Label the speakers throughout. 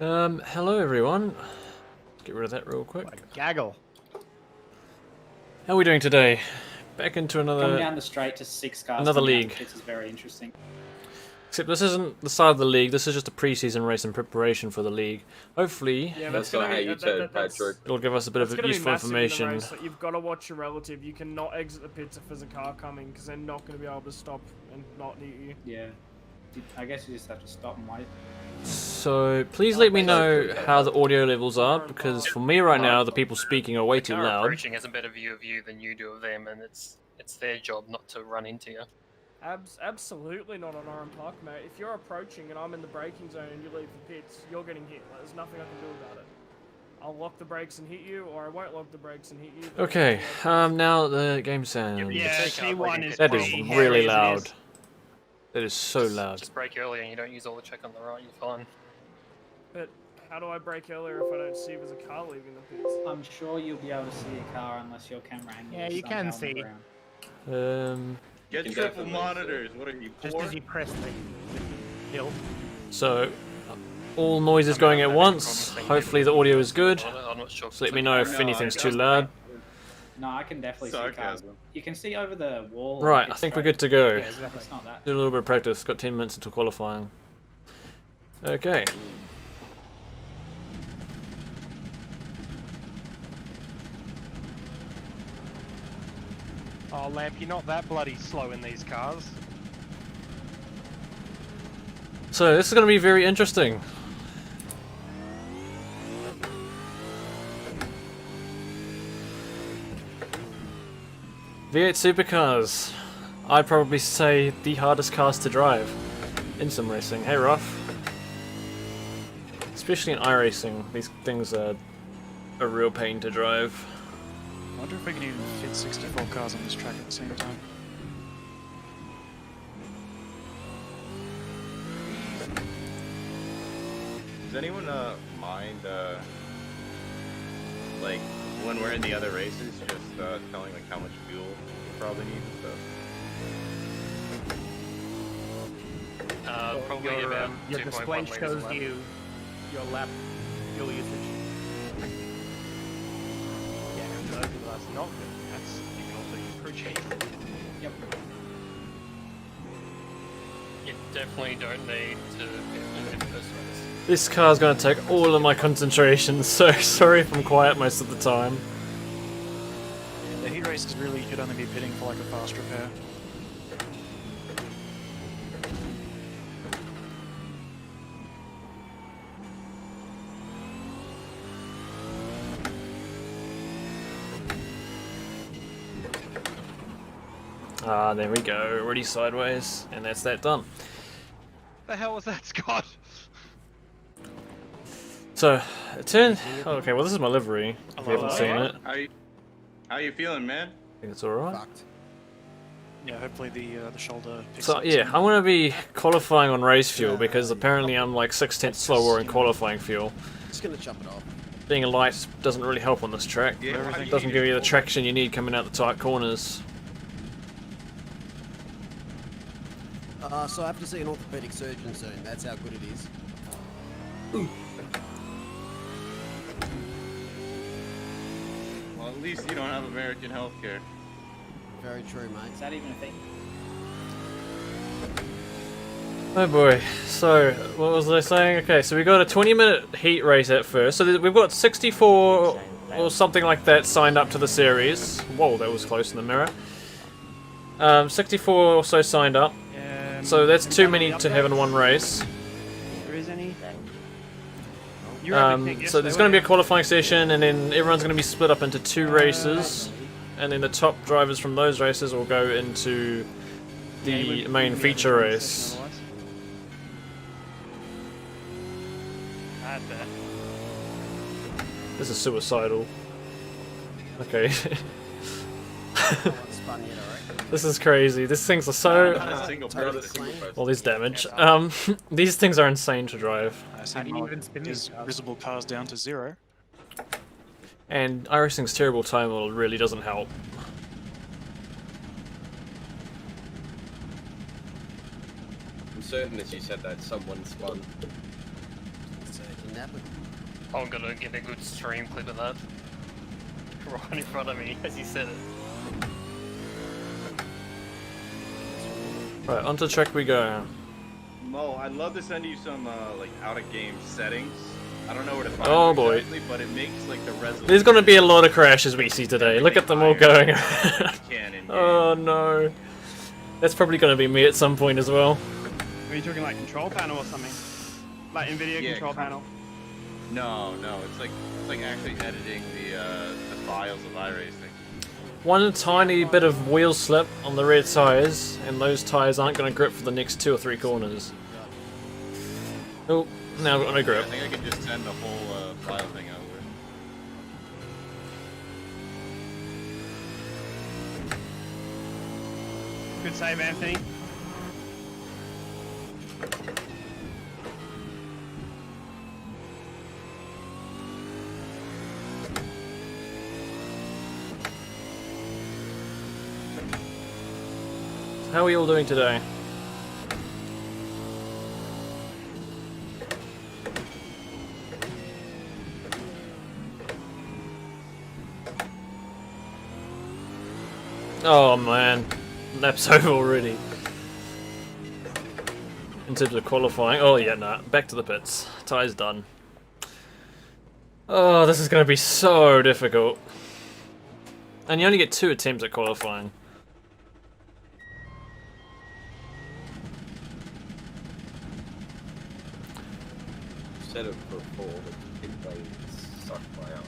Speaker 1: Hello everyone. Let's get rid of that real quick.
Speaker 2: What a gaggle.
Speaker 1: How are we doing today? Back into
Speaker 3: Coming
Speaker 1: another
Speaker 3: down the straight to 6 cars.
Speaker 1: another league.
Speaker 3: This is very interesting.
Speaker 1: Except this isn't the start of the league, this is just a pre-season race in preparation for the league. Hopefully,
Speaker 2: Yeah,
Speaker 4: That's not how you turn Patrick.
Speaker 1: it'll give us a bit of useful information.
Speaker 2: Like, you've got to watch your relative. You cannot exit the pits if there's a car coming, because they're not going to be able to stop and not hit you.
Speaker 3: Yeah. I guess you just have to stop and wait.
Speaker 1: So, please let me know how the audio levels are, because for me right now, the people speaking are way too
Speaker 5: car
Speaker 1: loud.
Speaker 5: approaching has a better view of you than you do of them, and it's their job not to run into you.
Speaker 2: Absolutely not on Oran Park, mate. If you're approaching and I'm in the braking zone and you leave the pits, you're getting hit. Like, there's nothing I can do about it. I'll lock the brakes and hit you, or I won't lock the brakes and hit you.
Speaker 1: Okay, now the game sounds.
Speaker 2: Yeah, T1 is
Speaker 1: That is
Speaker 2: pretty
Speaker 1: really
Speaker 2: hairy as it
Speaker 1: loud.
Speaker 2: is.
Speaker 1: That is so loud.
Speaker 5: Just brake early and you don't use all the check on the right, you're fine.
Speaker 2: But how do I brake earlier if I don't see if there's a car leaving the pits?
Speaker 3: I'm sure you'll be able to see a car unless your camera angle
Speaker 6: Yeah,
Speaker 3: is
Speaker 6: you can
Speaker 3: somehow on the
Speaker 6: see.
Speaker 3: ground.
Speaker 4: Get
Speaker 7: can
Speaker 4: triple
Speaker 7: definitely
Speaker 4: monitors. What are you,
Speaker 6: Just
Speaker 4: poor?
Speaker 6: as you press the hill.
Speaker 1: So, all noises going at once. Hopefully the audio is good.
Speaker 5: I'm not sure.
Speaker 1: So let me know if
Speaker 4: No,
Speaker 1: anything's
Speaker 4: I
Speaker 1: too loud.
Speaker 3: No, I can definitely see cars.
Speaker 4: Sarcasm.
Speaker 3: You can see over the wall.
Speaker 1: Right,
Speaker 3: like,
Speaker 1: I think
Speaker 3: it's
Speaker 1: we're good to go.
Speaker 3: Yeah, exactly. It's not that.
Speaker 1: Do a little bit of practice. Got 10 minutes until qualifying. Okay.
Speaker 6: Oh, Lamp, you're not that bloody slow in these cars.
Speaker 1: So this is going to be very interesting. V8 supercars. I'd probably say the hardest cars to drive in sim racing. Hey, Ruff. Especially in iRacing, these things are a real pain to drive.
Speaker 8: I wonder if we can even fit 64 cars on this track at the same time.
Speaker 4: Does anyone mind like when we're in the other races, just telling like how much fuel we probably need and stuff?
Speaker 5: Probably
Speaker 6: your,
Speaker 5: about
Speaker 6: your
Speaker 5: 2.1
Speaker 6: display
Speaker 5: litres
Speaker 6: shows
Speaker 5: a lap.
Speaker 6: you your lap fuel usage. Yeah, and for those of us not doing that, you can also use crew chief.
Speaker 3: Yep.
Speaker 5: You definitely don't need to be in the first race.
Speaker 1: This car's going to take all of my concentration, so sorry if I'm quiet most of the time.
Speaker 8: The heat race is really, you could only be pitting for like a fast repair.
Speaker 1: Ah, there we go. Already sideways, and that's that done.
Speaker 6: The hell was that, Scott?
Speaker 1: So, okay, well this is my livery, if you haven't seen it.
Speaker 4: How you feeling, man?
Speaker 1: I think it's alright.
Speaker 8: Yeah, hopefully the shoulder picks
Speaker 1: So
Speaker 8: up
Speaker 1: yeah,
Speaker 8: some-
Speaker 1: I want to be qualifying on race fuel, because apparently I'm like 6/10 slower in qualifying fuel.
Speaker 7: Just gonna chop it off.
Speaker 1: Being a light doesn't really help on this track.
Speaker 4: Yeah,
Speaker 1: It doesn't give you the traction you need coming out the tight corners.
Speaker 7: So I have to see an orthopedic surgeon soon. That's how good it is.
Speaker 4: Well, at least you don't have American healthcare.
Speaker 7: Very true, mate.
Speaker 3: Is that even a thing?
Speaker 1: Oh boy, so what was I saying? Okay, so we got a 20-minute heat race at first. So we've got 64 or something like that signed up to the series. Whoa, that was close in the mirror. 64 or so signed up. So that's too many to have in one race.
Speaker 6: There is any?
Speaker 1: So there's going to be a qualifying session, and then everyone's going to be split up into two races, and then the top drivers from those races will go into the main feature race. This is suicidal. Okay.
Speaker 7: It's fun yet, alright.
Speaker 1: This is crazy. These things are so...
Speaker 4: Not a single person.
Speaker 1: Well, there's damage. These things are insane to drive.
Speaker 8: I see
Speaker 6: How do you
Speaker 8: Mark
Speaker 6: even spin
Speaker 8: is
Speaker 6: these cars?
Speaker 8: visible cars down to 0.
Speaker 1: And iRacing's terrible time model really doesn't help.
Speaker 7: I'm certain as you said that someone spun. Nothing happened.
Speaker 5: I'm gonna get a good stream clip of that. Right in front of me as you said it.
Speaker 1: Right, onto track we go.
Speaker 4: Mo, I'd love to send you some like out of game settings. I don't know where to find
Speaker 1: Oh
Speaker 4: them
Speaker 1: boy.
Speaker 4: exactly, but it makes like the resolution.
Speaker 1: There's gonna be a lot of crashes we see today. Look at them all going around.
Speaker 4: Canon
Speaker 1: Oh no. That's probably gonna be me at some point as well.
Speaker 9: Are you talking like control panel or something? Like NVIDIA
Speaker 4: Yeah,
Speaker 9: control panel?
Speaker 4: No, it's like actually editing the files of iRacing.
Speaker 1: One tiny bit of wheel slip on the rear tyres, and those tyres aren't going to grip for the next 2 or 3 corners. Oh, now I've got no grip.
Speaker 4: I think I can just send the whole file thing over.
Speaker 9: Good save, Anthony.
Speaker 1: How are we all doing today? Oh man, lap's over already. In terms of qualifying, oh yeah, nah, back to the pits. Tyre's done. Oh, this is going to be so difficult. And you only get 2 attempts at qualifying.
Speaker 10: Set up for 4, but it played suck my arms.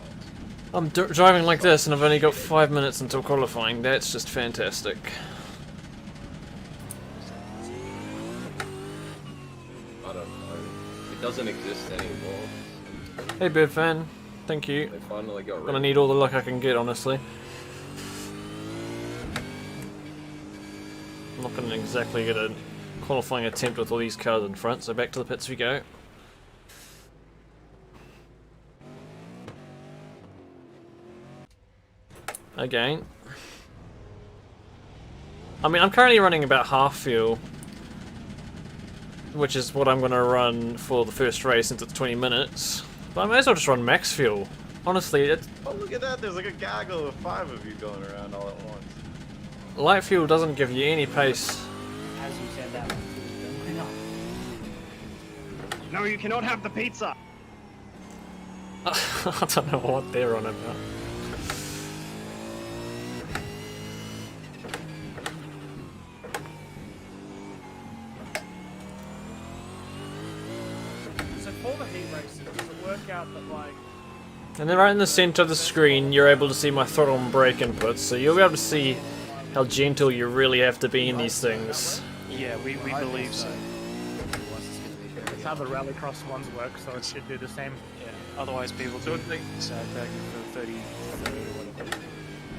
Speaker 1: I'm driving like this and I've only got 5 minutes until qualifying. That's just fantastic.
Speaker 10: I don't know. It doesn't exist anymore.
Speaker 1: Hey Bird fan, thank you.
Speaker 10: They finally got rid
Speaker 1: Gonna
Speaker 10: of
Speaker 1: need all the luck I can get, honestly. I'm not gonna exactly get a qualifying attempt with all these cars in front, so back to the pits we go. Again. I mean, I'm currently running about half fuel, which is what I'm going to run for the first race since it's 20 minutes. But I may as well just run max fuel. Honestly, it's...
Speaker 4: Oh, look at that! There's like a gaggle of 5 of you going around all at once.
Speaker 1: light fuel doesn't give you any pace.
Speaker 3: As you said that one too, why not?
Speaker 9: No, you cannot have the pizza.
Speaker 1: I don't know what they're on about.
Speaker 2: So for the heat races, does it work out that like
Speaker 1: And then right in the center of the screen, you're able to see my throttle and brake inputs, so you'll be able to see how gentle you really have to be in these things.
Speaker 8: Yeah, we believe so.
Speaker 6: That's how the rallycross ones work, so it should do the same.
Speaker 8: Yeah. Otherwise, people
Speaker 4: So
Speaker 8: do
Speaker 4: it's like,
Speaker 8: sandbagging for 30 or whatever,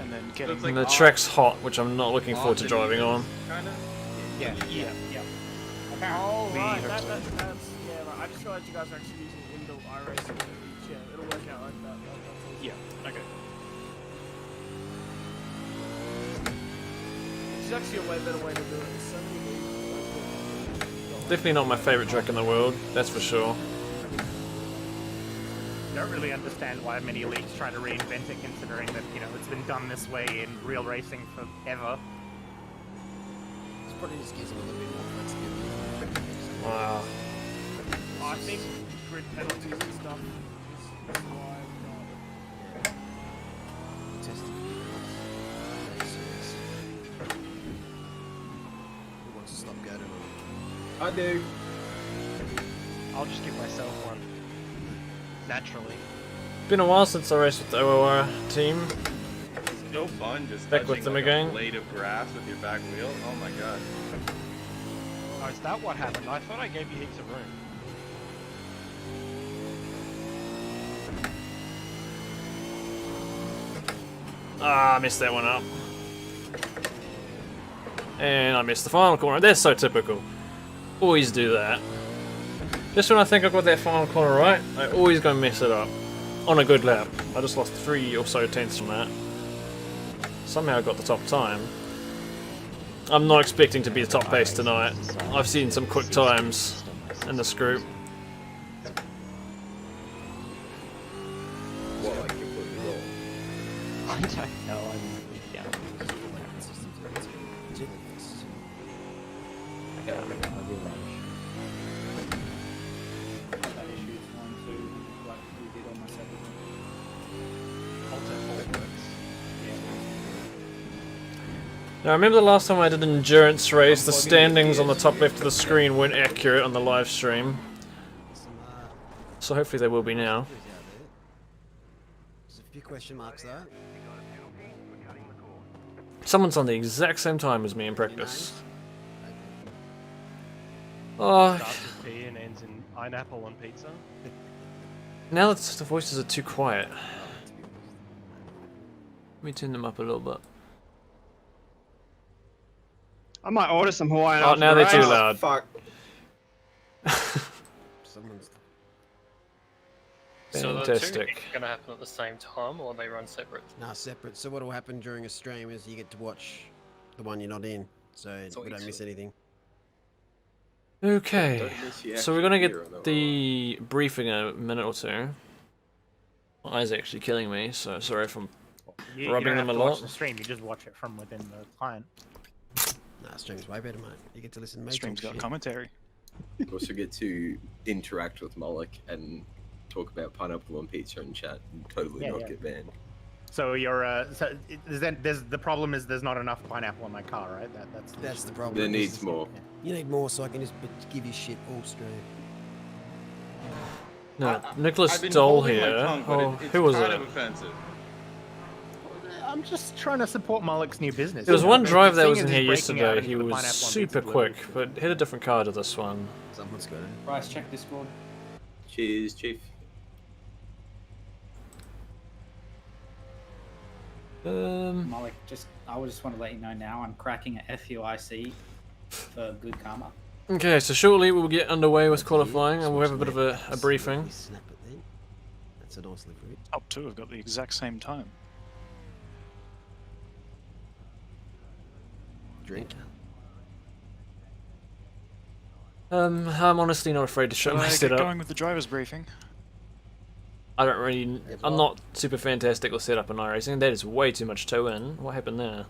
Speaker 8: and then getting.
Speaker 4: it's like
Speaker 1: And the track's hot, which I'm not looking forward to driving on.
Speaker 4: kind of.
Speaker 3: Yeah.
Speaker 2: oh
Speaker 8: We
Speaker 2: right,
Speaker 8: hope
Speaker 2: that's
Speaker 8: so.
Speaker 2: yeah right. I just realized you guys are actually using inbuilt iRacing. Yeah, it'll work out like that.
Speaker 8: Yeah. Okay.
Speaker 2: It's actually a way better way to do it. There's so many ways.
Speaker 1: Definitely not my favourite track in the world, that's for sure.
Speaker 6: Don't really understand why many elites try to reinvent it, considering that it's been done this way in real racing forever.
Speaker 7: It's probably just gives them a little bit more flexibility.
Speaker 1: Wow.
Speaker 2: I think grid penalties and stuff is why not.
Speaker 7: Testing Who wants to stop going on?
Speaker 10: I do.
Speaker 6: I'll just give myself one. Naturally.
Speaker 1: Been a while since I raced with the OOR team.
Speaker 4: It's so fun just
Speaker 1: Back
Speaker 4: touching
Speaker 1: with them
Speaker 4: like
Speaker 1: again.
Speaker 4: a blade of grass with your back wheel. Oh my god.
Speaker 6: Oh, is that what happened? I thought I gave you heaps of room.
Speaker 1: Ah, I messed that one up. And I missed the final corner. That's so typical. Always do that. Just when I think I've got that final corner right, I always go mess it up. On a good lap. I just lost 3 or so tenths from that. Somehow I got the top time. I'm not expecting to be the top pace tonight. I've seen some quick times in this group. Now, I remember the last time I did an endurance race, the standings on the top left of the screen weren't accurate on the live stream. So hopefully they will be now.
Speaker 7: There's a few question marks though.
Speaker 1: Someone's on the exact same time as me in practice. Oh,
Speaker 9: Starts with P and ends in pineapple on pizza.
Speaker 1: now that the voices are too quiet. Let me turn them up a little bit.
Speaker 9: I might order some Hawaiian.
Speaker 1: Oh,
Speaker 9: after
Speaker 1: now
Speaker 9: the
Speaker 1: they're too
Speaker 9: race.
Speaker 1: loud.
Speaker 10: Fuck.
Speaker 7: Someone's.
Speaker 5: So the two
Speaker 1: Fantastic.
Speaker 5: heats are gonna happen at the same time, or they run separate?
Speaker 7: Nah, separate. So what will happen during a stream is you get to watch the one you're not in, so we don't miss anything.
Speaker 1: Okay,
Speaker 10: Don't miss the
Speaker 1: so we're
Speaker 10: action
Speaker 1: gonna
Speaker 10: here on
Speaker 1: get
Speaker 10: the
Speaker 1: the briefing in a minute or two. My eye's actually killing me, so sorry if I'm
Speaker 6: You
Speaker 1: rubbing
Speaker 6: don't
Speaker 1: them
Speaker 6: have
Speaker 1: a
Speaker 6: to
Speaker 1: lot.
Speaker 6: watch the stream. You just watch it from within the client.
Speaker 7: Nah, stream's way better, mate. You get to listen to me
Speaker 8: Stream's
Speaker 7: talk
Speaker 8: got
Speaker 7: shit.
Speaker 8: commentary.
Speaker 10: You also get to interact with Moloch and talk about pineapple on pizza and chat and totally
Speaker 6: Yeah,
Speaker 10: not
Speaker 6: yeah.
Speaker 10: get banned.
Speaker 6: So you're there's the problem is there's not enough pineapple in my car, right?
Speaker 7: That's the problem.
Speaker 10: There
Speaker 7: is-
Speaker 10: needs more.
Speaker 7: You need more so I can just give you shit all stream.
Speaker 1: No, Nicholas
Speaker 4: I've been
Speaker 1: Dole
Speaker 4: holding my
Speaker 1: here.
Speaker 4: tongue, but
Speaker 1: Oh,
Speaker 4: it's
Speaker 1: who was
Speaker 4: kind
Speaker 1: it?
Speaker 4: of offensive.
Speaker 6: I'm just trying to support Moloch's new business.
Speaker 1: There was
Speaker 6: you know?
Speaker 1: one
Speaker 6: But
Speaker 1: drive that
Speaker 6: seeing
Speaker 1: was
Speaker 6: as
Speaker 1: in
Speaker 6: he's
Speaker 1: here
Speaker 6: breaking out
Speaker 1: yesterday.
Speaker 6: into
Speaker 1: He
Speaker 6: the
Speaker 1: was
Speaker 6: pineapple on
Speaker 1: super
Speaker 6: pizza
Speaker 1: quick,
Speaker 6: delivery.
Speaker 1: but hit a different car to this one.
Speaker 7: Someone's got it.
Speaker 3: Bryce, check Discord.
Speaker 10: Cheers, Chief.
Speaker 3: Malik, I would just want to let you know now I'm cracking a FUIC for good karma.
Speaker 1: Okay, so shortly we'll get underway with qualifying and we'll have a bit of a briefing.
Speaker 7: Snap it then. That's a nice livery.
Speaker 8: Top two have got the exact same time.
Speaker 7: Drink.
Speaker 1: I'm honestly not afraid to show my
Speaker 8: Get
Speaker 1: setup.
Speaker 8: going with the driver's briefing.
Speaker 1: I don't really. I'm not super fantastic with setup in iRacing. That is way too much toe in. What happened there?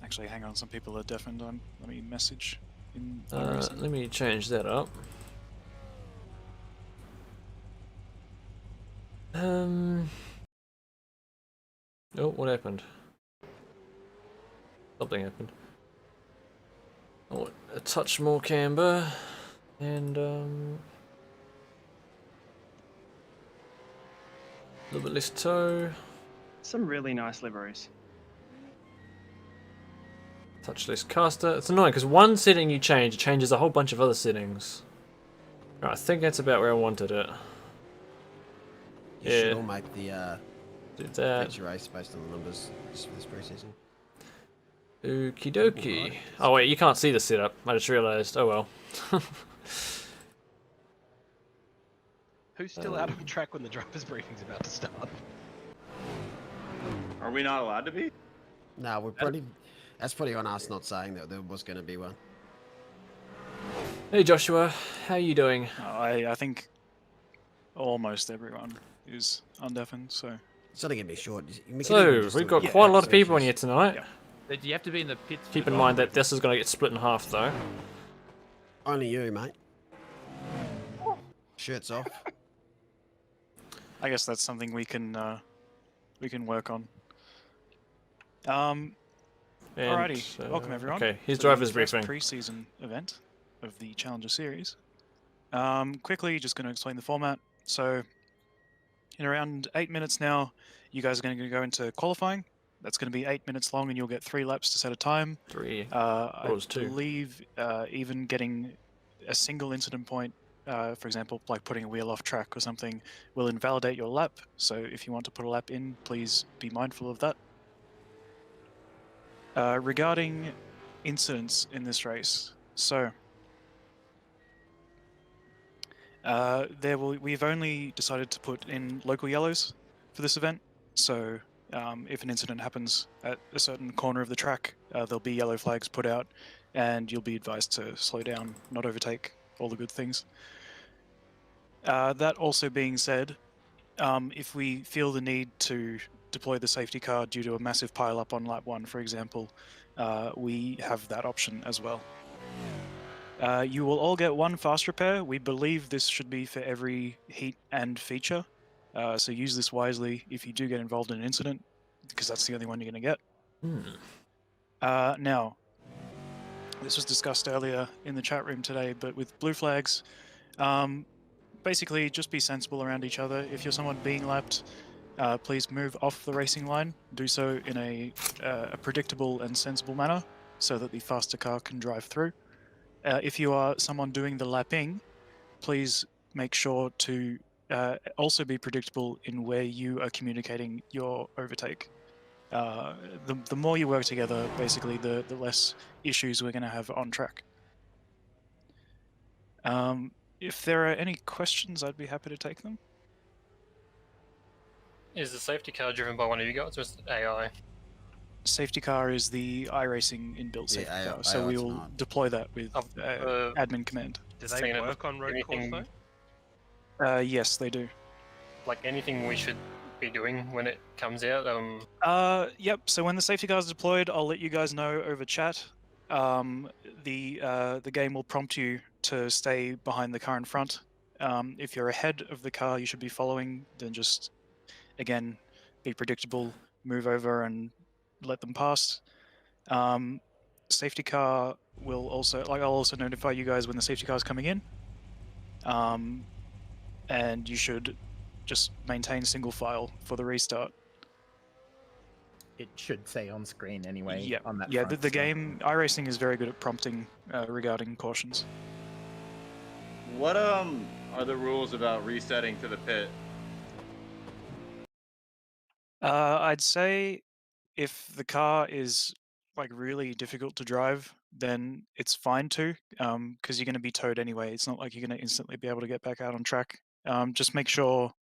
Speaker 8: Actually, hang on, some people are deafened on. Let me message in
Speaker 1: Let me change that up. Oh, what happened? Something happened. Oh, a touch more camber, and a little bit less toe.
Speaker 9: Some really nice liveries.
Speaker 1: Touch less caster. It's annoying because one setting you change, it changes a whole bunch of other settings. Right, I think that's about where I wanted it.
Speaker 7: You should all make the
Speaker 1: Do that.
Speaker 7: feature race based on the numbers just for this preseason.
Speaker 1: Okie dokie. Oh wait, you can't see the setup. I just realised. Oh well.
Speaker 9: Who's still out on track when the driver's briefing's about to start?
Speaker 4: Are we not allowed to be?
Speaker 7: No, we're probably. That's probably on us not saying that there was going to be one.
Speaker 1: Hey Joshua, how you doing?
Speaker 8: I think almost everyone is undeafened, so...
Speaker 7: It's only going to be short.
Speaker 1: So, we've got quite a lot of people in here tonight.
Speaker 6: Do you have to be in the pits?
Speaker 1: Keep in mind that this is going to get split in half though.
Speaker 7: Only you, mate. Shirts off.
Speaker 8: I guess that's something we can work on.
Speaker 1: And,
Speaker 8: Alrighty, welcome everyone.
Speaker 1: Okay, here's
Speaker 8: to the
Speaker 1: driver's
Speaker 8: first
Speaker 1: briefing.
Speaker 8: Pre-season event of the Challenger series. Quickly, just going to explain the format. So, in around 8 minutes now, you guys are going to go into qualifying. That's going to be 8 minutes long, and you'll get 3 laps to set a time.
Speaker 1: 3.
Speaker 8: I
Speaker 1: was 2.
Speaker 8: believe even getting a single incident point, for example, like putting a wheel off track or something, will invalidate your lap. So if you want to put a lap in, please be mindful of that. Regarding incidents in this race, so we've only decided to put in local yellows for this event. So if an incident happens at a certain corner of the track, there'll be yellow flags put out, and you'll be advised to slow down, not overtake, all the good things. That also being said, if we feel the need to deploy the safety car due to a massive pile-up on lap 1, for example, we have that option as well. You will all get 1 fast repair. We believe this should be for every heat and feature, so use this wisely if you do get involved in an incident, because that's the only one you're going to get. Now, this was discussed earlier in the chat room today, but with blue flags, basically just be sensible around each other. If you're someone being lapped, please move off the racing line. Do so in a predictable and sensible manner so that the faster car can drive through. If you are someone doing the lapping, please make sure to also be predictable in where you are communicating your overtake. The more you work together, basically, the less issues we're going to have on track. If there are any questions, I'd be happy to take them.
Speaker 5: Is the safety car driven by one of you guys or is it AI?
Speaker 8: Safety car is the iRacing inbuilt safety
Speaker 7: AI
Speaker 8: car, so we
Speaker 7: it's
Speaker 8: will
Speaker 7: not.
Speaker 8: deploy that with admin command.
Speaker 9: Do they work on road course though?
Speaker 8: Yes, they do.
Speaker 5: Like anything we should be doing when it comes out?
Speaker 8: Yep. So when the safety car is deployed, I'll let you guys know over chat. The game will prompt you to stay behind the car in front. If you're ahead of the car you should be following, then just again be predictable, move over and let them pass. Safety car will also, I'll also notify you guys when the safety car is coming in. And you should just maintain single file for the restart.
Speaker 6: It should say on screen anyway.
Speaker 8: Yeah,
Speaker 6: on that
Speaker 8: yeah.
Speaker 6: front,
Speaker 8: The
Speaker 6: so-
Speaker 8: game iRacing is very good at prompting regarding cautions.
Speaker 4: What are the rules about resetting to the pit?
Speaker 8: I'd say if the car is like really difficult to drive, then it's fine to, because you're going to be towed anyway. It's not like you're going to instantly be able to get back out on track. Just make sure,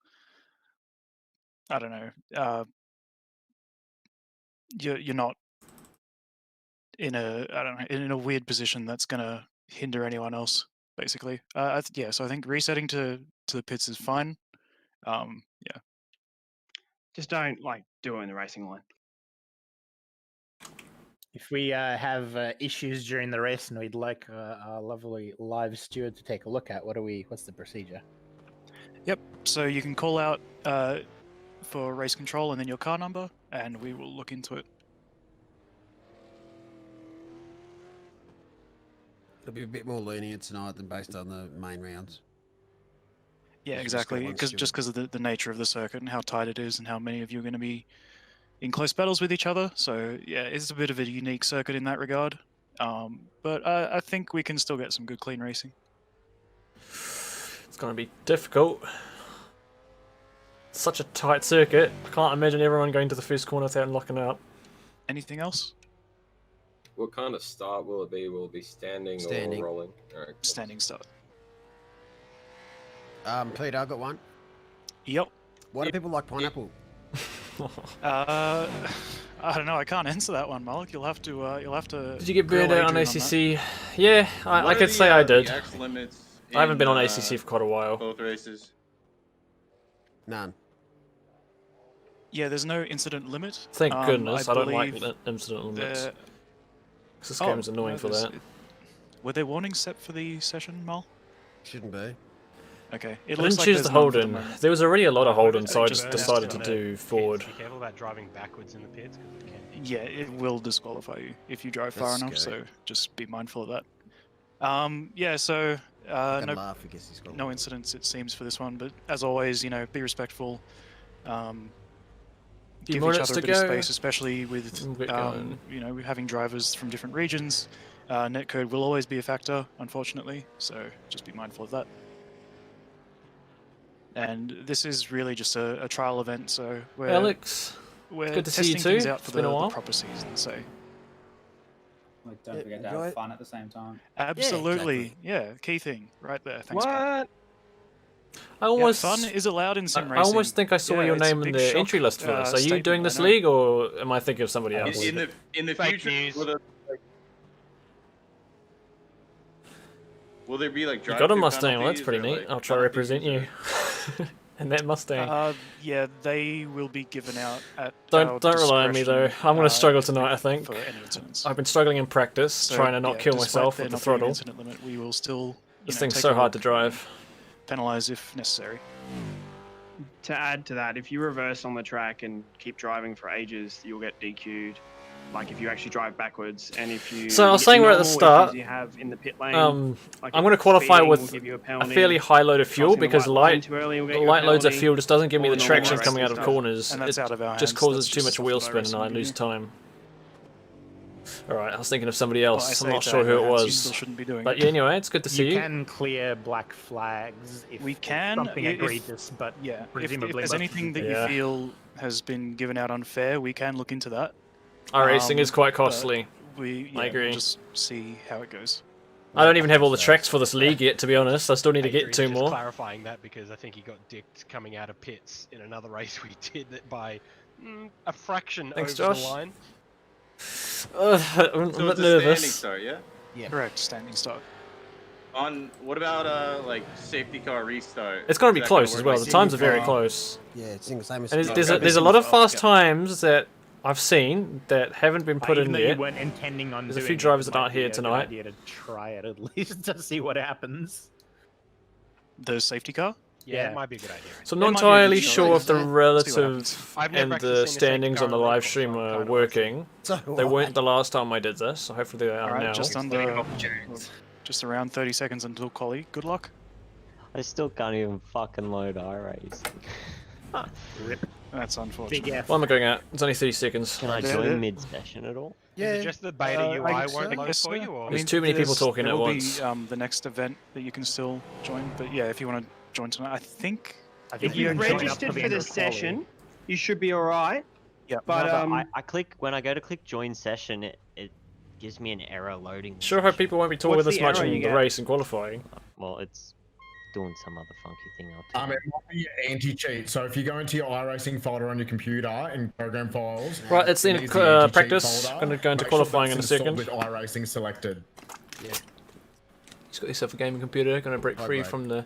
Speaker 8: I don't know, you're not in a weird position that's going to hinder anyone else. Basically, yeah. So I think resetting to the pits is fine. Yeah.
Speaker 11: Just don't do it in the racing line.
Speaker 6: If we have issues during the race and we'd like our lovely live steward to take a look at, what's the procedure?
Speaker 8: Yep. So you can call out for race control and then your car number, and we will look into it.
Speaker 7: It'll be a bit more lenient tonight than based on the main rounds.
Speaker 8: Yeah,
Speaker 7: You've just got
Speaker 8: exactly.
Speaker 7: one
Speaker 8: Because of the nature of the circuit and how tight it is and how many of you are going to be in close battles with each other. So yeah, it's a bit of a unique circuit in that regard. But I think we can still get some good clean racing.
Speaker 1: It's going to be difficult. Such a tight circuit. I can't imagine everyone going to the first corner without locking up.
Speaker 8: Anything else?
Speaker 10: What kind of start will it be? Will it be standing or rolling? Right.
Speaker 8: Standing start.
Speaker 7: Peter, I've got one.
Speaker 8: Yep.
Speaker 7: Why do people like pineapple?
Speaker 8: I don't know. I can't answer that one, Malik. You'll have to.
Speaker 1: Did you get burned
Speaker 8: grill
Speaker 1: out on
Speaker 8: Adrian
Speaker 1: ACC? Yeah, I could say I did.
Speaker 4: The X limits
Speaker 1: I haven't been on
Speaker 4: in,
Speaker 1: ACC for quite a while.
Speaker 4: Both races.
Speaker 7: None.
Speaker 8: Yeah, there's no incident limit.
Speaker 1: Thank goodness. I don't like
Speaker 8: believe
Speaker 1: incident limits.
Speaker 8: there-
Speaker 1: This game is annoying
Speaker 8: no,
Speaker 1: for
Speaker 8: there's-
Speaker 1: that.
Speaker 8: Were there warnings set for the session, Mal?
Speaker 7: Shouldn't be.
Speaker 8: Okay.
Speaker 1: I
Speaker 8: It
Speaker 1: didn't
Speaker 8: looks like
Speaker 1: choose
Speaker 8: there's
Speaker 1: the
Speaker 8: none for the
Speaker 1: Holden.
Speaker 8: moment.
Speaker 1: There was already a lot of Holden, so I
Speaker 8: just
Speaker 1: just decided to
Speaker 9: Just
Speaker 1: do
Speaker 9: pits,
Speaker 1: forward.
Speaker 9: Be careful about driving backwards in the pits because it can be.
Speaker 8: Yeah, it will disqualify you if you drive far
Speaker 7: That's
Speaker 8: enough.
Speaker 7: scary.
Speaker 8: So just be mindful of that. Yeah. So
Speaker 7: I can
Speaker 8: no,
Speaker 7: laugh because he's got
Speaker 8: no incidents it seems for this one, but as always, be respectful.
Speaker 1: Few
Speaker 8: Give
Speaker 1: more
Speaker 8: each
Speaker 1: minutes
Speaker 8: other a
Speaker 1: to
Speaker 8: bit of
Speaker 1: go.
Speaker 8: space, especially with
Speaker 1: We'll get going.
Speaker 8: having drivers from different regions. Netcode will always be a factor, unfortunately. So just be mindful of that. And this is really just a trial event, so we're
Speaker 1: Alex,
Speaker 8: we're
Speaker 1: good to see you
Speaker 8: testing things
Speaker 1: too.
Speaker 8: out for
Speaker 1: It's been a
Speaker 8: the
Speaker 1: while.
Speaker 8: proper season. So
Speaker 3: Don't
Speaker 7: Yeah,
Speaker 3: forget to
Speaker 7: enjoy
Speaker 3: have
Speaker 7: it.
Speaker 3: fun at the same time.
Speaker 8: absolutely, yeah, key thing right there. Thanks. Pat.
Speaker 1: I
Speaker 8: Yeah,
Speaker 1: almost
Speaker 8: fun is allowed in sim
Speaker 1: I
Speaker 8: racing.
Speaker 1: almost think I saw
Speaker 8: Yeah,
Speaker 1: your
Speaker 8: it's a
Speaker 1: name in
Speaker 8: big
Speaker 1: the
Speaker 8: shock,
Speaker 1: entry list for this. Are you
Speaker 8: statement,
Speaker 1: doing
Speaker 8: I
Speaker 1: this
Speaker 8: know.
Speaker 1: league, or am I thinking of somebody else?
Speaker 4: In the
Speaker 11: Fake
Speaker 4: future,
Speaker 11: news.
Speaker 4: will there be like
Speaker 1: You
Speaker 4: drive-through
Speaker 1: got a Mustang. Well, that's
Speaker 4: penalties
Speaker 1: pretty
Speaker 4: or,
Speaker 1: neat.
Speaker 4: like,
Speaker 1: I'll try to
Speaker 4: penalties
Speaker 1: represent you.
Speaker 4: or-
Speaker 1: And that Mustang.
Speaker 8: Yeah, they will be given out at. our
Speaker 1: Don't rely on me though.
Speaker 8: discretion,
Speaker 1: I'm going to struggle
Speaker 8: if-
Speaker 1: tonight. I think.
Speaker 8: for any incidents.
Speaker 1: I've been struggling in practice,
Speaker 8: So,
Speaker 1: trying to not
Speaker 8: yeah,
Speaker 1: kill
Speaker 8: despite
Speaker 1: myself
Speaker 8: there
Speaker 1: with the
Speaker 8: not being an
Speaker 1: throttle.
Speaker 8: incident limit, we will still.
Speaker 1: This
Speaker 8: take
Speaker 1: thing's
Speaker 8: a
Speaker 1: so hard to
Speaker 8: look
Speaker 1: drive.
Speaker 8: and penalise if necessary.
Speaker 11: To add to that, if you reverse on the track and keep driving for ages, you'll get DQ'd. like if you actually drive backwards and if you.
Speaker 1: So I was
Speaker 11: hit
Speaker 1: saying right at the
Speaker 11: normal
Speaker 1: start,
Speaker 11: issues you have in the pit lane, like
Speaker 1: I'm going to
Speaker 11: if
Speaker 1: qualify
Speaker 11: speeding will
Speaker 1: with
Speaker 11: give you a
Speaker 1: a
Speaker 11: penalty,
Speaker 1: fairly high load of fuel
Speaker 11: crossing the
Speaker 1: because
Speaker 11: white line
Speaker 1: light
Speaker 11: too early will get you a
Speaker 1: light loads of
Speaker 11: penalty,
Speaker 1: fuel just doesn't give me
Speaker 11: all
Speaker 1: the
Speaker 11: the
Speaker 1: traction
Speaker 11: normal
Speaker 1: coming out
Speaker 11: racing
Speaker 1: of
Speaker 11: stuff.
Speaker 1: corners.
Speaker 8: And that's
Speaker 1: It
Speaker 8: out of our
Speaker 1: just
Speaker 8: hands.
Speaker 1: causes
Speaker 8: That's
Speaker 1: too
Speaker 8: just
Speaker 1: much wheel
Speaker 8: stuff that
Speaker 1: spin and I
Speaker 8: iRacing
Speaker 1: lose
Speaker 8: can do.
Speaker 1: time. Alright, I was thinking of somebody
Speaker 8: Well, I
Speaker 1: else.
Speaker 8: say
Speaker 1: I'm not
Speaker 8: it's
Speaker 1: sure
Speaker 8: out
Speaker 1: who
Speaker 8: of
Speaker 1: it
Speaker 8: our hands, You
Speaker 1: was.
Speaker 8: still shouldn't be doing
Speaker 1: But
Speaker 8: it.
Speaker 1: yeah, anyway, it's good to see
Speaker 6: You
Speaker 1: you.
Speaker 6: can clear black flags if
Speaker 8: We can.
Speaker 6: something
Speaker 8: if-
Speaker 6: egregious, but
Speaker 8: Yeah, if
Speaker 6: presumably
Speaker 8: there's
Speaker 6: most
Speaker 8: anything that
Speaker 1: Yeah.
Speaker 8: you feel has been given out unfair, we can look into that.
Speaker 1: iRacing is quite
Speaker 8: but
Speaker 1: costly.
Speaker 8: I
Speaker 1: agree.
Speaker 8: We'll just see how it goes.
Speaker 1: I don't even have all the tracks for this league yet, to be honest. I still need to get
Speaker 9: Adrian's
Speaker 1: 2
Speaker 9: just
Speaker 1: more.
Speaker 9: clarifying that because I think he got dicked coming out of pits in another race we did that by a fraction
Speaker 1: Thanks,
Speaker 9: over
Speaker 1: Josh.
Speaker 9: the line.
Speaker 1: I'm
Speaker 4: So
Speaker 1: a
Speaker 4: it's
Speaker 1: bit
Speaker 4: a standing
Speaker 1: nervous.
Speaker 4: start, yeah?
Speaker 7: Yeah.
Speaker 8: Correct, standing start.
Speaker 4: On what about like safety car restart?
Speaker 1: It's going to
Speaker 4: Is
Speaker 1: be
Speaker 4: that gonna
Speaker 1: close as
Speaker 4: work?
Speaker 1: well.
Speaker 4: Like
Speaker 1: The times are
Speaker 4: single
Speaker 1: very
Speaker 4: car?
Speaker 1: close.
Speaker 7: Yeah, it's single same as
Speaker 1: And
Speaker 7: single car.
Speaker 1: there's a lot of fast times that I've seen that haven't been put
Speaker 6: even
Speaker 1: in
Speaker 6: though
Speaker 1: yet.
Speaker 6: you weren't intending on
Speaker 1: There's a
Speaker 6: doing
Speaker 1: few
Speaker 6: it,
Speaker 1: drivers
Speaker 6: it
Speaker 1: that
Speaker 6: might
Speaker 1: aren't
Speaker 6: be
Speaker 1: here
Speaker 6: a good
Speaker 1: tonight.
Speaker 6: idea to try it at least to see what happens.
Speaker 8: The safety car?
Speaker 9: Yeah, it might be a good idea.
Speaker 1: So I'm
Speaker 8: It
Speaker 1: not
Speaker 8: might be a good
Speaker 1: entirely
Speaker 8: shot.
Speaker 1: sure if the
Speaker 8: See what
Speaker 1: relative
Speaker 8: happens.
Speaker 9: I've never
Speaker 1: and
Speaker 9: actually
Speaker 1: the
Speaker 9: seen a safety
Speaker 1: standings
Speaker 9: car
Speaker 1: on the
Speaker 9: on the
Speaker 1: live
Speaker 9: record,
Speaker 1: stream
Speaker 9: so I
Speaker 1: are
Speaker 9: kinda
Speaker 1: working.
Speaker 7: So
Speaker 1: They
Speaker 7: what?
Speaker 1: weren't the last time I did this, so hopefully they are
Speaker 8: Alright,
Speaker 1: now.
Speaker 8: just under, just around 30 seconds until Collie. Good luck.
Speaker 12: I still can't even fucking load iRacing.
Speaker 6: Rip.
Speaker 8: That's unfortunate.
Speaker 6: Big F.
Speaker 1: What am I going at? It's only 30 seconds.
Speaker 12: Can I join mid-session at all?
Speaker 9: Is it just the beta UI
Speaker 8: I
Speaker 9: won't load
Speaker 8: guess
Speaker 9: for
Speaker 8: so.
Speaker 9: you? Or?
Speaker 1: There's too many people talking
Speaker 8: there
Speaker 1: at
Speaker 8: will
Speaker 1: once.
Speaker 8: Be, the next event that you can still join, but yeah, if you want to join tonight, I think
Speaker 11: If you registered for the session, you should be alright.
Speaker 8: Yeah.
Speaker 11: But
Speaker 12: I click when I go to click join session, it gives me an error loading.
Speaker 1: Sure hope people won't be talking
Speaker 11: What's
Speaker 1: this
Speaker 11: the
Speaker 1: much
Speaker 11: error
Speaker 1: in
Speaker 11: you
Speaker 1: the
Speaker 11: get?
Speaker 1: race and qualifying.
Speaker 12: Well, it's doing some other funky thing. I'll
Speaker 13: It might be anti-cheat. So if you go into your iRacing folder on your computer in program files,
Speaker 1: Right, it's in
Speaker 13: there's the anti-cheat
Speaker 1: practice.
Speaker 13: folder.
Speaker 1: Going to go into
Speaker 13: Make sure
Speaker 1: qualifying in a
Speaker 13: that's installed
Speaker 1: second.
Speaker 13: with iRacing selected.
Speaker 1: He's got yourself a gaming computer. Going to break free
Speaker 7: right.
Speaker 1: from the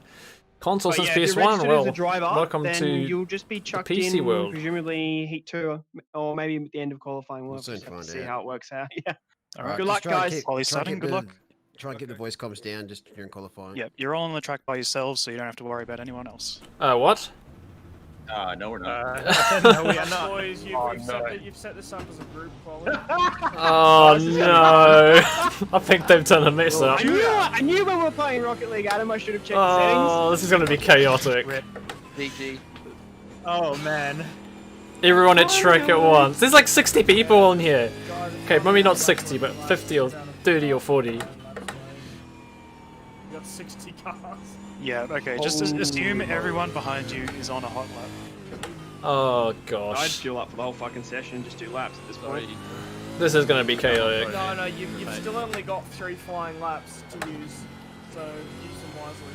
Speaker 1: console
Speaker 11: But
Speaker 1: since
Speaker 11: yeah, if
Speaker 1: PS1.
Speaker 11: you're registered
Speaker 1: Well,
Speaker 11: as a driver,
Speaker 1: welcome
Speaker 11: then
Speaker 1: to
Speaker 11: you'll just be chucked
Speaker 1: PC
Speaker 11: in,
Speaker 1: world.
Speaker 11: presumably Heat 2, or maybe at the end of qualifying. We'll
Speaker 7: We'll soon
Speaker 11: just have to
Speaker 7: find
Speaker 11: see
Speaker 7: out.
Speaker 11: how it works out. Yeah.
Speaker 8: Alright.
Speaker 11: Good
Speaker 7: Just
Speaker 11: luck,
Speaker 7: try and
Speaker 11: guys.
Speaker 7: keep-
Speaker 8: Ollie's
Speaker 7: try and
Speaker 8: starting,
Speaker 7: keep
Speaker 8: good
Speaker 7: the-
Speaker 8: luck.
Speaker 7: Try and get the voice comms down just during qualifying.
Speaker 8: Yep, you're all on the track by yourselves, so you don't have to worry about anyone else.
Speaker 1: What?
Speaker 4: No, we're not.
Speaker 6: No, we are not.
Speaker 2: Boys, you've set this up as a group quality.
Speaker 1: Oh no! I think they've done a mess up.
Speaker 11: I knew when we were playing Rocket League, Adam. I should have checked the settings.
Speaker 1: Oh, this is going to be chaotic.
Speaker 9: DG.
Speaker 6: Oh man.
Speaker 1: Everyone at track at once. There's like 60 people in here. Okay, maybe not 60, but 50 or 30 or 40.
Speaker 2: You got 60 cars.
Speaker 8: Yeah, okay, just assume everyone behind you is on a hot lap.
Speaker 1: Oh
Speaker 11: I'd
Speaker 1: gosh.
Speaker 11: fuel up for the whole fucking session, just do laps at this point.
Speaker 1: This is going to be chaotic.
Speaker 2: No, you've still only got 3 flying laps to use, so use them wisely.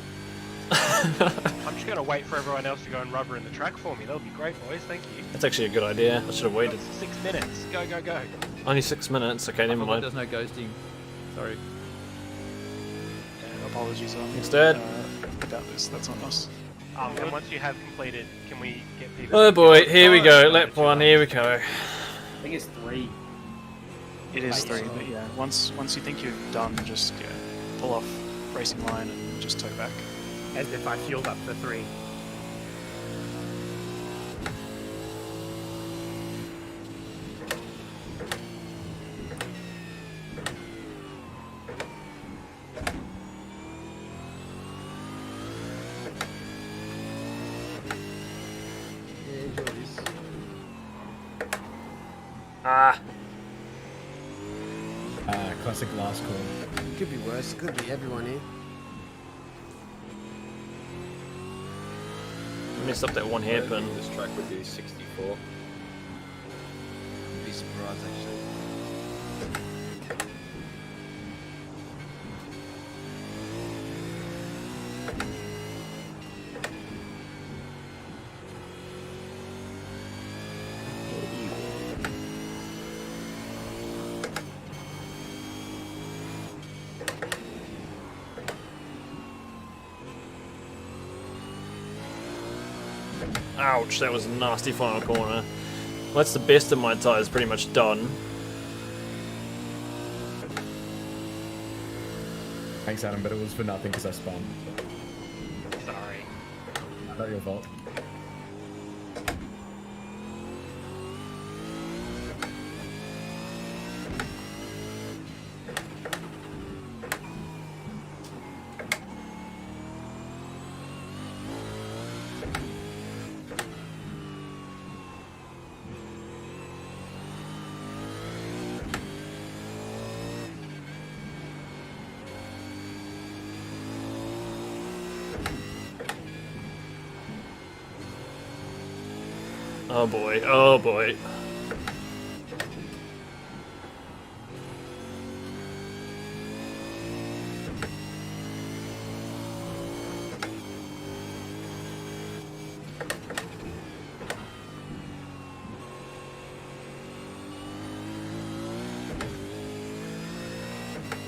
Speaker 9: I'm just gonna wait for everyone else to go and rubber in the track for me. That'll be great, boys. Thank you.
Speaker 1: That's actually a good idea. I should have waited.
Speaker 9: 6 minutes. Go, go, go.
Speaker 1: Only 6 minutes. Okay, never mind.
Speaker 14: There's no ghosting. Sorry.
Speaker 8: Yeah, apologies on
Speaker 1: Instead.
Speaker 8: about this. That's on us.
Speaker 9: And once you have completed, can we get people?
Speaker 1: Oh boy, here we go. Lap 1, here we go.
Speaker 3: I think it's 3.
Speaker 8: It is 3, but yeah, once you think you're done, just pull off racing line and just tow back.
Speaker 6: As if I fueled up for 3.
Speaker 7: Yeah, enjoy this.
Speaker 13: Classic last call.
Speaker 7: Could be worse. Could be everyone here.
Speaker 1: Messed up that one hairpin.
Speaker 10: This track would do 64.
Speaker 14: You'd be surprised actually.
Speaker 1: Ouch, that was a nasty final corner. Well, that's the best of my tyres pretty much done.
Speaker 13: Thanks, Adam, but it was for nothing because I spun.
Speaker 9: Sorry.
Speaker 13: Not your fault.
Speaker 1: Oh boy, oh boy.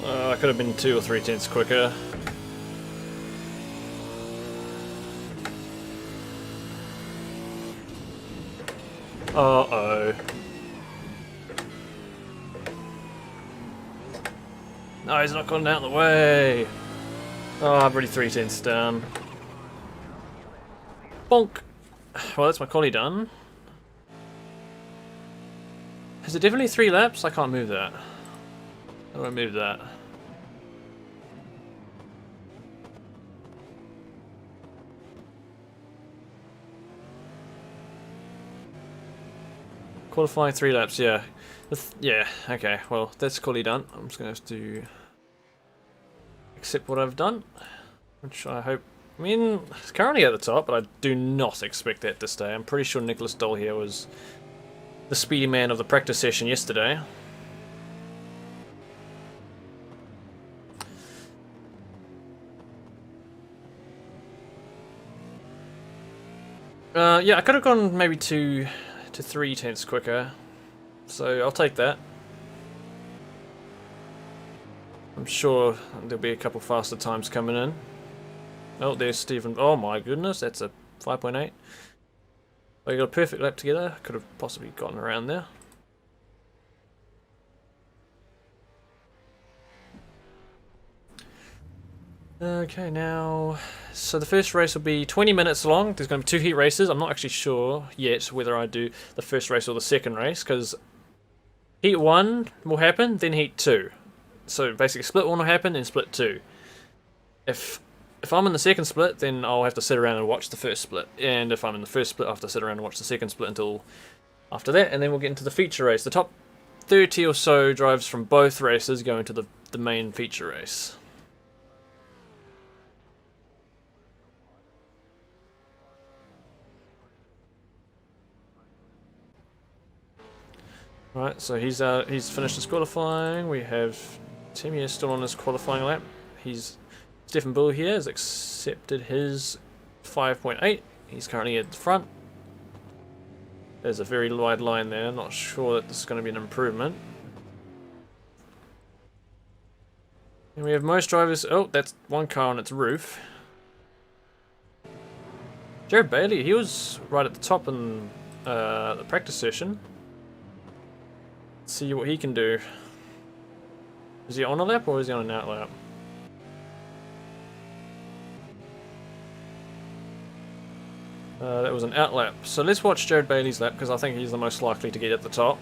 Speaker 1: I could have been 2 or 3 tenths quicker. Uh-oh. No, he's not gotten out of the way. Oh, I'm already 3 tenths down. Bonk. Well, that's my collie done. Is it definitely 3 laps? I can't move that. How do I move that? Qualifying 3 laps, yeah. Yeah, okay, well, that's collie done. I'm just going to have to accept what I've done, which I hope... I mean, it's currently at the top, but I do not expect that to stay. I'm pretty sure Nicholas Doll here was the speedy man of the practice session yesterday. Yeah, I could have gone maybe 2 to 3 tenths quicker, so I'll take that. I'm sure there'll be a couple faster times coming in. Oh, there's Stephen. Oh my goodness, that's a 5.8. Oh, you got a perfect lap together. Could have possibly gotten around there. Okay, now, so the first race will be 20 minutes long. There's going to be 2 heat races. I'm not actually sure yet whether I do the first race or the second race, because heat 1 will happen, then heat 2. So basically split 1 will happen, then split 2. If I'm in the second split, then I'll have to sit around and watch the first split. And if I'm in the first split, I'll have to sit around and watch the second split until after that, and then we'll get into the feature race. The top 30 or so drives from both races go into the main feature race. Right, so he's finished his qualifying. We have Tim here still on his qualifying lap. Stephen Bull here has accepted his 5.8. He's currently at the front. There's a very wide line there. Not sure that this is going to be an improvement. And we have most drivers. Oh, that's one car on its roof. Jared Bailey, he was right at the top in the practice session. Let's see what he can do. Is he on a lap or is he on an out lap? That was an out lap. So let's watch Jared Bailey's lap because I think he's the most likely to get at the top.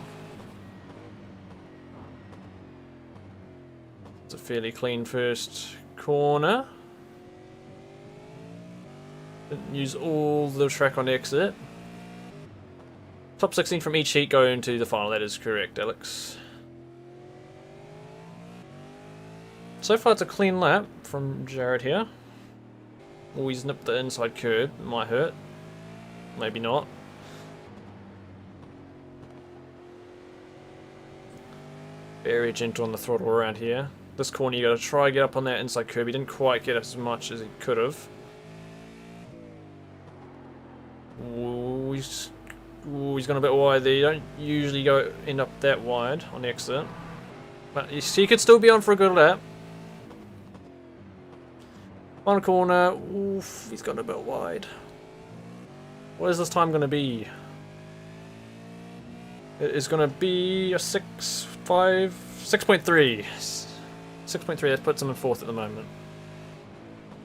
Speaker 1: It's a fairly clean first corner. Didn't use all the track on exit. Top 16 from each heat go into the final. That is correct, Alex. So far it's a clean lap from Jared here. Oh, he's nipped the inside curb. It might hurt. Maybe not. Very gentle on the throttle around here. This corner you gotta try to get up on that inside curb. He didn't quite get as much as he could have. Ooh, he's gone a bit wide there. You don't usually end up that wide on the exit. But he could still be on for a good lap. One corner. Oof, he's gone a bit wide. What is this time going to be? It is going to be a 6.3. 6.3, that puts him in 4th at the moment.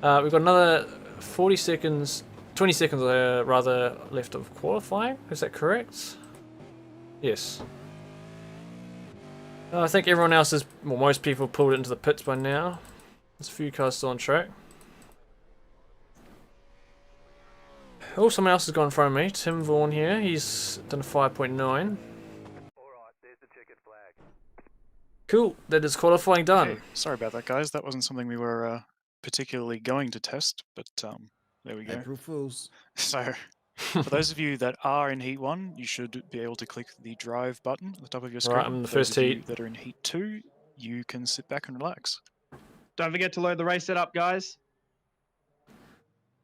Speaker 1: We've got another 40 seconds, 20 seconds rather left of qualifying. Is that correct? Yes. I think everyone else is, well, most people pulled it into the pits by now. There's a few cars still on track. Oh, someone else has gone in front of me. Tim Vaughan here. He's done a 5.9. Cool. That is qualifying done.
Speaker 8: Okay. Sorry about that, guys. That wasn't something we were particularly going to test, but there we go.
Speaker 7: April Fools.
Speaker 8: So For those of you that are in Heat 1, you should be able to click the drive button at the top of your screen.
Speaker 1: Right, I'm in the
Speaker 8: For those
Speaker 1: first
Speaker 8: of you
Speaker 1: heat.
Speaker 8: that are in Heat 2, you can sit back and relax.
Speaker 11: Don't forget to load the race setup, guys.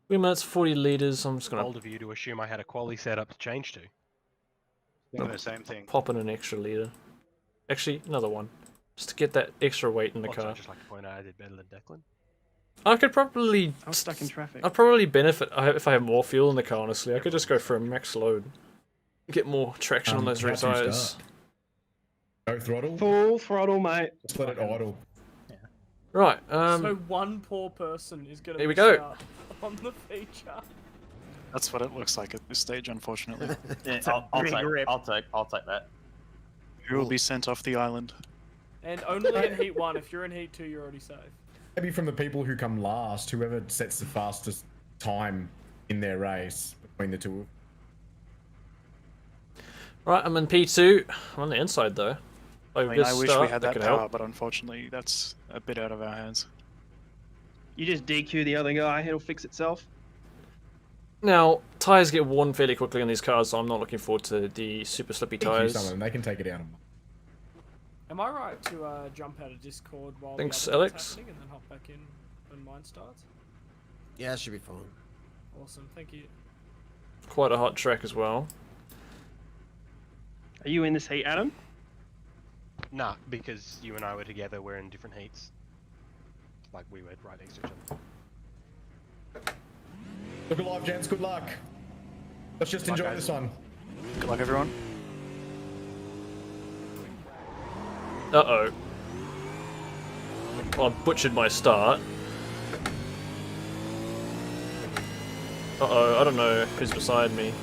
Speaker 1: 3 minutes, 40 liters. I'm just gonna
Speaker 9: Bold of you to assume I had a quality setup to change to.
Speaker 8: Doing the same thing.
Speaker 1: pop in an extra liter. Actually, another one. Just to get that extra weight in the
Speaker 9: Also,
Speaker 1: car.
Speaker 9: I'd just like to point out I did better than Declan.
Speaker 1: I could probably...
Speaker 11: I was stuck in traffic.
Speaker 1: I'd probably benefit if I have more fuel in the car, honestly. I could just go for a max load. Get more traction on those rear
Speaker 13: how do you
Speaker 1: tyres.
Speaker 13: start? Go throttle?
Speaker 11: Full throttle, mate.
Speaker 13: Just let it idle.
Speaker 1: Right,
Speaker 2: so one poor person is going to
Speaker 1: here we
Speaker 2: miss
Speaker 1: go.
Speaker 2: out on the feature.
Speaker 8: That's what it looks like at this stage, unfortunately.
Speaker 12: Yeah, I'll take that.
Speaker 8: You will be sent off the island.
Speaker 2: And only in Heat 1. If you're in Heat 2, you're already safe.
Speaker 13: Maybe from the people who come last, whoever sets the fastest time in their race between the two.
Speaker 1: Right, I'm in P2. I'm on the inside, though.
Speaker 8: I mean, I wish we had that power, but unfortunately, that's a bit out of our hands.
Speaker 11: You just DQ the other guy, it'll fix itself.
Speaker 1: Now, tyres get worn fairly quickly on these cars, so I'm not looking forward to the super slippy tyres.
Speaker 13: Some of them, they can take it down.
Speaker 2: Am I right to jump out of Discord while
Speaker 1: Thanks,
Speaker 2: the other one's
Speaker 1: Alex.
Speaker 2: happening and then hop back in when mine starts?
Speaker 7: Yeah, that should be fine.
Speaker 2: Awesome, thank you.
Speaker 1: Quite a hot track as well.
Speaker 11: Are you in this heat, Adam?
Speaker 9: Nah, because you and I were together, we're in different heats. Like we were right next to each other.
Speaker 13: Look alive, gents. Good luck. Let's just enjoy this one.
Speaker 8: Good luck, everyone.
Speaker 1: Uh-oh. Oh, I butchered my start. Uh-oh, I don't know who's beside me.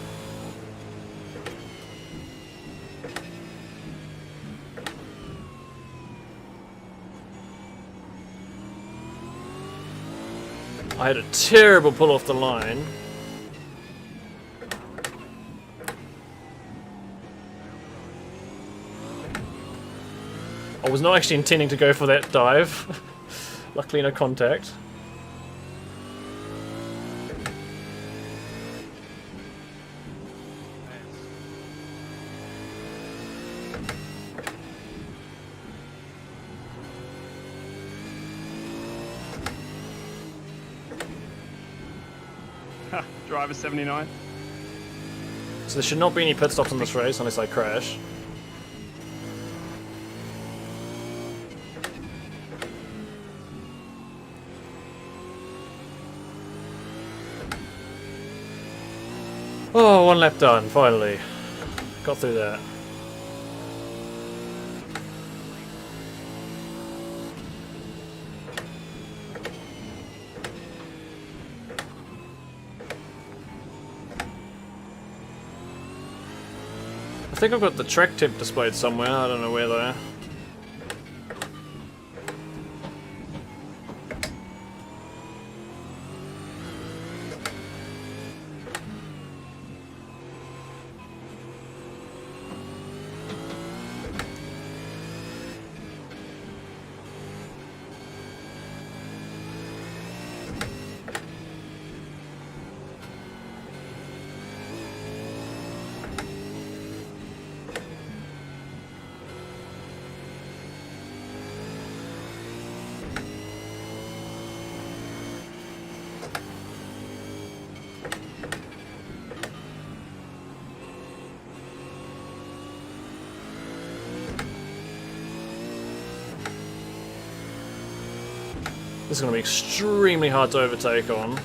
Speaker 1: I had a terrible pull off the line. I was not actually intending to go for that dive. Luckily no contact.
Speaker 11: Driver 79.
Speaker 1: So there should not be any pit stops in this race unless I crash. Oh, one lap done, finally. Got through that. I think I've got the track temp displayed somewhere, I don't know where they are. This is going to be extremely hard to overtake on.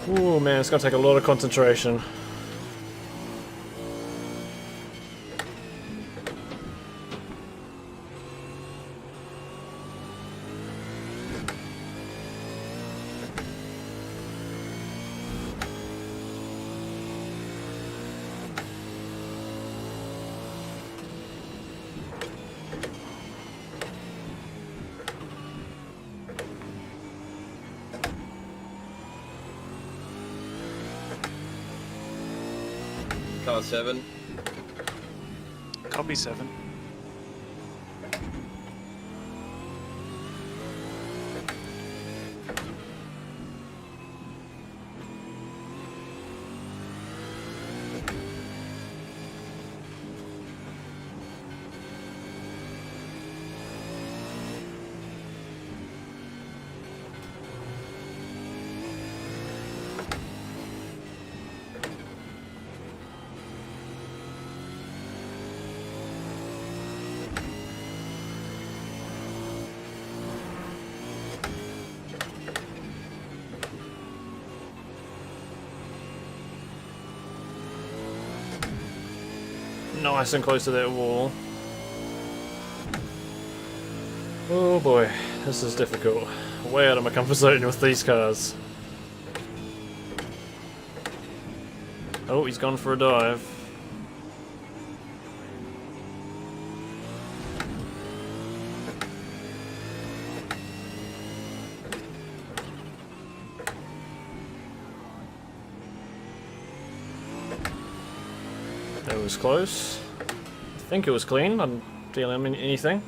Speaker 1: Ooh, man, it's gonna take a lot of concentration.
Speaker 10: Car 7.
Speaker 8: Copy 7.
Speaker 1: Nice and close to that wall. Oh boy, this is difficult. Way out of my comfort zone with these cars. Oh, he's gone for a dive. That was close. I think it was clean. I didn't deal him anything.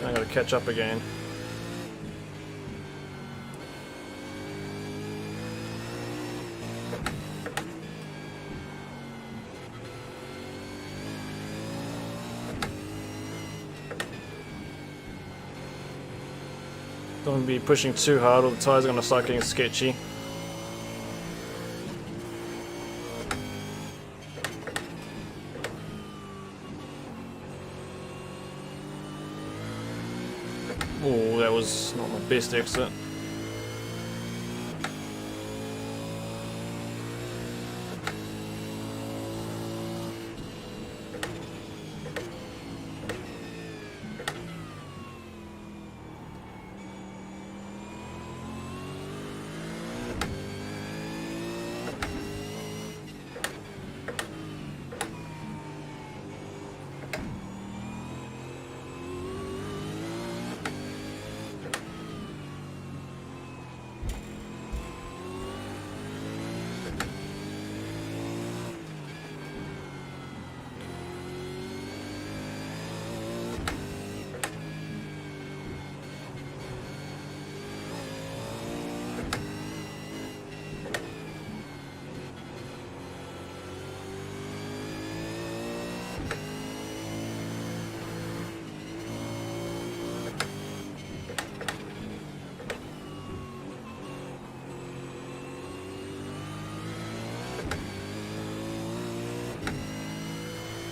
Speaker 1: I gotta catch up again. Don't be pushing too hard or the tires are gonna start getting sketchy. Oh, that was not my best exit.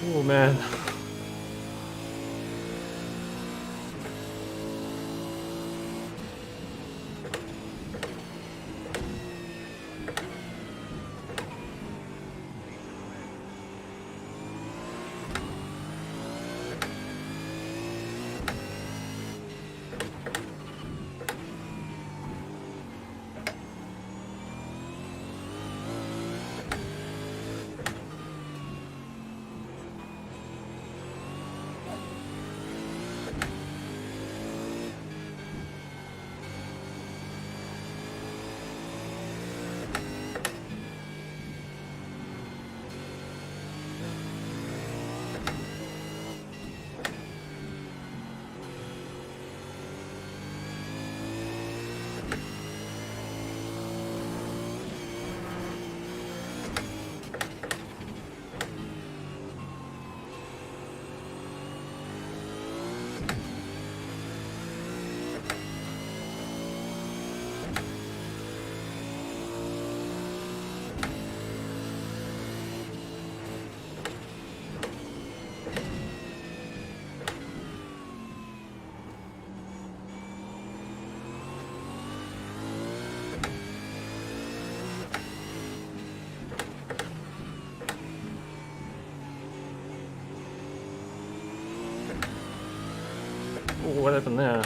Speaker 1: Oh man. what happened there?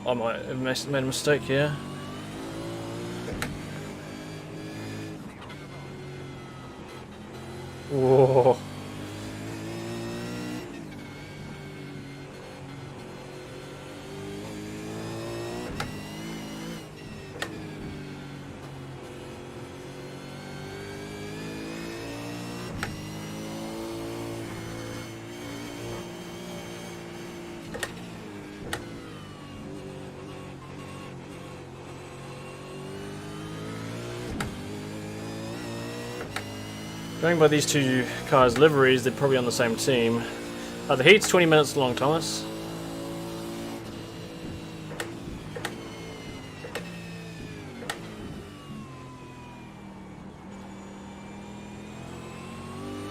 Speaker 1: I might have made a mistake here. Whoa. Going by these two cars' liveries, they're probably on the same team. The heat's 20 minutes long, Thomas.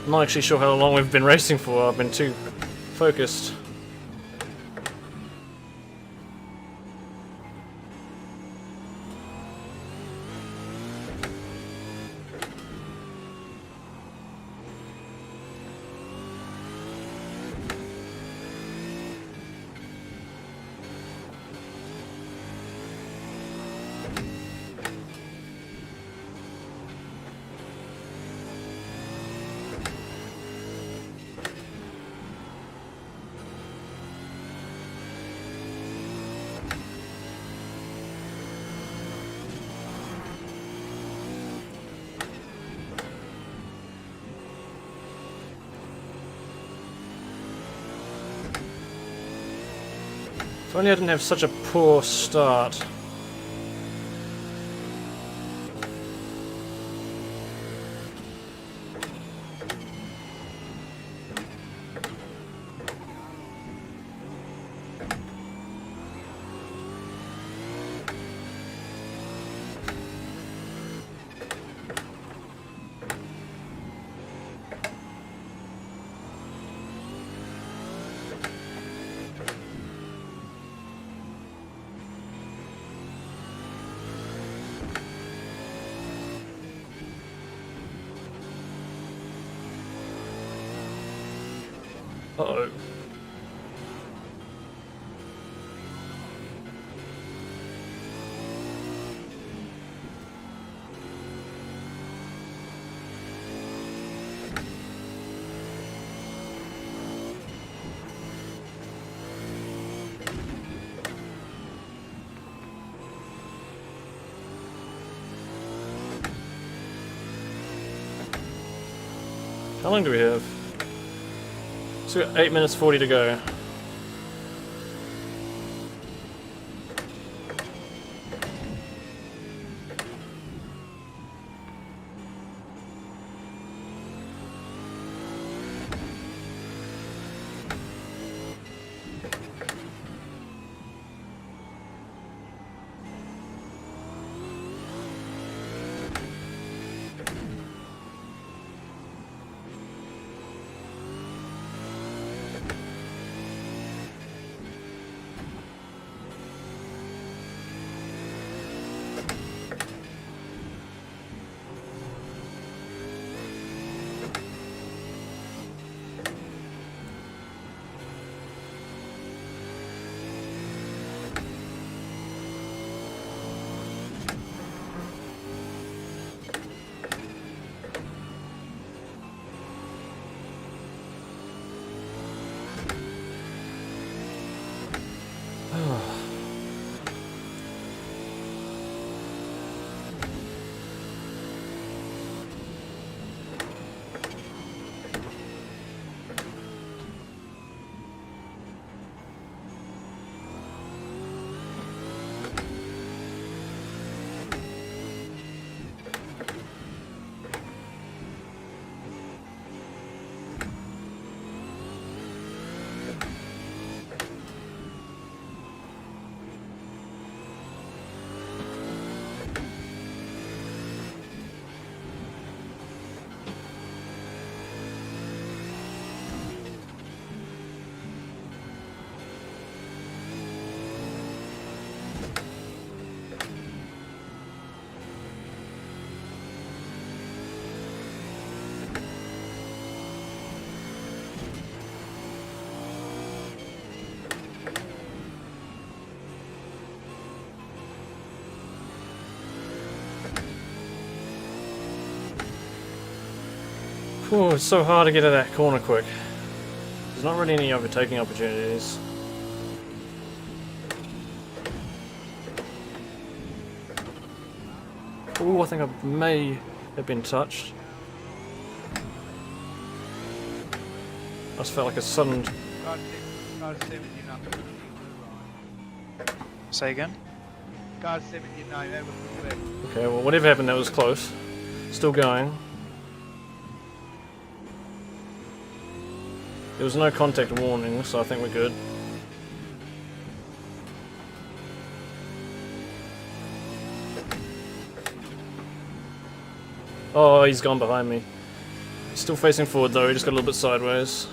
Speaker 1: I'm not actually sure how long we've been racing for. I've been too focused. If only I didn't have such a poor start. Uh-oh. How long do we have? So we've got 8 minutes 40 to go. Oh, it's so hard to get to that corner quick. There's not really any overtaking opportunities. Oh, I think I may have been touched. I just felt like a sudden...
Speaker 8: Say again?
Speaker 15: Guard 79, that was quick.
Speaker 1: Okay, well, whatever happened, that was close. Still going. There was no contact warning, so I think we're good. Oh, he's gone behind me. He's still facing forward though, he just got a little bit sideways.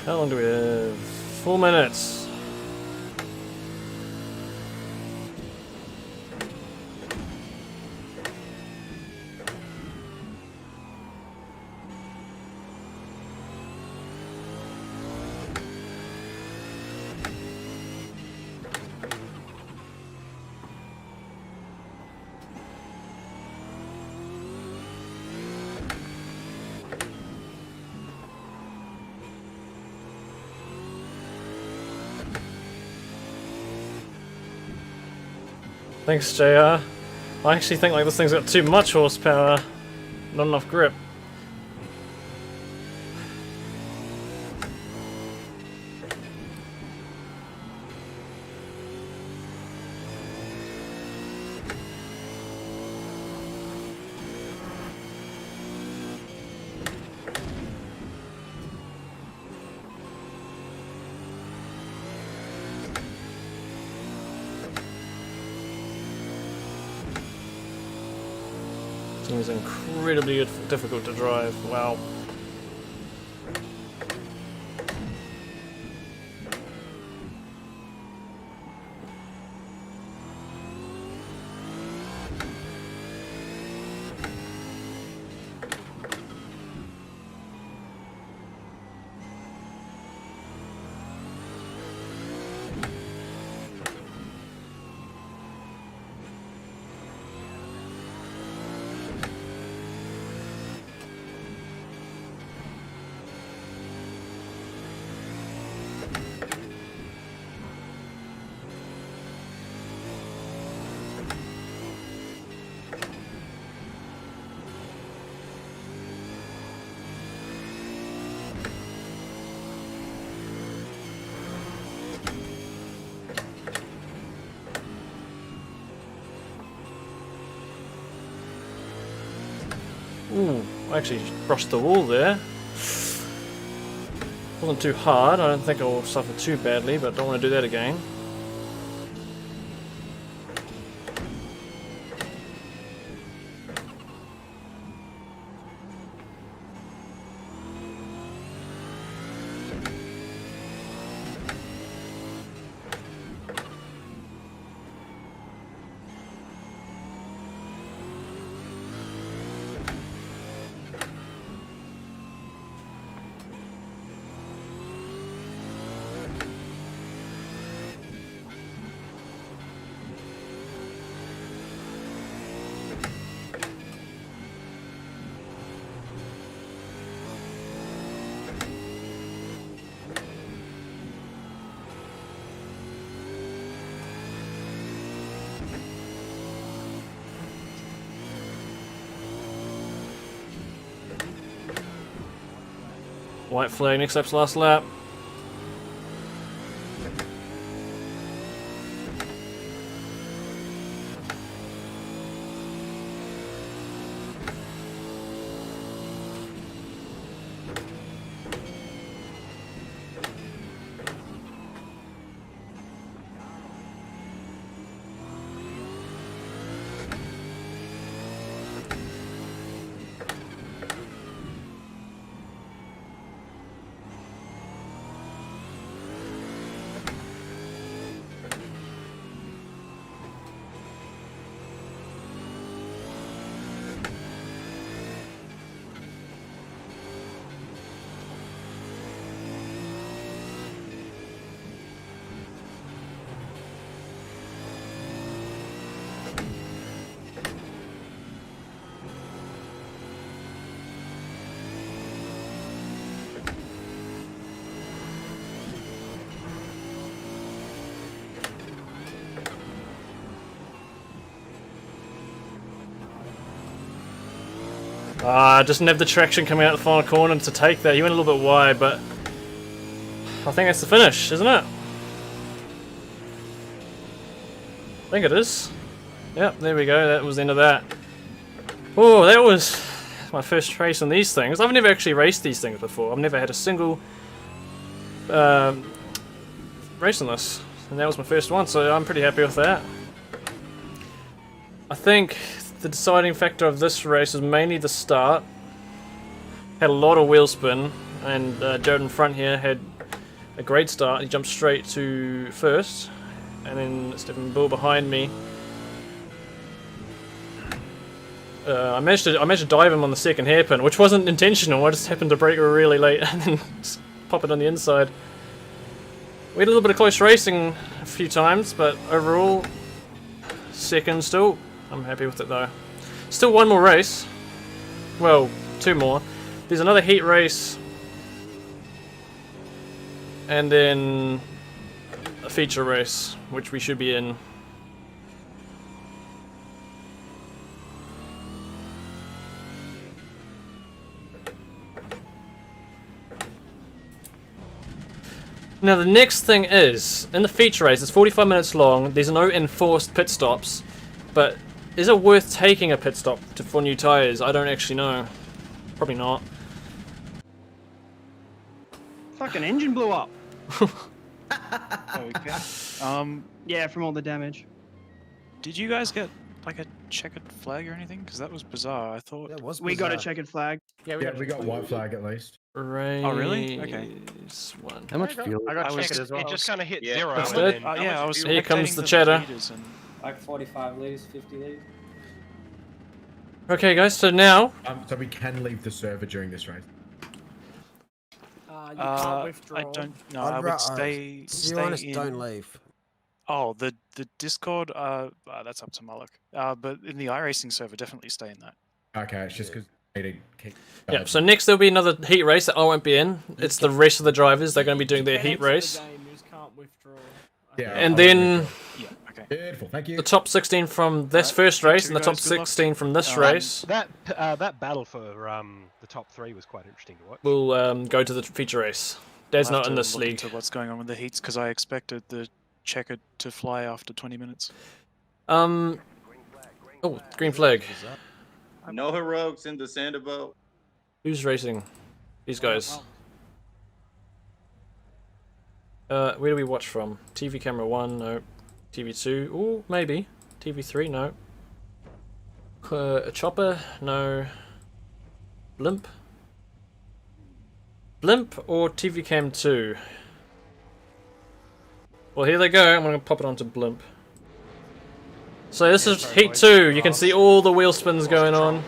Speaker 1: How long do we have? 4 minutes. Thanks, JR. I actually think like this thing's got too much horsepower, not enough grip. Seems incredibly difficult to drive. Wow. Ooh, I actually brushed the wall there. Wasn't too hard, I don't think I will suffer too badly, but don't want to do that again. White flag, next lap's last lap. Just didn't have the traction coming out the final corner to take that. He went a little bit wide, but I think that's the finish, isn't it? I think it is. Yep, there we go. That was the end of that. Oh, that was my first race on these things. I've never actually raced these things before. I've never had a single race on this, and that was my first one, so I'm pretty happy with that. I think the deciding factor of this race is mainly the start. Had a lot of wheel spin, and Jared in front here had a great start. He jumped straight to first, and then Stephen Bull behind me. I managed to dive him on the second hairpin, which wasn't intentional. I just happened to brake really late and then just pop it on the inside. We had a little bit of close racing a few times, but overall, second still. I'm happy with it though. Still one more race. Well, two more. There's another heat race, and then a feature race, which we should be in. Now the next thing is, in the feature race, it's 45 minutes long, there's no enforced pit stops, but is it worth taking a pit stop for new tyres? I don't actually know. Probably not.
Speaker 11: Fucking engine blew up.
Speaker 8: Okay.
Speaker 11: Yeah, from all the damage.
Speaker 8: Did you guys get like a checkered flag or anything? Because that was bizarre. I thought
Speaker 11: We got a checkered flag.
Speaker 13: Yeah, we got white flag at least.
Speaker 1: Race
Speaker 8: Oh really? Okay.
Speaker 1: One.
Speaker 14: How much fuel?
Speaker 9: I got checkered as well. It just kind of hit zero.
Speaker 1: That's
Speaker 9: and
Speaker 1: it.
Speaker 9: then-
Speaker 8: Yeah, I was.
Speaker 1: Here comes
Speaker 8: spectating
Speaker 1: the cheddar.
Speaker 8: leaders and-
Speaker 3: Like 45 litres, 50 litres.
Speaker 1: Okay guys, so now...
Speaker 13: So we can leave the server during this race.
Speaker 2: You can't withdraw.
Speaker 8: I don't. No,
Speaker 7: I'd
Speaker 8: I would stay.
Speaker 7: To be honest,
Speaker 8: in.
Speaker 7: don't leave.
Speaker 8: Oh, the Discord. That's up to Mullock. But in the iRacing server, definitely stay in that.
Speaker 13: Okay, it's just because
Speaker 1: Yeah, so next there'll be another heat race that I won't be in. It's the rest of the drivers, they're going to be doing their heat race.
Speaker 2: You just can't withdraw.
Speaker 13: Yeah,
Speaker 1: And then
Speaker 8: Yeah. Okay.
Speaker 13: beautiful, thank you.
Speaker 1: the top 16 from this first race and the top 16 from this race
Speaker 9: That battle for the top three was quite interesting to watch.
Speaker 1: will go to the feature race. Dad's
Speaker 8: I'll have
Speaker 1: not in
Speaker 8: to
Speaker 1: this
Speaker 8: look
Speaker 1: league.
Speaker 8: into what's going on with the heats because I expected the checkered to fly after 20 minutes.
Speaker 1: Oh, green flag.
Speaker 4: No heroics in the Sandoval.
Speaker 1: Who's racing? These guys. Where do we watch from? TV camera 1, no. TV 2, ooh, maybe. TV 3, no. A chopper, no. Blimp? Blimp or TV cam 2? Well, here they go. I'm going to pop it onto Blimp. So this is Heat 2. You can see all the wheel spins going on.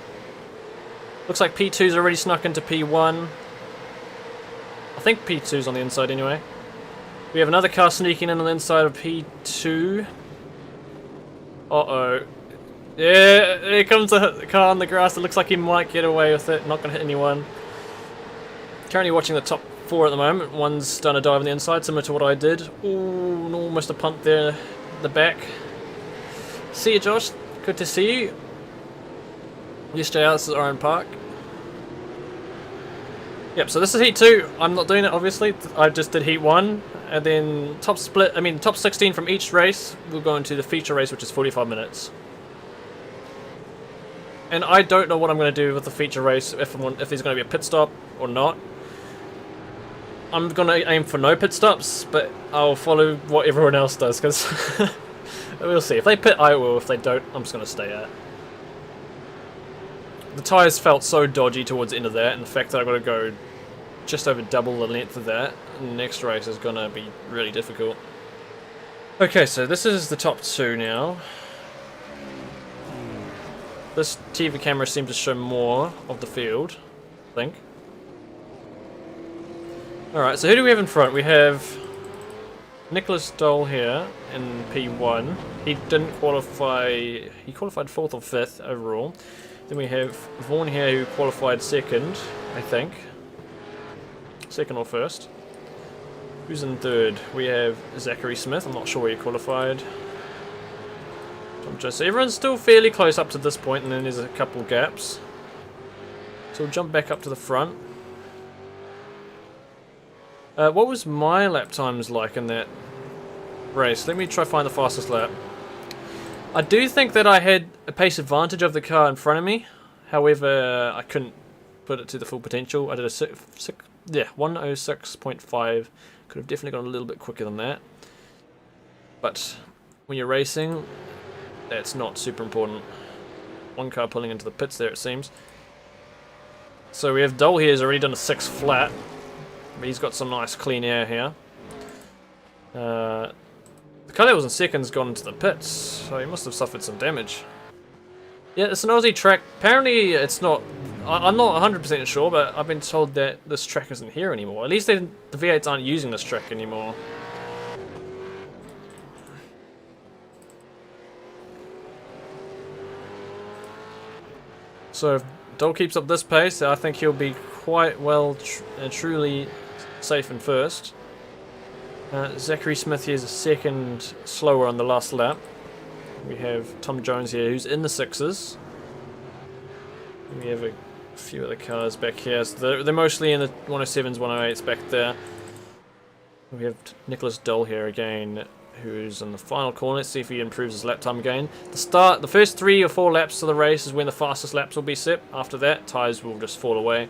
Speaker 1: Looks like P2's already snuck into P1. I think P2's on the inside anyway. We have another car sneaking in on the inside of P2. Uh-oh. Yeah, here comes a car on the grass. It looks like he might get away with it. Not going to hit anyone. Currently watching the top 4 at the moment. One's done a dive on the inside, similar to what I did. Ooh, almost a punt there in the back. See you, Josh. Good to see you. Yes, JR, this is Oran Park. Yep, so this is heat 2. I'm not doing it, obviously. I just did heat 1. And then top 16 from each race will go into the feature race, which is 45 minutes. And I don't know what I'm going to do with the feature race, if there's going to be a pit stop or not. I'm going to aim for no pit stops, but I'll follow what everyone else does, because we'll see. If they pit, I will. If they don't, I'm just going to stay at. The tyres felt so dodgy towards the end of that, and the fact that I've got to go just over double the length of that, the next race is going to be really difficult. Okay, so this is the top 2 now. This TV camera seems to show more of the field, I think. Alright, so who do we have in front? We have Nicholas Dole here in P1. He didn't qualify, he qualified 4th or 5th overall. Then we have Vaughan here who qualified 2nd, I think. 2nd or 1st. Who's in 3rd? We have Zachary Smith, I'm not sure where he qualified. So everyone's still fairly close up to this point, and then there's a couple gaps. So we'll jump back up to the front. What was my lap times like in that race? Let me try find the fastest lap. I do think that I had a pace advantage of the car in front of me. However, I couldn't put it to the full potential. I did a 106.5. Could have definitely gone a little bit quicker than that. But when you're racing, that's not super important. One car pulling into the pits there, it seems. So we have Dole here, who's already done a 6 flat. But he's got some nice clean air here. The car that was in 2nd's gone into the pits, so he must have suffered some damage. Yeah, it's an Aussie track. Apparently it's not... I'm not 100% sure, but I've been told that this track isn't here anymore. At least the V8s aren't using this track anymore. So if Dole keeps up this pace, I think he'll be quite well and truly safe in 1st. Zachary Smith here is a 2nd slower on the last lap. We have Tom Jones here who's in the 6s. We have a few other cars back here. So they're mostly in the 107s, 108s back there. We have Nicholas Dole here again, who's in the final corner. Let's see if he improves his lap time again. The first 3 or 4 laps of the race is when the fastest laps will be set. After that, tyres will just fall away.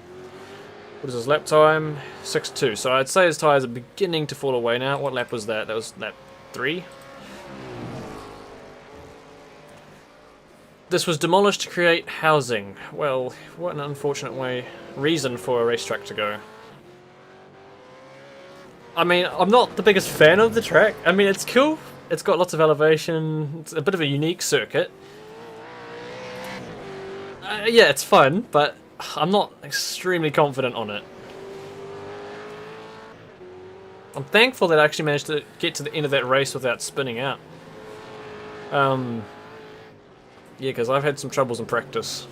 Speaker 1: What is his lap time? 6.2. So I'd say his tyres are beginning to fall away now. What lap was that? That was lap 3. This was demolished to create housing. Well, what an unfortunate reason for a racetrack to go. I mean, I'm not the biggest fan of the track. I mean, it's cool. It's got lots of elevation. It's a bit of a unique circuit. Yeah, it's fun, but I'm not extremely confident on it. I'm thankful that I actually managed to get to the end of that race without spinning out. Yeah, because I've had some troubles in practice.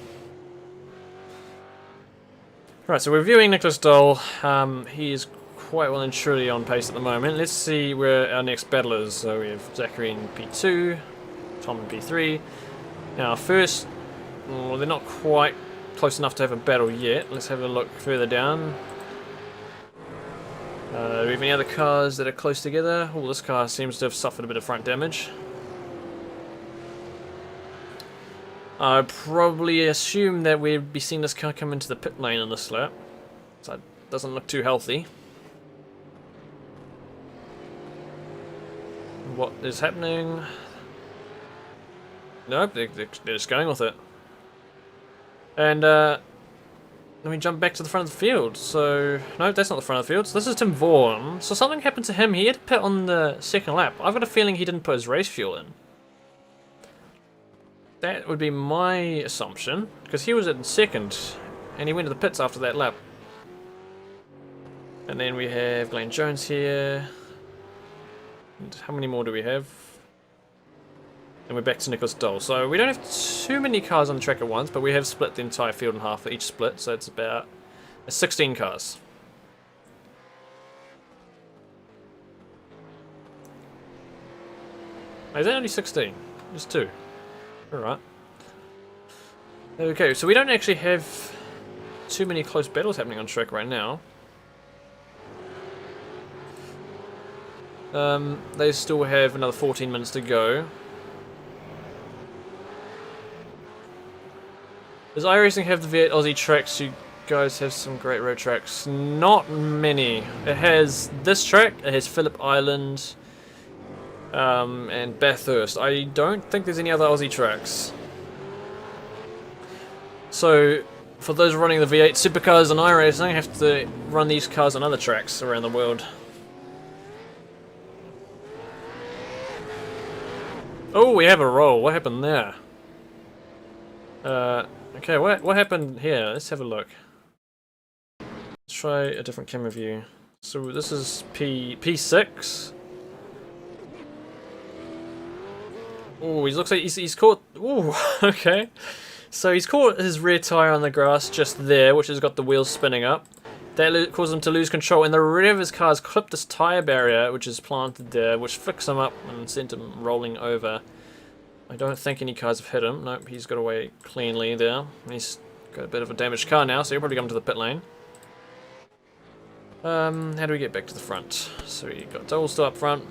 Speaker 1: Right, so we're viewing Nicholas Dole. He is quite well and truly on pace at the moment. Let's see where our next battle is. So we have Zachary in P2, Tom in P3. Now first, well, they're not quite close enough to have a battle yet. Let's have a look further down. Do we have any other cars that are close together? Oh, this car seems to have suffered a bit of front damage. I'd probably assume that we'd be seeing this car come into the pit lane on this lap. So it doesn't look too healthy. What is happening? Nope, they're just going with it. And let me jump back to the front of the field. So, no, that's not the front of the field. So this is Tim Vaughan. So something happened to him. He had to pit on the 2nd lap. I've got a feeling he didn't put his race fuel in. That would be my assumption, because he was in 2nd, and he went to the pits after that lap. And then we have Glenn Jones here. And how many more do we have? And we're back to Nicholas Dole. So we don't have too many cars on the track at once, but we have split the entire field in half for each split, so it's about 16 cars. Oh, is that only 16? Just 2. Alright. Okay, so we don't actually have too many close battles happening on track right now. They still have another 14 minutes to go. Does iRacing have the V8 Aussie tracks? You guys have some great road tracks. Not many. It has this track, it has Phillip Island, and Bathurst. I don't think there's any other Aussie tracks. So, for those running the V8 Supercars and iRacing, have to run these cars on other tracks around the world. Oh, we have a roll. What happened there? Okay, what happened here? Let's have a look. Let's try a different camera view. So this is P6. Oh, he looks like he's caught. Ooh, okay. So he's caught his rear tire on the grass just there, which has got the wheels spinning up. That caused him to lose control, and the rear of his car's clipped this tire barrier, which is planted there, which flicked him up and sent him rolling over. I don't think any cars have hit him. Nope, he's got away cleanly there. He's got a bit of a damaged car now, so he'll probably come to the pit lane. How do we get back to the front? So we got Dole still up front.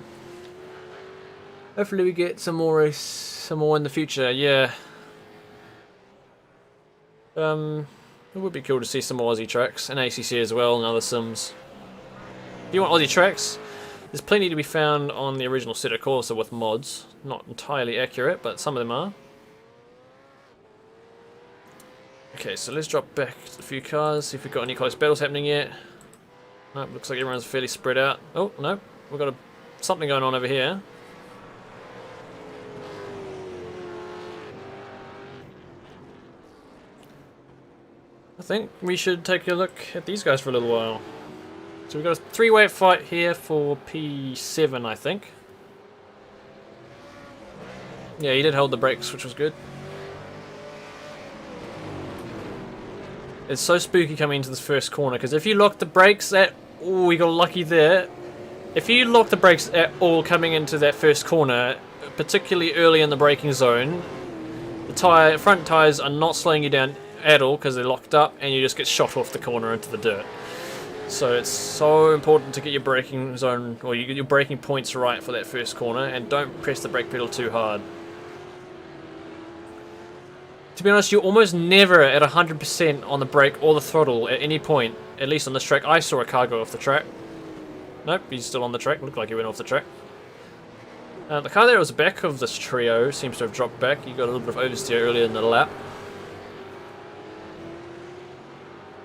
Speaker 1: Hopefully we get some more in the future. Yeah. It would be cool to see some more Aussie tracks and ACC as well and other sims. If you want Aussie tracks, there's plenty to be found on the original set of Corsa with mods. Not entirely accurate, but some of them are. Okay, so let's drop back a few cars, see if we've got any close battles happening yet. Nope, looks like everyone's fairly spread out. Oh, no, we've got something going on over here. I think we should take a look at these guys for a little while. So we've got a three-way fight here for P7, I think. Yeah, he did hold the brakes, which was good. It's so spooky coming into this first corner, because if you lock the brakes at... Oh, we got lucky there. If you lock the brakes at all coming into that first corner, particularly early in the braking zone, the front tyres are not slowing you down at all because they're locked up, and you just get shot off the corner into the dirt. So it's so important to get your braking zone, or you get your braking points right for that first corner, and don't press the brake pedal too hard. To be honest, you're almost never at 100% on the brake or the throttle at any point, at least on this track. I saw a car go off the track. Nope, he's still on the track. Looked like he went off the track. The car there was the back of this trio seems to have dropped back. You got a little bit of oversteer earlier in the lap.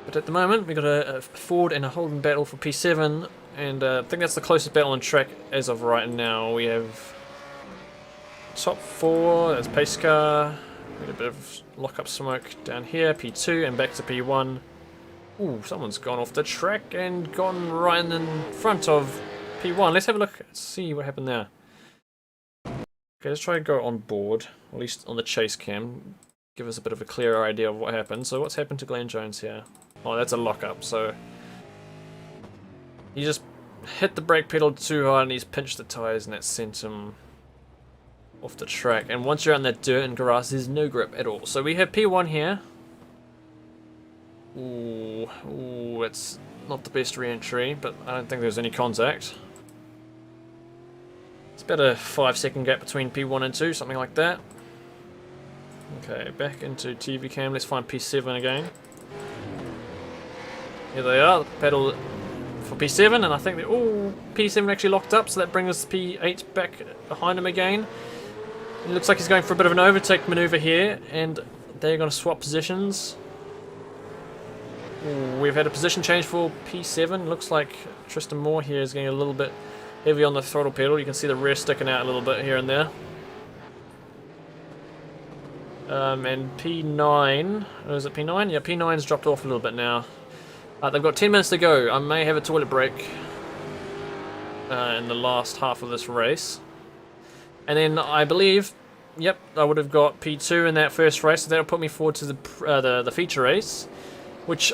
Speaker 1: But at the moment, we've got a Ford and a Holden battle for P7, and I think that's the closest battle on track as of right now. We have top 4, that's pace car, we got a bit of lock-up smoke down here, P2, and back to P1. Ooh, someone's gone off the track and gone right in front of P1. Let's have a look, see what happened there. Okay, let's try and go on board, or at least on the chase cam, give us a bit of a clearer idea of what happened. So what's happened to Glenn Jones here? Oh, that's a lock-up, so he just hit the brake pedal too hard and he's pinched the tyres, and that sent him off the track. And once you're on that dirt and grass, there's no grip at all. So we have P1 here. Ooh, it's not the best re-entry, but I don't think there's any contact. It's about a 5-second gap between P1 and 2, something like that. Okay, back into TV cam. Let's find P7 again. Here they are, the pedal for P7, and I think that P7 actually locked up, so that brings P8 back behind him again. It looks like he's going for a bit of an overtake maneuver here, and they're going to swap positions. Ooh, we've had a position change for P7. Looks like Tristan Moore here is getting a little bit heavy on the throttle pedal. You can see the rear sticking out a little bit here and there. And P9, is it P9? Yeah, P9's dropped off a little bit now. They've got 10 minutes to go. I may have a toilet break in the last half of this race. And then I believe, yep, I would have got P2 in that first race, so that'll put me forward to the feature race, which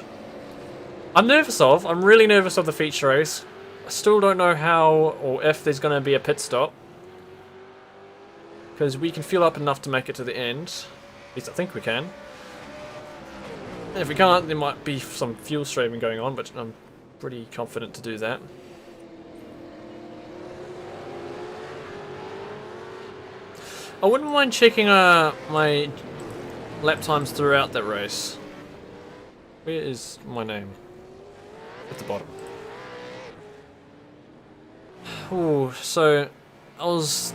Speaker 1: I'm nervous of. I'm really nervous of the feature race. I still don't know how or if there's going to be a pit stop, because we can fuel up enough to make it to the end. At least I think we can. And if we can't, there might be some fuel saving going on, but I'm pretty confident to do that. I wouldn't mind checking my lap times throughout that race. Where is my name? At the bottom. Oh, so I was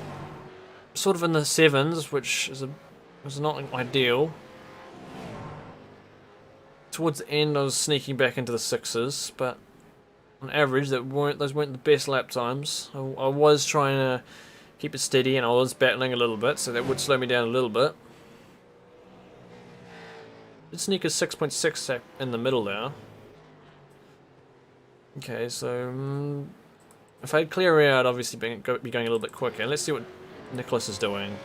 Speaker 1: sort of in the 7s, which was not ideal. Towards the end, I was sneaking back into the 6s, but on average, those weren't the best lap times. I was trying to keep it steady, and I was battling a little bit, so that would slow me down a little bit. Did sneak a 6.6 in the middle there. Okay, so if I'd clear out, obviously be going a little bit quicker. Let's see what Nicholas is doing.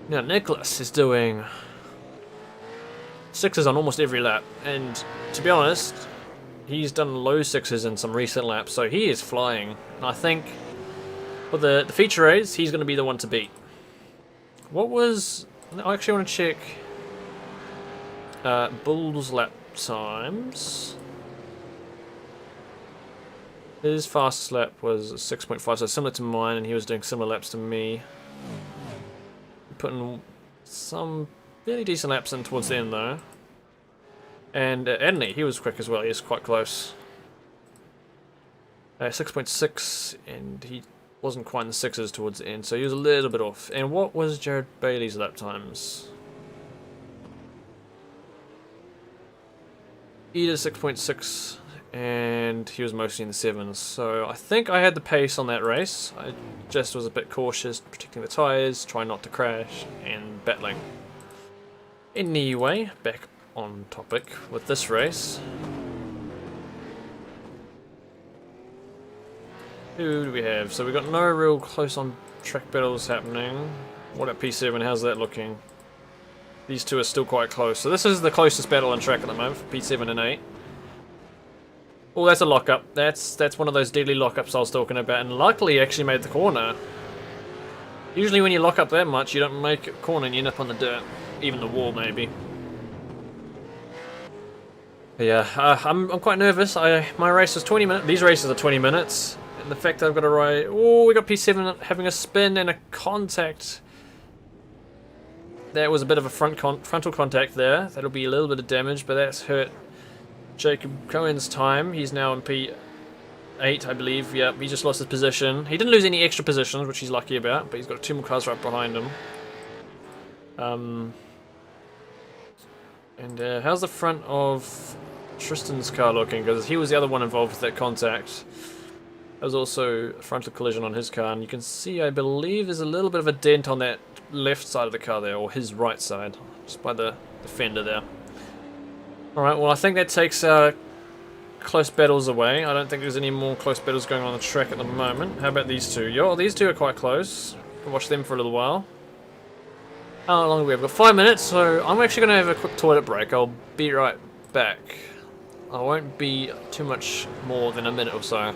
Speaker 1: Now Nicholas is doing 6s on almost every lap, and to be honest, he's done low 6s in some recent laps, so he is flying. And I think for the feature race, he's going to be the one to beat. What was... I actually want to check Bull's lap times. His fastest lap was 6.5, so similar to mine, and he was doing similar laps to me. Putting some fairly decent laps in towards the end though. And Adney, he was quick as well, he was quite close. 6.6, and he wasn't quite in the 6s towards the end, so he was a little bit off. And what was Jared Bailey's lap times? He did 6.6, and he was mostly in the 7s. So I think I had the pace on that race. I just was a bit cautious, protecting the tyres, trying not to crash, and battling. Anyway, back on topic with this race. Who do we have? So we got no real close on track battles happening. What about P7? How's that looking? These two are still quite close. So this is the closest battle on track at the moment for P7 and 8. Oh, that's a lockup. That's one of those deadly lockups I was talking about, and luckily he actually made the corner. Usually when you lock up that much, you don't make a corner and you end up on the dirt. Even the wall, maybe. But yeah, I'm quite nervous. My race is 20 minutes. These races are 20 minutes. And the fact that I've got to ride... Oh, we got P7 having a spin and a contact. That was a bit of a frontal contact there. That'll be a little bit of damage, but that's hurt Jacob Cohen's time. He's now in P8, I believe. Yep, he just lost his position. He didn't lose any extra positions, which he's lucky about, but he's got 2 more cars right behind him. And how's the front of Tristan's car looking? Because he was the other one involved with that contact. There was also a frontal collision on his car, and you can see, I believe, there's a little bit of a dent on that left side of the car there, or his right side, just by the fender there. Alright, well I think that takes close battles away. I don't think there's any more close battles going on the track at the moment. How about these two? Yo, these two are quite close. We'll watch them for a little while. How long do we have? We've got 5 minutes, so I'm actually going to have a quick toilet break. I'll be right back. I won't be too much more than a minute or so.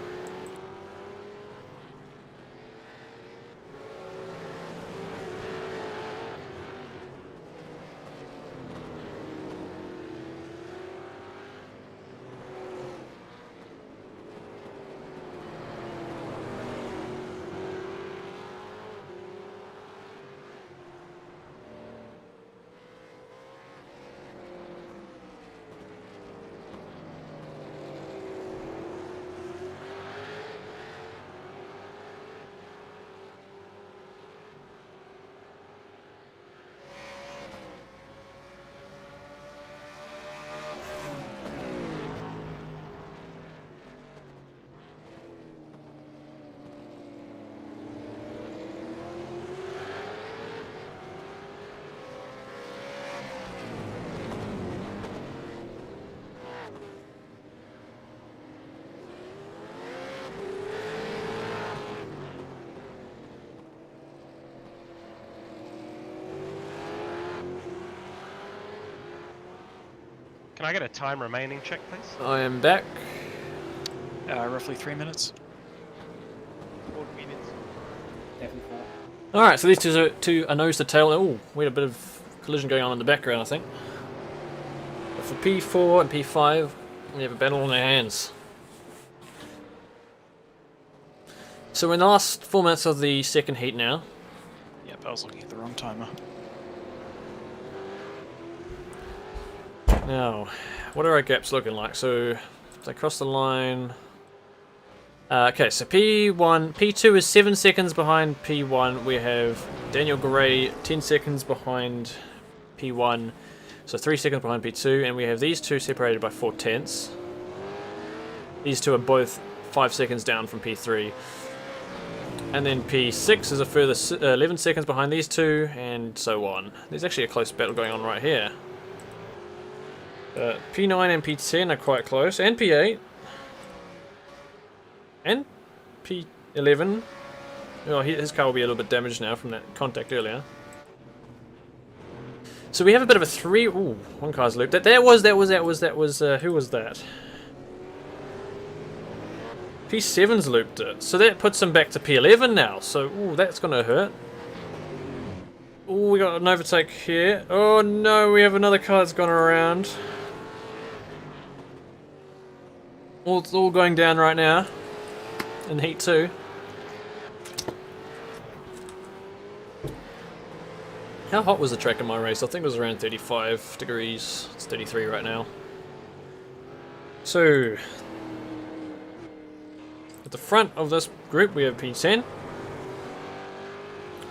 Speaker 9: Can I get a time remaining check, please?
Speaker 1: I am back.
Speaker 8: Roughly 3 minutes.
Speaker 15: 4 minutes.
Speaker 3: Definitely.
Speaker 1: Alright, so these two are nose to tail. Oh, we had a bit of collision going on in the background, I think. for P4 and P5, we have a battle on our hands. So we're in the last 4 minutes of the second heat now.
Speaker 8: Yep, I was looking at the wrong timer.
Speaker 1: Now, what are our gaps looking like? So, if they cross the line... okay, so P2 is 7 seconds behind P1. We have Daniel Gray 10 seconds behind P1. So 3 seconds behind P2, and we have these two separated by 4/10. These two are both 5 seconds down from P3. And then P6 is a further 11 seconds behind these two, and so on. There's actually a close battle going on right here. P9 and P10 are quite close, and P8. And P11. Oh, his car will be a little bit damaged now from that contact earlier. So we have a bit of a three... Ooh, one car's looped. Who was that? P7's looped it. So that puts him back to P11 now. So, ooh, that's going to hurt. Ooh, we got an overtake here. Oh no, we have another car that's gone around. It's all going down right now. In Heat 2. How hot was the track in my race? I think it was around 35 degrees. It's 33 right now. So, at the front of this group we have P10.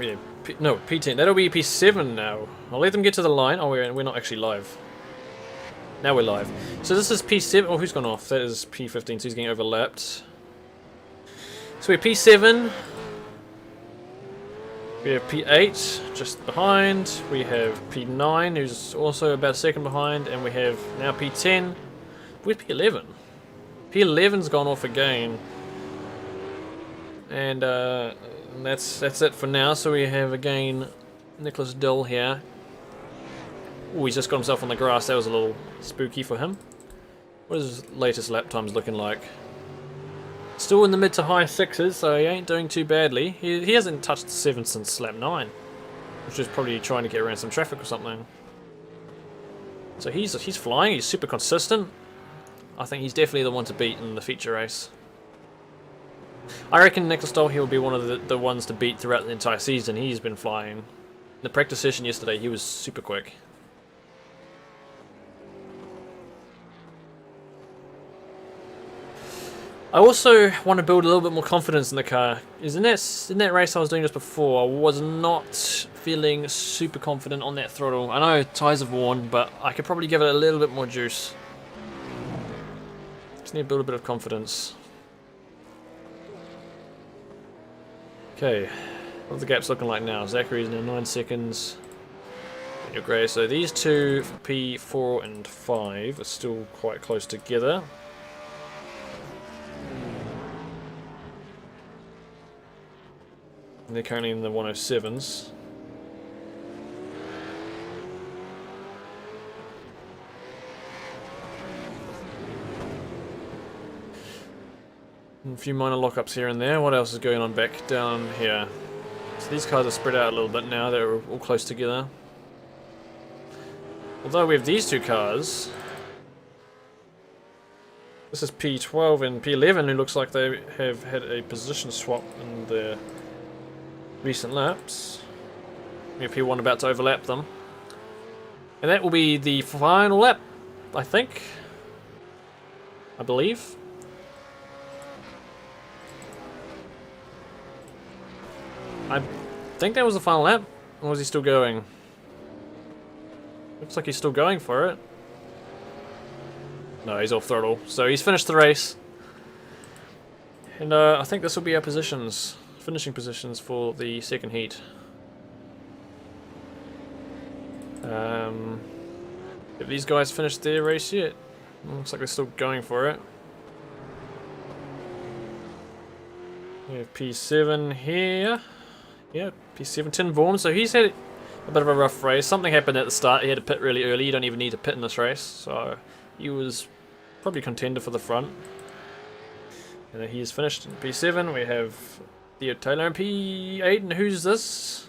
Speaker 1: We have P10. That'll be P7 now. I'll let them get to the line. Oh, we're not actually live. Now we're live. So this is P7. Oh, who's gone off? That is P15, so he's getting overlapped. So we're P7. We have P8 just behind. We have P9 who's also about a second behind, and we have now P10 with P11. P11's gone off again, and that's it for now. So we have again Nicholas Dill here. Oh, he's just got himself on the grass. That was a little spooky for him. What is his latest lap times looking like? Still in the mid to high 6s, so he ain't doing too badly. He hasn't touched 7 since lap 9, which is probably trying to get around some traffic or something. So he's flying. He's super consistent. I think he's definitely the one to beat in the feature race. I reckon Nicholas Stoll, he will be one of the ones to beat throughout the entire season. He's been flying. In the practice session yesterday, he was super quick. I also want to build a little bit more confidence in the car. In that race I was doing just before, I was not feeling super confident on that throttle. I know tyres have worn, but I could probably give it a little bit more juice. Just need to build a bit of confidence. Okay, what are the gaps looking like now? Zachary's now 9 seconds. Daniel Gray. So these two, P4 and 5, are still quite close together. They're currently in the 107s. And a few minor lockups here and there. What else is going on back down here? So these cars are spread out a little bit now. They're all close together. Although we have these two cars. This is P12 and P11, who looks like they have had a position swap in the recent laps. We have P1 about to overlap them. And that will be the final lap, I think. I believe. I think that was the final lap. Or was he still going? Looks like he's still going for it. No, he's off throttle. So he's finished the race. And I think this will be our positions. Finishing positions for the second heat. Have these guys finished their race yet? Looks like they're still going for it. We have P7 here. Yeah, P7 Tin Vaughan. So he's had a bit of a rough race. Something happened at the start. He had to pit really early. You don't even need to pit in this race. So he was probably contender for the front. And he is finished in P7. We have Theo Taylor in P8. And who's this?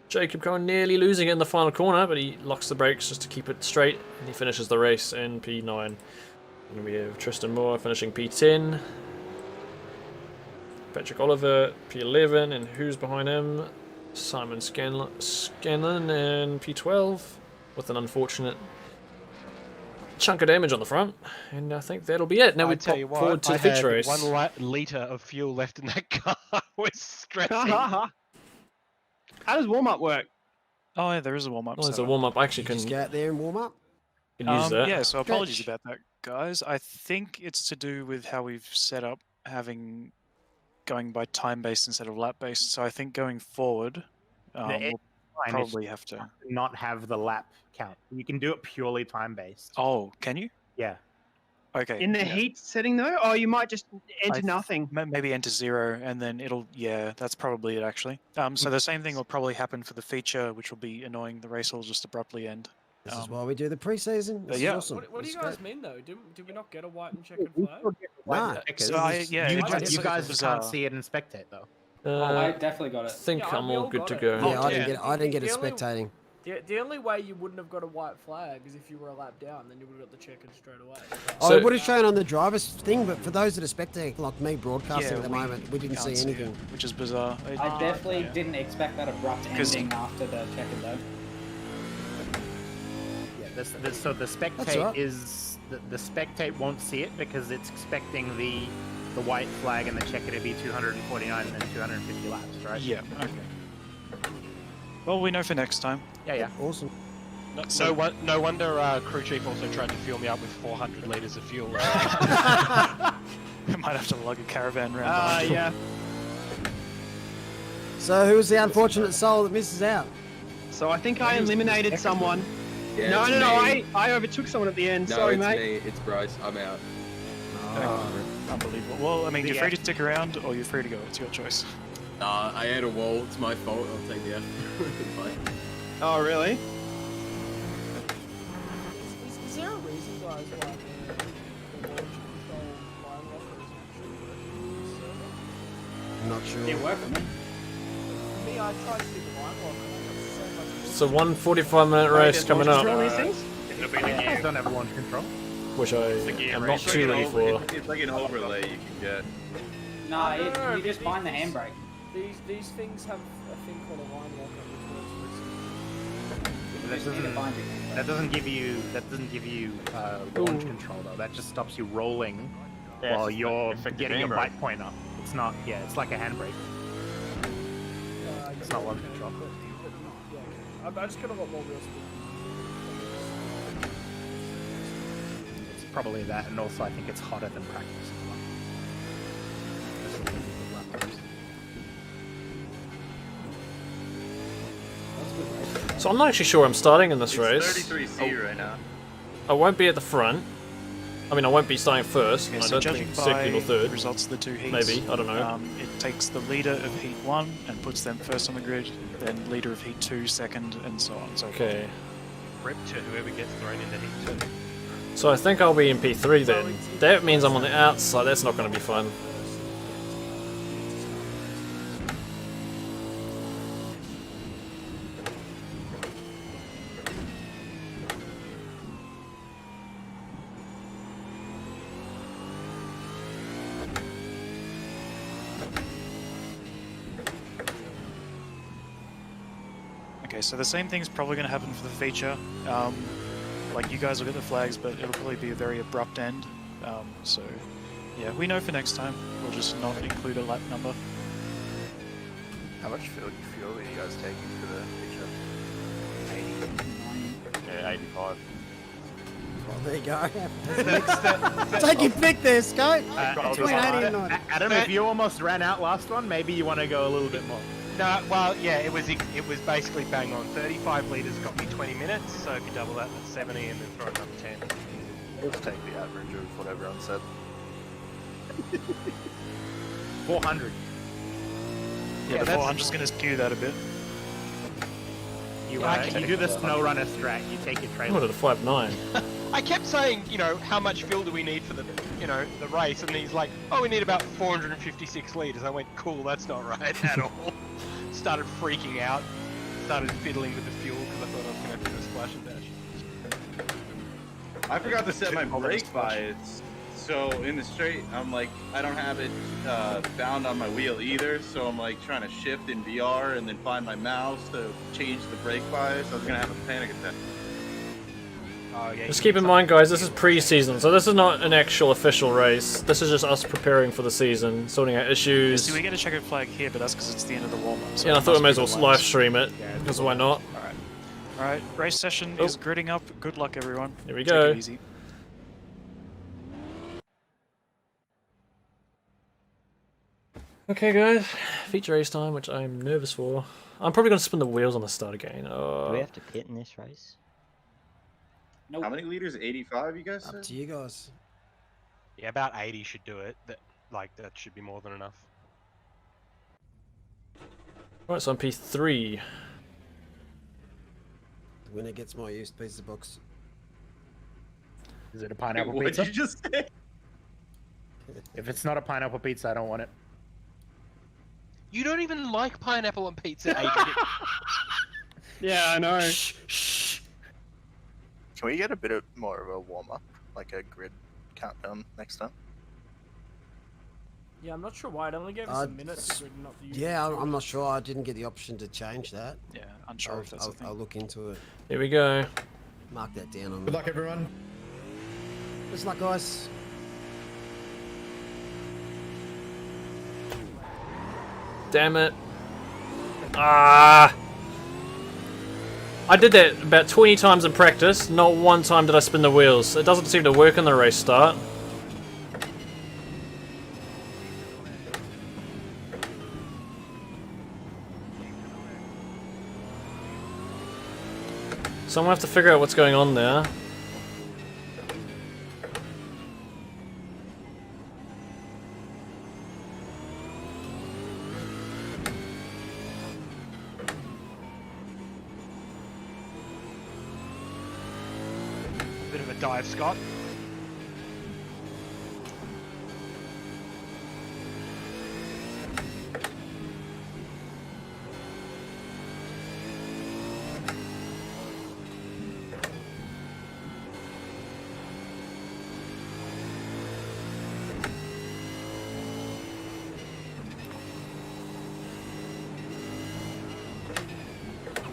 Speaker 1: Jacob Cohen nearly losing it in the final corner, but he locks the brakes just to keep it straight, and he finishes the race in P9. And we have Tristan Moore finishing P10. Patrick Oliver, P11, and who's behind him? Simon Scanlon in P12, with an unfortunate chunk of damage on the front. And I think that'll be it. Now we pop forward to the feature race.
Speaker 9: 1 litre of fuel left in that car. I was stressing.
Speaker 11: How does warm up work?
Speaker 8: Oh, yeah, there is a warm up.
Speaker 1: Oh, there's a warm up. I actually can
Speaker 7: Just get out there and warm up.
Speaker 1: use that.
Speaker 8: Yeah, so apologies
Speaker 7: Stretch.
Speaker 8: about that, guys. I think it's to do with how we've set up going by time based instead of lap based. So I think going forward, we'll probably have to
Speaker 6: not have the lap count. You can do it purely time based.
Speaker 8: Oh, can you?
Speaker 6: Yeah.
Speaker 8: Okay.
Speaker 11: In the heat setting though, or you might just enter
Speaker 8: I-
Speaker 11: nothing.
Speaker 8: Maybe enter 0, and then it'll. Yeah, that's probably it actually. So the same thing will probably happen for the feature, which will be annoying. The race will just abruptly end.
Speaker 7: This is why we do the pre-season. This
Speaker 8: yeah.
Speaker 7: is awesome.
Speaker 2: What do you
Speaker 7: This is
Speaker 2: guys
Speaker 7: great.
Speaker 2: mean though? Did we not get a white and checkered flag?
Speaker 7: Nah.
Speaker 8: So yeah,
Speaker 6: you,
Speaker 8: it's
Speaker 6: you guys
Speaker 8: bizarre.
Speaker 6: can't see it and spectate though.
Speaker 3: I definitely got
Speaker 1: I
Speaker 3: it.
Speaker 1: think
Speaker 2: Yeah,
Speaker 1: I'm
Speaker 2: we
Speaker 1: all
Speaker 2: all
Speaker 1: good
Speaker 2: got
Speaker 1: to
Speaker 2: it.
Speaker 1: go.
Speaker 7: Yeah, I didn't get it
Speaker 2: The only-
Speaker 7: spectating.
Speaker 2: The only way you wouldn't have got a white flag is if you were a lap down, then you would have got the checkered straight away.
Speaker 7: Oh,
Speaker 1: So-
Speaker 7: it would have shown on the driver's thing, but for those that are spectating, like me broadcasting
Speaker 8: Yeah,
Speaker 7: at the moment, we didn't see
Speaker 8: can't
Speaker 7: anything.
Speaker 8: it, which is bizarre.
Speaker 3: I definitely
Speaker 8: yeah.
Speaker 3: didn't expect that abrupt
Speaker 8: 'Cause-
Speaker 3: ending after the checkered though.
Speaker 6: Yeah, so the spectate
Speaker 7: right.
Speaker 6: is the spectate won't see it because it's expecting the white flag and the checker to be 249 and then 250 laps, right?
Speaker 8: Yeah. Okay. Well, we know for next time.
Speaker 6: Yeah.
Speaker 7: Awesome.
Speaker 9: No wonder crew chief also tried to fuel me up with 400 litres of fuel.
Speaker 8: We might have to lug a caravan around.
Speaker 11: Yeah.
Speaker 7: So who's the unfortunate soul that misses out?
Speaker 11: So I think I eliminated someone.
Speaker 10: Yeah,
Speaker 11: No,
Speaker 10: it's
Speaker 11: no, no.
Speaker 10: me.
Speaker 11: I overtook someone at the end.
Speaker 10: No,
Speaker 11: Sorry,
Speaker 10: it's
Speaker 11: mate.
Speaker 10: me. It's Bryce. I'm out.
Speaker 8: Unbelievable. Well, I mean, you're
Speaker 6: Yeah.
Speaker 8: free to stick around or you're free to go. It's your choice.
Speaker 10: I hit a wall. It's my fault. I'll take the F. Bye.
Speaker 11: Oh, really?
Speaker 2: Is there a reason, guys, why the launch control line locker is actually working in this server?
Speaker 7: I'm not sure.
Speaker 3: It worked for me.
Speaker 2: For me, I tried to do the line locker and I got so much.
Speaker 1: It's a 145-minute race coming up,
Speaker 11: Control these things?
Speaker 5: It'll be the
Speaker 6: You guys
Speaker 5: gear.
Speaker 6: don't have launch control.
Speaker 1: which I am not
Speaker 4: It's like
Speaker 1: too
Speaker 4: an
Speaker 1: ready
Speaker 4: over-
Speaker 1: for.
Speaker 4: It's like an overlay you can get.
Speaker 3: No,
Speaker 2: No,
Speaker 3: you just find the handbrake.
Speaker 2: These things have a thing called a line locker, which works for
Speaker 3: You just need to find your handbrake.
Speaker 6: That doesn't give you launch control though. That just stops you rolling while you're getting your bike point up. It's not. Yeah, it's like a handbrake. It's not launch control.
Speaker 2: Yeah, I just got a lot more real speed.
Speaker 6: It's probably that, and also I think it's hotter than practice as well.
Speaker 1: So I'm not actually sure I'm starting in this
Speaker 4: It's
Speaker 1: race.
Speaker 4: 33C right now.
Speaker 1: I won't be at the front. I mean, I won't be starting first.
Speaker 8: Okay,
Speaker 1: I
Speaker 8: so
Speaker 1: don't
Speaker 8: judging
Speaker 1: think
Speaker 8: by
Speaker 1: second or
Speaker 8: the
Speaker 1: third.
Speaker 8: results of the two heats,
Speaker 1: Maybe, I don't know.
Speaker 8: It takes the leader of heat 1 and puts them first on the grid, then leader of heat 2 second, and so on. So
Speaker 1: Okay.
Speaker 9: Rip to whoever gets thrown into heat 2.
Speaker 1: So I think I'll be in P3 then. That means I'm on the outside. That's not going to be fun.
Speaker 8: Okay, so the same thing's probably going to happen for the feature. Like, you guys will get the flags, but it'll probably be a very abrupt end. So, yeah, we know for next time. We'll just not include a lap number.
Speaker 14: How much fuel are you guys taking for the feature? 80. Yeah, 85.
Speaker 7: Well, there you go. Take your pick there, Scope. Between 80 and 90.
Speaker 6: Adam, if you almost ran out last one, maybe you want to go a little bit more.
Speaker 9: No, well, yeah, it was basically bang on. 35 litres got me 20 minutes, so if you double that, that's 70, and then throw another 10.
Speaker 14: Let's take the average of what everyone said.
Speaker 6: 400.
Speaker 8: Yeah, the
Speaker 9: that's-
Speaker 8: 400's going to skew that a bit.
Speaker 6: You,
Speaker 9: Yeah,
Speaker 6: you do the snow runner strat. You take your
Speaker 1: I'm
Speaker 6: trailer.
Speaker 1: at a 5.9.
Speaker 9: I kept saying, how much fuel do we need for the, the race? And he's like, oh, we need about 456 litres. I went, cool, that's not right at all. Started freaking out. started fiddling with the fuel because I thought I was going to have to do a splash and dash.
Speaker 4: I forgot to set my brake bias. So in the straight, I'm like, I don't have it bound on my wheel either. So I'm like trying to shift in VR and then find my mouse to change the brake bias. I was gonna have a panic attack.
Speaker 9: Oh, yeah,
Speaker 1: Just keep in mind, guys, this is pre-season, so this is not an actual official race. This is just us preparing for the season, sorting out issues.
Speaker 8: See, we get a checkered flag here, but that's because it's the end of the warm-up. So
Speaker 1: Yeah, I thought we
Speaker 8: it
Speaker 1: may as
Speaker 8: must
Speaker 1: well
Speaker 8: be the
Speaker 1: live
Speaker 8: last.
Speaker 1: stream it, because why not?
Speaker 8: Alright, race session is gridding up. Good luck, everyone.
Speaker 1: Here we
Speaker 8: Take
Speaker 1: go.
Speaker 8: it easy.
Speaker 1: Okay, guys, feature race time, which I'm nervous for. I'm probably going to spin the wheels on the start again.
Speaker 12: Do we have to pit in this race?
Speaker 3: Nope.
Speaker 4: How many liters? 85, you guys said?
Speaker 7: Up to you guys.
Speaker 9: Yeah, about 80 should do it. That should be more than enough.
Speaker 1: Alright, so I'm P3.
Speaker 7: The winner gets my used pizza box.
Speaker 6: Is it a pineapple
Speaker 4: What
Speaker 6: pizza?
Speaker 4: did you just say?
Speaker 6: If it's not a pineapple pizza, I don't want it.
Speaker 9: You don't even like pineapple on pizza, Adrian.
Speaker 11: Yeah, I know.
Speaker 14: Can we get a bit more of a warm up, like a grid countdown next time?
Speaker 2: Yeah, I'm not sure why. It only gave us a minute to grid, not the
Speaker 7: Yeah, I'm not sure. I didn't get the option to change that.
Speaker 8: Yeah, unsure if that's a thing.
Speaker 7: I'll look into it.
Speaker 1: Here we go.
Speaker 7: Mark that down on
Speaker 13: Good luck, everyone.
Speaker 7: Good luck, guys.
Speaker 1: Damn it. Ah! I did that about 20 times in practice. Not one time did I spin the wheels. It doesn't seem to work in the race start. So I'm gonna have to figure out what's going on there.
Speaker 9: Bit of a dive, Scott.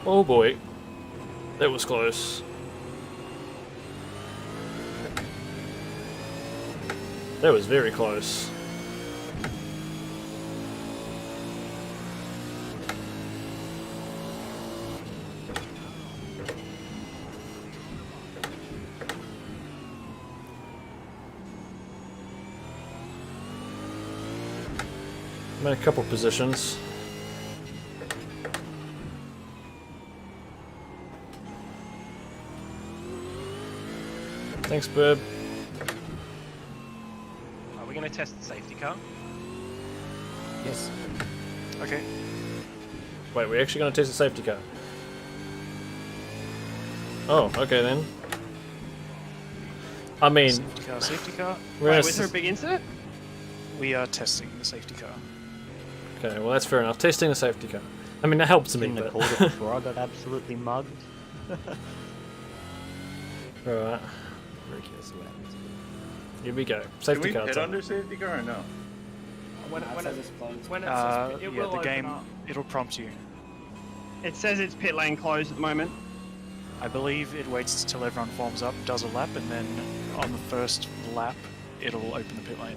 Speaker 1: Oh boy. That was close. That was very close. I'm in a couple positions. Thanks, Burb.
Speaker 9: Are we going to test the safety car?
Speaker 7: Yes.
Speaker 8: Okay.
Speaker 1: Wait, we're actually going to test the safety car? Oh, okay then. I mean...
Speaker 8: Safety car, safety car.
Speaker 11: Wait, was there a big incident?
Speaker 8: We are testing the safety car.
Speaker 1: Okay, well that's fair enough. Testing the safety car. I mean, that helps me, but...
Speaker 12: Called it before I got absolutely mugged.
Speaker 1: Alright.
Speaker 7: Very curious what happens.
Speaker 1: Here we go. Safety
Speaker 4: Can we
Speaker 1: car
Speaker 4: pit
Speaker 1: time.
Speaker 4: under safety car or no?
Speaker 2: When it says it
Speaker 8: Yeah,
Speaker 2: will
Speaker 8: the
Speaker 2: open
Speaker 8: game,
Speaker 2: up.
Speaker 8: it'll prompt you.
Speaker 11: It says it's pit lane closed at the moment.
Speaker 8: I believe it waits until everyone forms up, does a lap, and then on the first lap, it'll open the pit lane.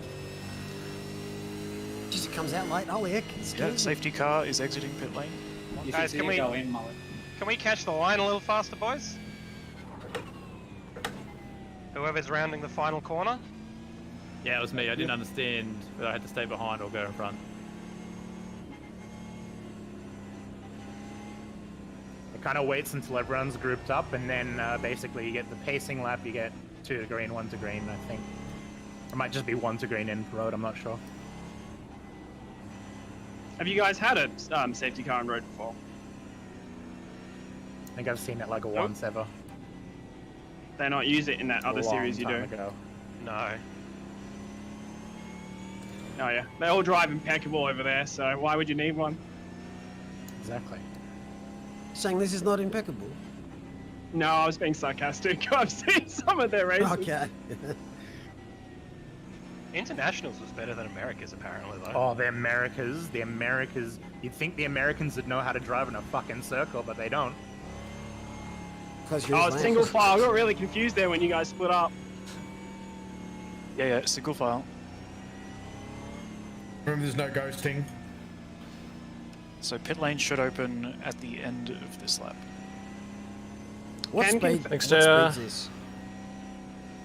Speaker 7: Jeez, it comes out late. Holy heck. It's
Speaker 8: Yeah, the safety car is exiting pit lane.
Speaker 3: You
Speaker 9: Guys,
Speaker 3: should
Speaker 9: can
Speaker 3: see it
Speaker 9: we-
Speaker 3: go in, Mullet.
Speaker 9: Can we catch the line a little faster, boys? Whoever's rounding the final corner?
Speaker 16: Yeah, it was me. I didn't understand whether I had to stay behind or go in front.
Speaker 6: It kind of waits until everyone's grouped up, and then basically you get the pacing lap. You get 2 to green, 1 to green, I think. It might just be 1 to green in road, I'm not sure.
Speaker 11: Have you guys had a safety car on road before?
Speaker 6: I think I've seen it like a
Speaker 11: Nope.
Speaker 6: once ever.
Speaker 11: They not use it in that other
Speaker 6: A long
Speaker 11: series you do.
Speaker 6: time ago.
Speaker 9: No.
Speaker 11: Oh yeah, they all drive impeccable over there. So why would you need one?
Speaker 6: Exactly.
Speaker 7: Saying this is not impeccable.
Speaker 11: No, I was being sarcastic. I've seen some of their races.
Speaker 7: Okay.
Speaker 9: Internationals was better than America's apparently though.
Speaker 6: Oh, the Americas. You'd think the Americans would know how to drive in a fucking circle, but they don't.
Speaker 11: Oh, single file. I got really confused there when you guys split up.
Speaker 8: Yeah, single file.
Speaker 13: Remember, there's no ghosting.
Speaker 8: So pit lane should open at the end of this lap.
Speaker 7: What speed?
Speaker 1: Thanks,
Speaker 7: what
Speaker 1: JR.
Speaker 7: speed is this?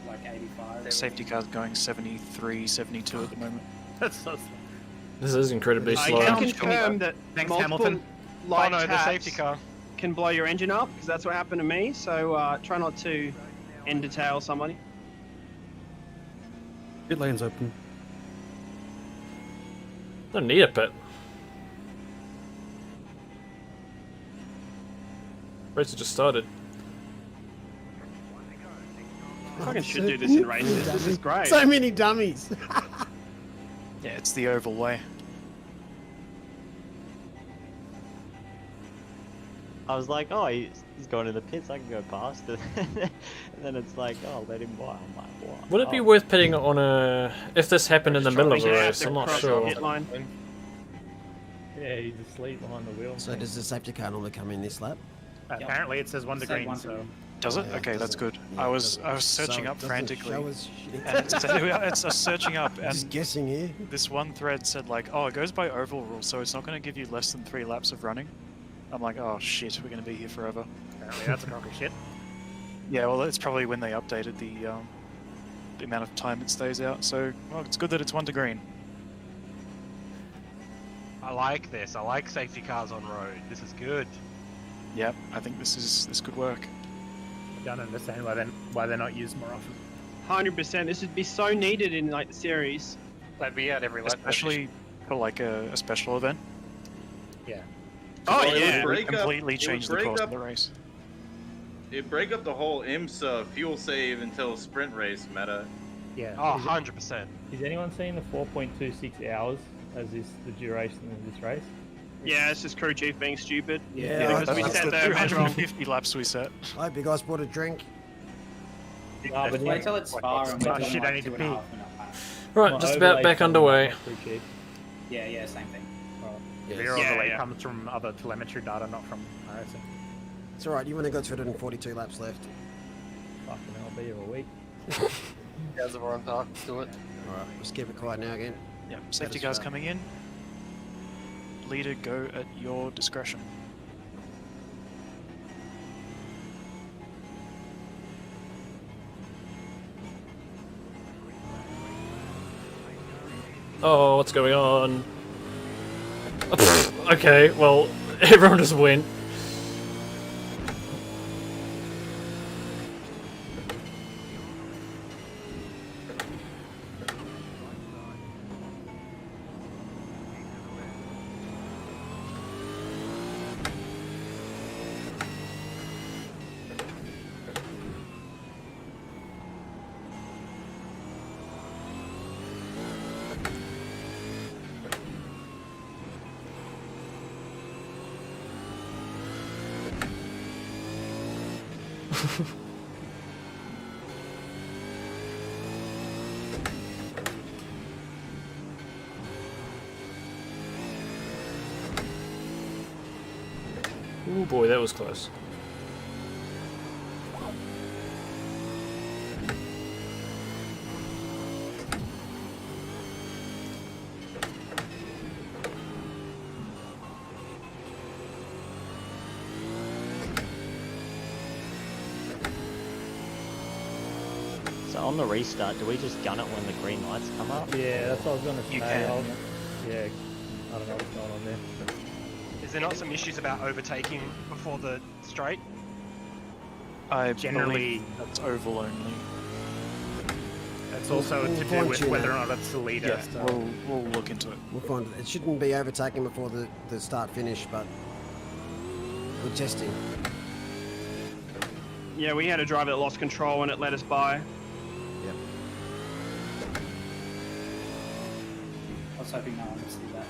Speaker 3: Like 85.
Speaker 8: Safety car's going 73, 72 at the moment.
Speaker 6: That's so slow.
Speaker 1: This is incredibly
Speaker 11: I
Speaker 1: slow.
Speaker 11: can confirm that
Speaker 6: Thanks,
Speaker 11: multiple
Speaker 6: Hamilton.
Speaker 11: light
Speaker 9: Oh no, the
Speaker 11: taps
Speaker 9: safety car.
Speaker 11: can blow your engine up, because that's what happened to me. So try not to end detail somebody.
Speaker 7: Pit lane's open.
Speaker 1: Don't need a pit. Race has just started.
Speaker 11: I fucking should do this in races. This is great.
Speaker 7: So many dummies.
Speaker 8: Yeah, it's the oval way.
Speaker 12: I was like, oh, he's going to the pits, I can go past it. And then it's like, oh, let him by. I'm like, what?
Speaker 1: Would it be worth pitting on a... If this happened in the middle of a
Speaker 11: You're gonna have
Speaker 1: race?
Speaker 11: to
Speaker 1: I'm not
Speaker 11: cross the
Speaker 1: sure.
Speaker 11: pit line.
Speaker 16: Yeah, he's asleep behind the wheel.
Speaker 7: So does the safety car normally come in this lap?
Speaker 6: Apparently it says 1 to green,
Speaker 3: one to
Speaker 6: so...
Speaker 3: green.
Speaker 8: Does it?
Speaker 7: Yeah,
Speaker 8: Okay,
Speaker 7: does
Speaker 8: that's
Speaker 7: it?
Speaker 8: good.
Speaker 7: Yeah,
Speaker 8: I was
Speaker 7: So
Speaker 8: searching
Speaker 7: it
Speaker 8: up
Speaker 7: doesn't
Speaker 8: frantically.
Speaker 7: show us shit.
Speaker 8: And it's a searching up,
Speaker 7: Just
Speaker 8: and
Speaker 7: guessing here.
Speaker 8: this one thread said like, oh, it goes by oval rule, so it's not going to give you less than 3 laps of running. I'm like, oh shit, we're going to be here forever.
Speaker 6: Apparently that's a crock of shit.
Speaker 8: Yeah, well, it's probably when they updated the amount of time it stays out. So, well, it's good that it's 1 to green.
Speaker 9: I like this. I like safety cars on road. This is good.
Speaker 8: Yep, I think this could work.
Speaker 6: I don't understand why they're not used more often.
Speaker 11: 100%. This would be so needed in like the series.
Speaker 5: They'd be out every lap.
Speaker 8: Especially for like a special event.
Speaker 6: Yeah.
Speaker 11: Oh
Speaker 4: Well, it would
Speaker 11: yeah.
Speaker 4: break up-
Speaker 8: Completely
Speaker 4: it would
Speaker 8: change the
Speaker 4: break
Speaker 8: course
Speaker 4: up-
Speaker 8: of the race.
Speaker 4: It'd break up the whole IMSA fuel save until sprint race meta.
Speaker 6: Yeah.
Speaker 9: Oh, 100%.
Speaker 16: Is anyone seeing the 4.26 hours as the duration of this race?
Speaker 11: Yeah, it's just crew chief being stupid.
Speaker 7: Yeah,
Speaker 11: because we
Speaker 8: that's
Speaker 11: set
Speaker 8: the
Speaker 11: the event wrong.
Speaker 8: 250 laps we set.
Speaker 7: I hope you guys bought a drink.
Speaker 16: Ah, but
Speaker 3: Wait till it's Spa and
Speaker 6: Oh,
Speaker 3: wait till
Speaker 6: shit, I
Speaker 3: like
Speaker 6: need to
Speaker 3: 2.5
Speaker 6: pee.
Speaker 3: minute lap.
Speaker 1: Right, just about back underway.
Speaker 3: Yeah, same thing.
Speaker 6: Rear
Speaker 11: Yeah,
Speaker 6: overlay
Speaker 11: yeah.
Speaker 6: comes from other telemetry data, not from iRacing.
Speaker 7: It's alright, you've only got 242 laps left.
Speaker 16: Fucking hell, I'll be here a week.
Speaker 14: Guys of Oran Park, do it.
Speaker 7: Alright, let's keep it quiet now again.
Speaker 8: Yep, safety
Speaker 7: us
Speaker 8: cars
Speaker 7: go.
Speaker 8: coming in. Leader, go at your discretion.
Speaker 1: Oh, what's going on? Okay, well, everyone just went. Oh boy, that was close.
Speaker 12: So on the restart, do we just gun it when the green lights come up?
Speaker 16: Yeah, that's what I was gonna say.
Speaker 8: You can.
Speaker 16: Yeah, I don't know what's going on there.
Speaker 9: Is there not some issues about overtaking before the straight?
Speaker 8: I
Speaker 6: Generally-
Speaker 8: believe that's oval only.
Speaker 6: It's also
Speaker 7: We'll
Speaker 6: to do
Speaker 7: find
Speaker 6: with
Speaker 7: you
Speaker 6: whether
Speaker 7: now.
Speaker 6: or not it's the leader.
Speaker 8: Yeah,
Speaker 6: so-
Speaker 8: we'll look into it.
Speaker 7: We'll find it. It shouldn't be overtaken before the start finish, but we're testing.
Speaker 11: Yeah, we had a driver that lost control and it let us by.
Speaker 7: Yep.
Speaker 3: I was hoping no one would see that.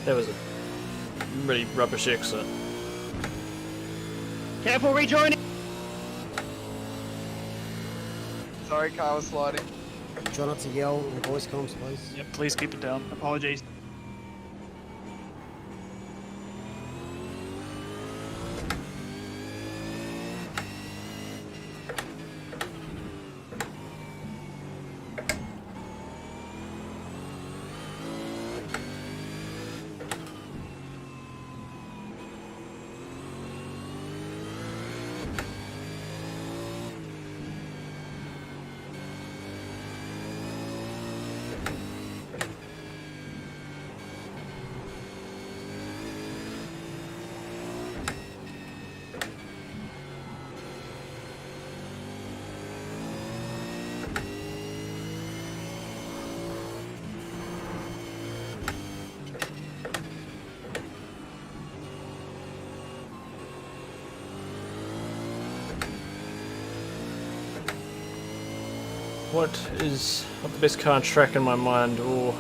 Speaker 1: That was a really rubbish exit.
Speaker 11: Careful rejoining.
Speaker 15: Sorry, car was sliding.
Speaker 7: Try not to yell in voice comms, please.
Speaker 8: Yep, please keep it down.
Speaker 11: Apologies.
Speaker 1: What is not the best car on track in my mind? Or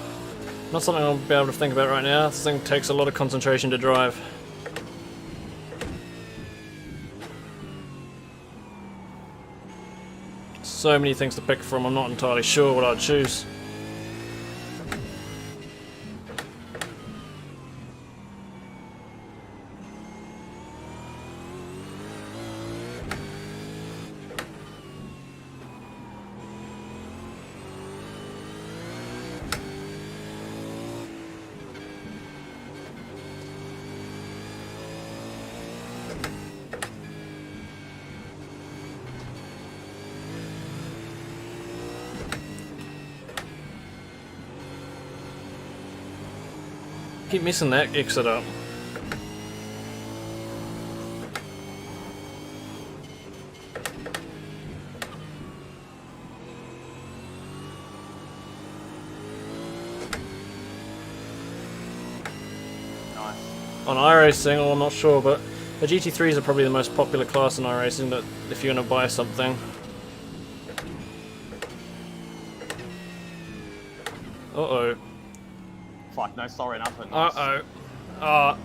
Speaker 1: not something I'll be able to think about right now. This thing takes a lot of concentration to drive. So many things to pick from, I'm not entirely sure what I'd choose. Keep messing that exit up.
Speaker 12: Nice.
Speaker 1: On iRacing, well, I'm not sure, but the GT3s are probably the most popular class in iRacing that if you're going to buy something. Uh-oh.
Speaker 12: Fuck, no, sorry, nothing.
Speaker 1: Uh-oh.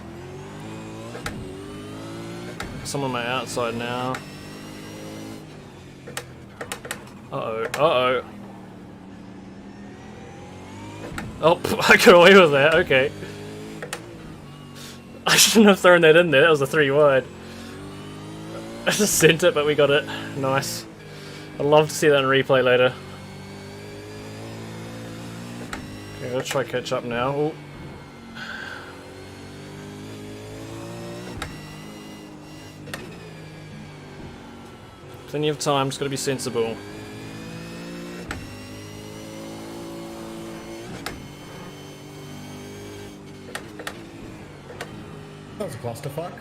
Speaker 1: Someone on my outside now. Uh-oh. Uh-oh. Oh, I got away with that, okay. I shouldn't have thrown that in there, that was a 3 wide. I just sent it, but we got it. Nice. I'd love to see that in replay later. Okay, let's try catch up now. Ooh. Plenty of time, just gotta be sensible.
Speaker 13: That was a clusterfuck.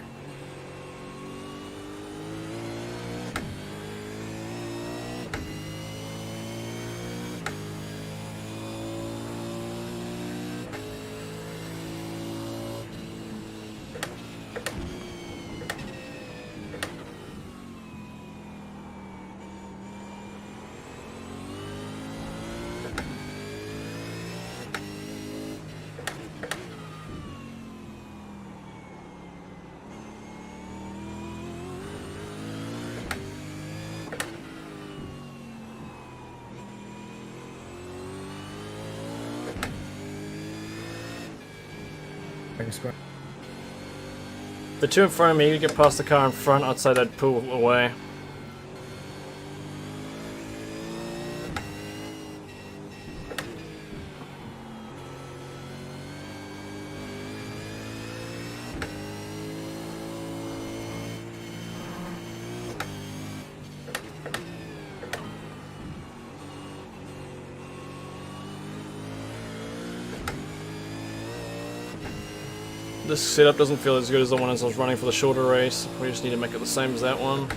Speaker 1: The two in front of me, you get past the car in front, I'd say they'd pull away. This setup doesn't feel as good as the one as I was running for the shorter race. We just need to make it the same as that one.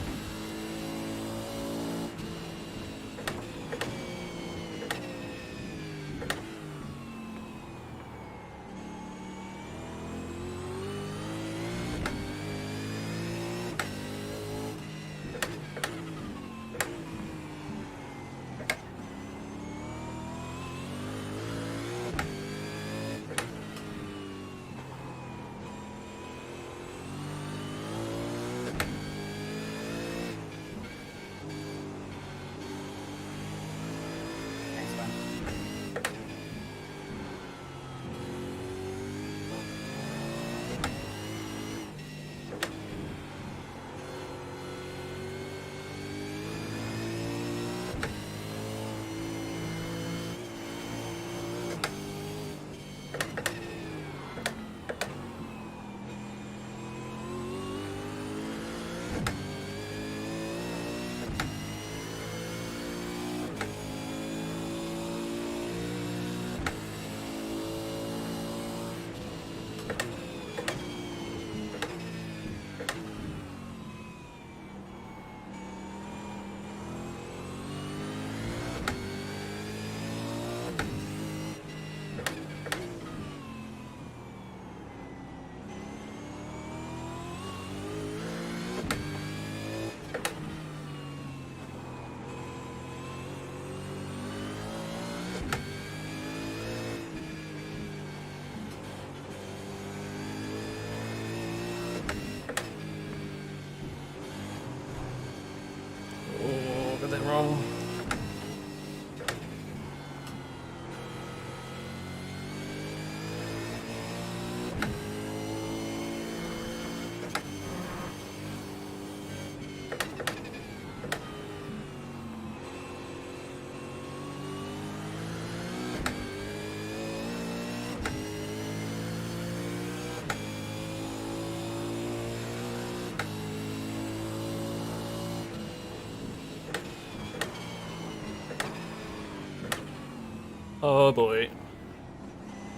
Speaker 1: Oh boy.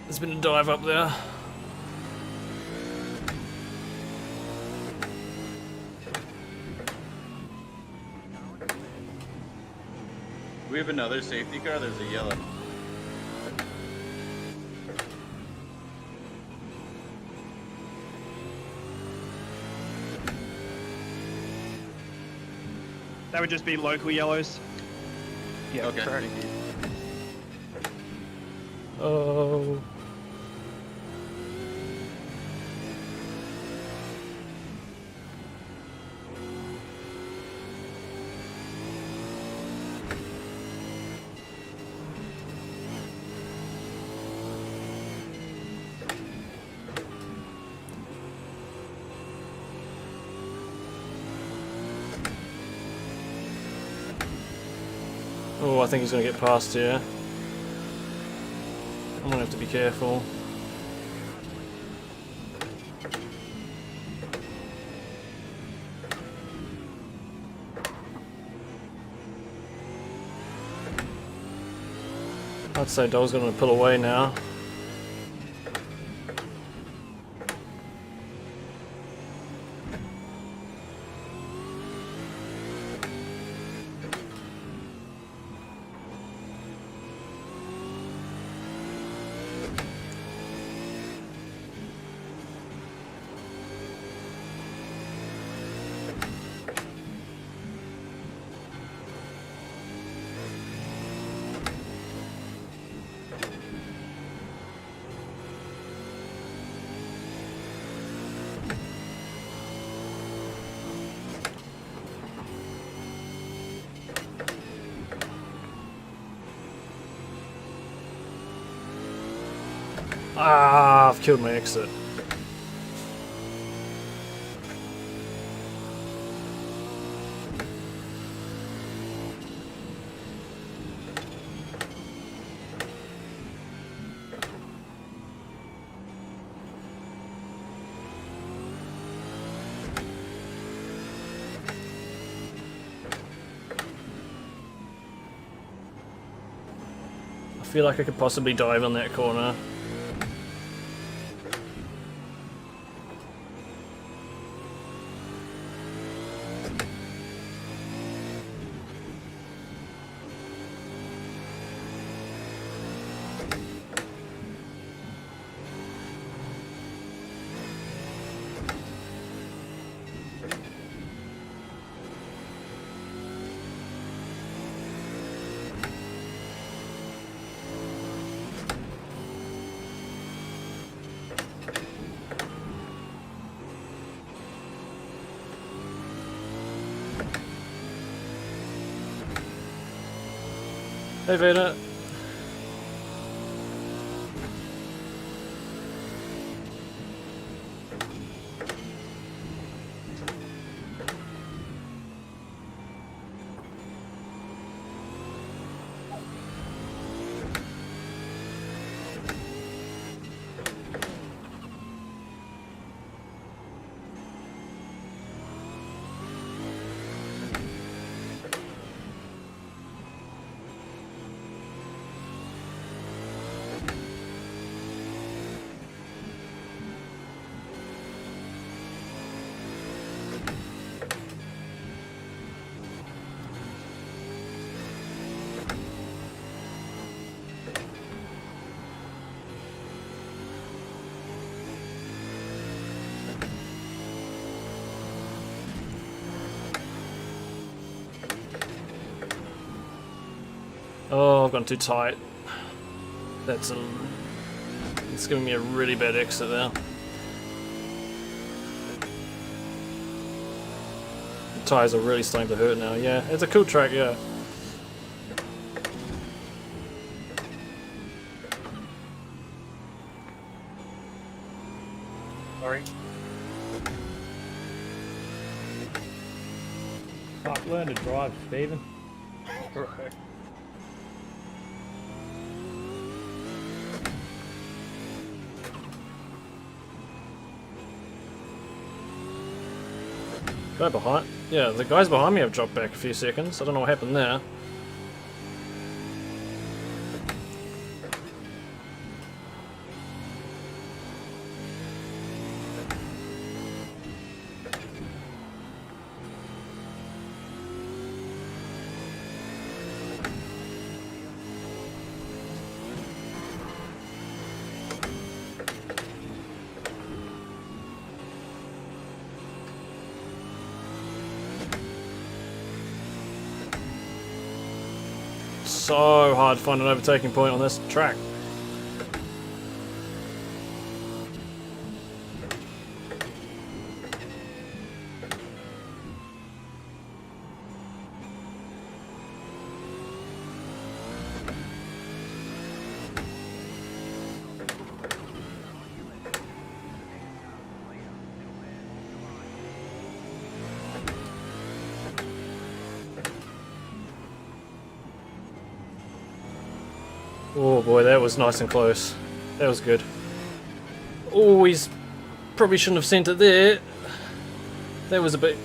Speaker 1: There's been a dive up there.
Speaker 4: We have another safety car. There's a yellow.
Speaker 11: That would just be local yellows.
Speaker 8: Yeah,
Speaker 4: Okay.
Speaker 8: correct.
Speaker 1: Oh. Oh, I think he's going to get past here. I'm going to have to be careful. I'd say Dole's going to pull away now. Ah, I've killed my exit. I feel like I could possibly dive on that corner. Hey Vader. Oh, I've gone too tight. It's giving me a really bad exit there. The tyres are really starting to hurt now. Yeah, it's a cool track, yeah.
Speaker 5: Sorry.
Speaker 16: Fuck, learn to drive, Stephen.
Speaker 5: Right.
Speaker 1: Guy behind... Yeah, the guys behind me have dropped back a few seconds. I don't know what happened there. so hard to find an overtaking point on this track. Oh boy, that was nice and close. That was good. Oh, he's probably shouldn't have sent it there. That was a bit...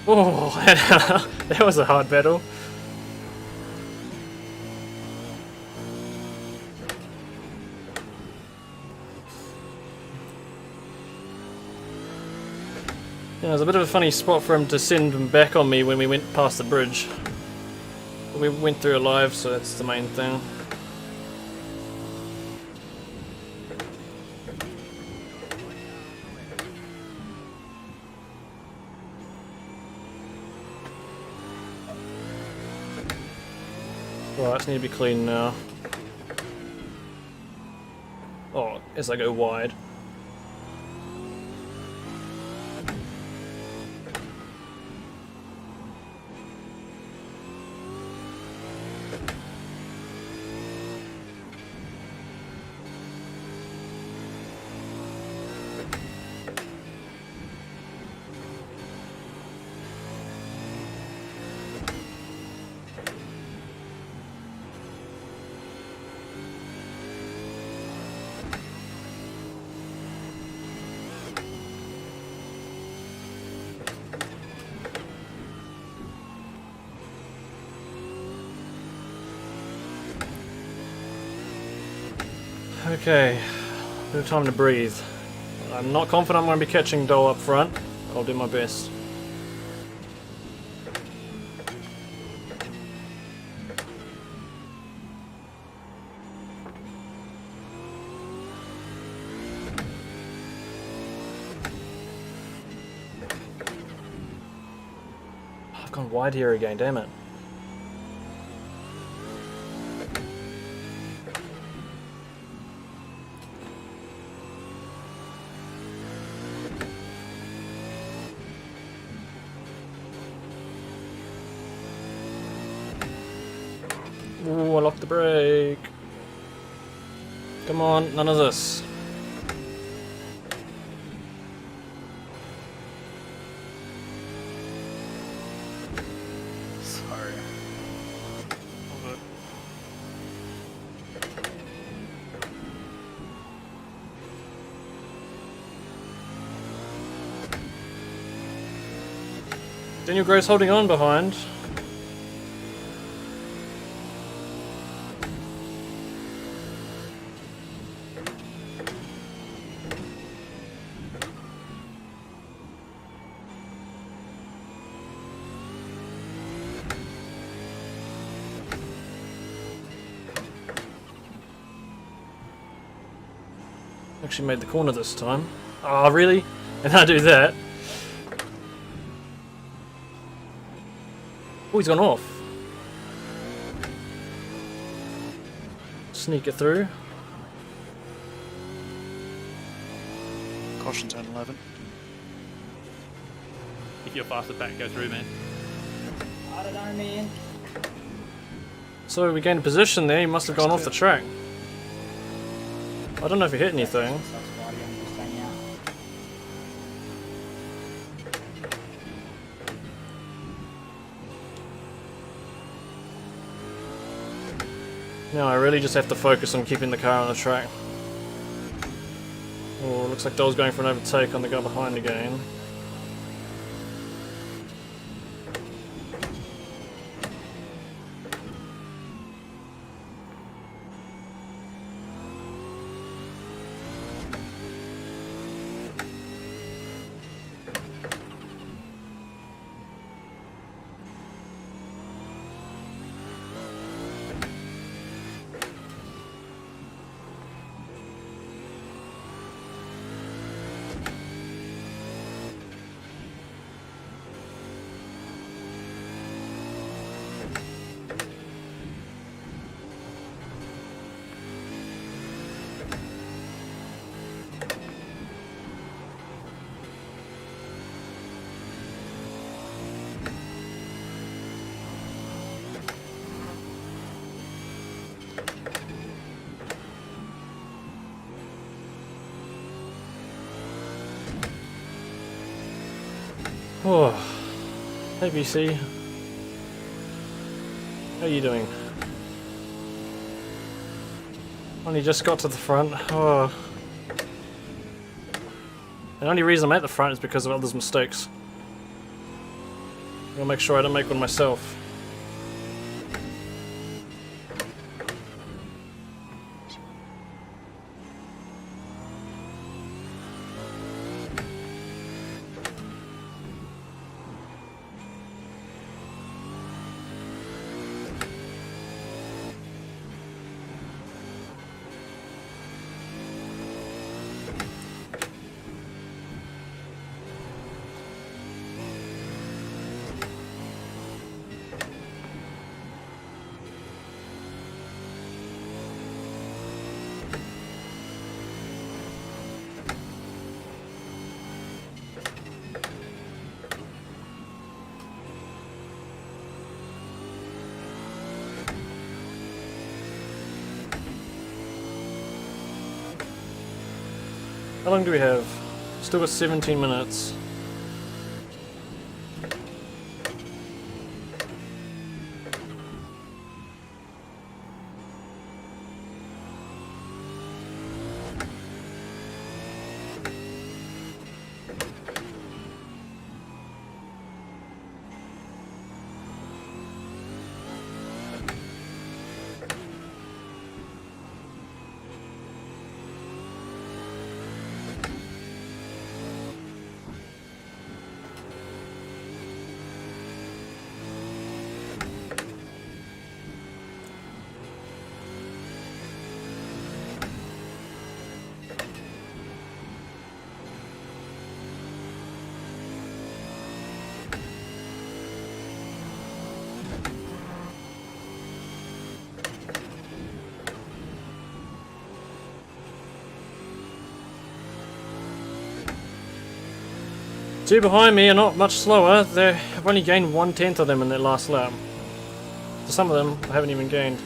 Speaker 1: Oh, that was a hard battle. Yeah, it was a bit of a funny spot for him to send him back on me when we went past the bridge. We went through alive, so that's the main thing. Right, need to be clean now. Oh, as I go wide. Okay, bit of time to breathe. I'm not confident I'm going to be catching Dole up front. I'll do my best. I've gone wide here again, damn it. Ooh, I locked the brake. Come on, none of this.
Speaker 14: Sorry. All good.
Speaker 1: Daniel Gross holding on behind. Actually made the corner this time. Oh, really? And I do that? Oh, he's gone off. Sneak it through.
Speaker 8: Caution turn 11.
Speaker 16: If you're faster back, go through, man.
Speaker 3: I don't know, man.
Speaker 1: So we gained a position there, he must have gone off the track. I don't know if he hit anything. Now I really just have to focus on keeping the car on the track. Oh, looks like Dole's going for an overtake on the guy behind again. Oh, hey BC. How are you doing? Only just got to the front. Oh. The only reason I'm at the front is because of others' mistakes. I'll make sure I don't make one myself. How long do we have? Still got 17 minutes. Two behind me are not much slower. I've only gained 1/10 of them in that last lap. For some of them, I haven't even gained.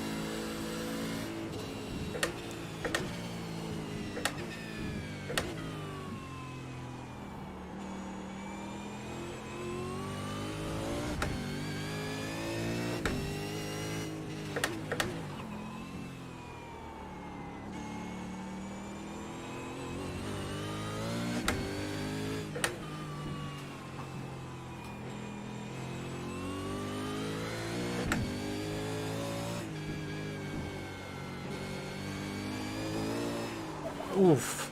Speaker 1: Oof,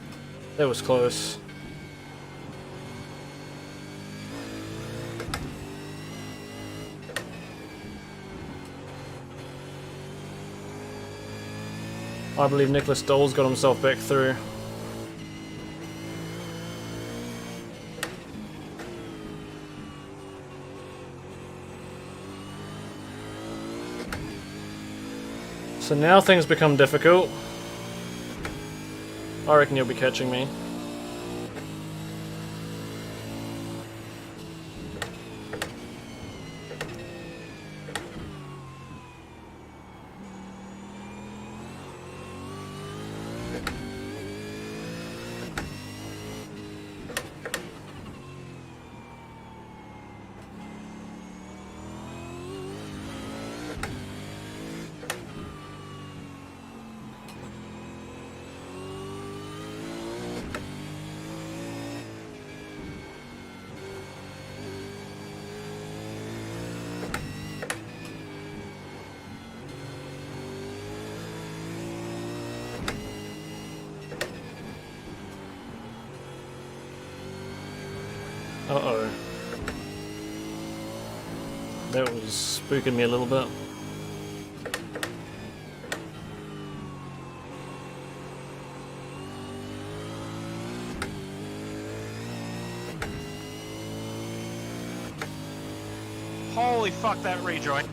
Speaker 1: that was close. I believe Nicholas Dole's got himself back through. So now things become difficult. I reckon you'll be catching me. Uh-oh. That was spooking me a little bit.
Speaker 6: Holy fuck, that rejoin.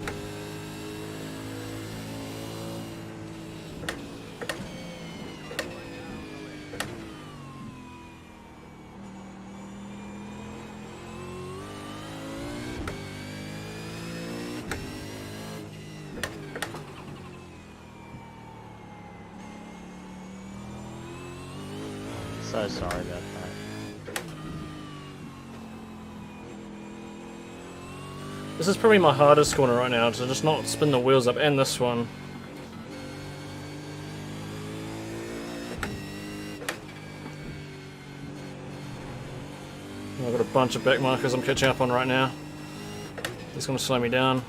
Speaker 12: So sorry about that.
Speaker 1: This is probably my hardest corner right now, to just not spin the wheels up, and this one. I've got a bunch of back markers I'm catching up on right now. It's going to slow me down.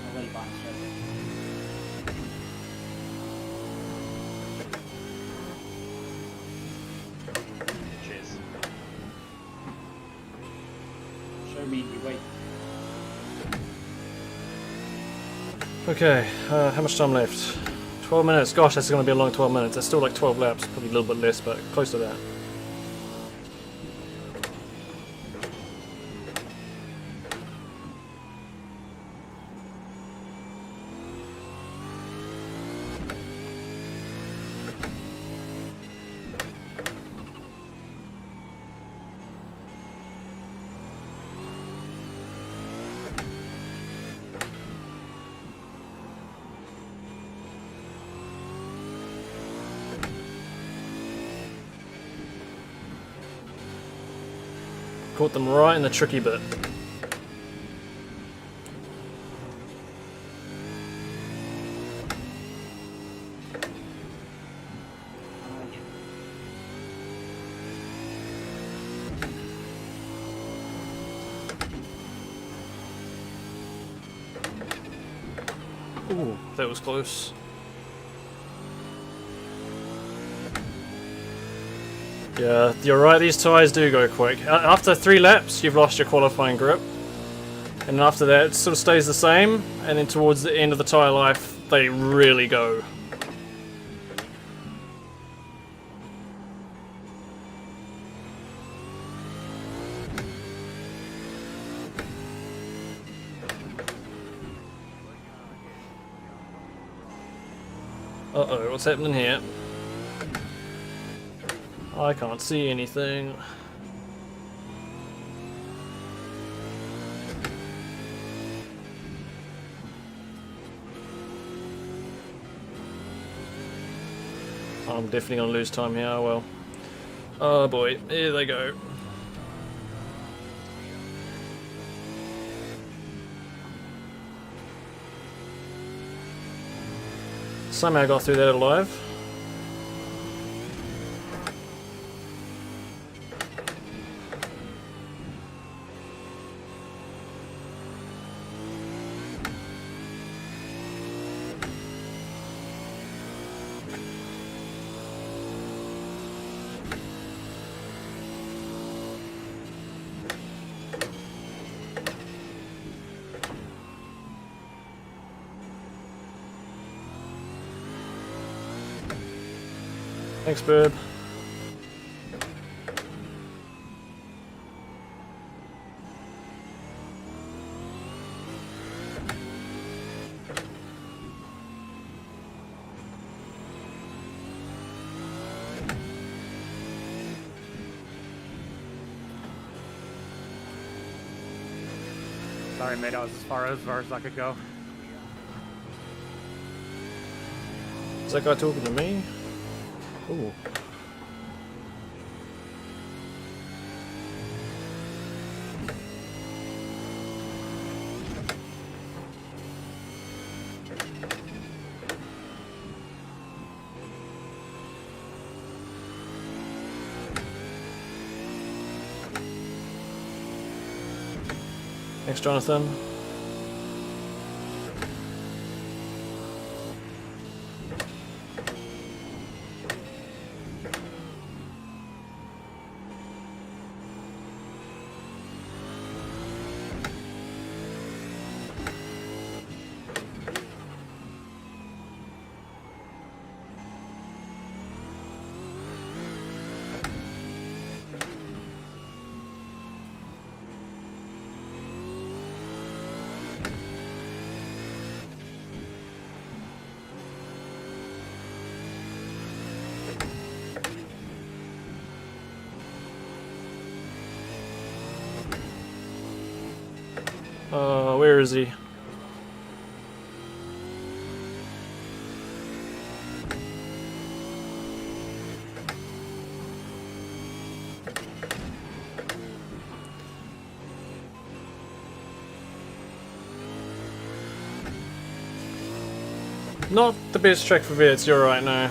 Speaker 3: I'll let you bind
Speaker 5: Cheers.
Speaker 3: Show me you wait.
Speaker 1: Okay, how much time left? 12 minutes. Gosh, that's going to be a long 12 minutes. That's still like 12 laps. Probably a little bit less, but close to that. Caught them right in the tricky bit. Ooh, that was close. Yeah, you're right, these tyres do go quick. After 3 laps, you've lost your qualifying grip. And after that, it sort of stays the same. And then towards the end of the tyre life, they really go. Uh-oh, what's happening here? I can't see anything. I'm definitely gonna lose time here, well. Oh boy, here they go. Somehow I got through that alive. Thanks, Bird.
Speaker 6: Sorry, mate, I was as far as I could go.
Speaker 1: Is that guy talking to me? Ooh. Thanks, Jonathan. Where is he? Not the best track for vets, you're right, no.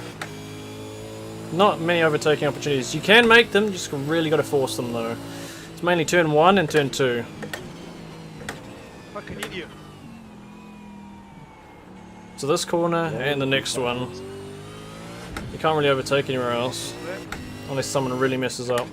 Speaker 1: Not many overtaking opportunities. You can make them, you just really got to force them though. It's mainly turn 1 and turn 2.
Speaker 9: Fucking idiot.
Speaker 1: So this corner and the next one. You can't really overtake anywhere else. Unless someone really messes up.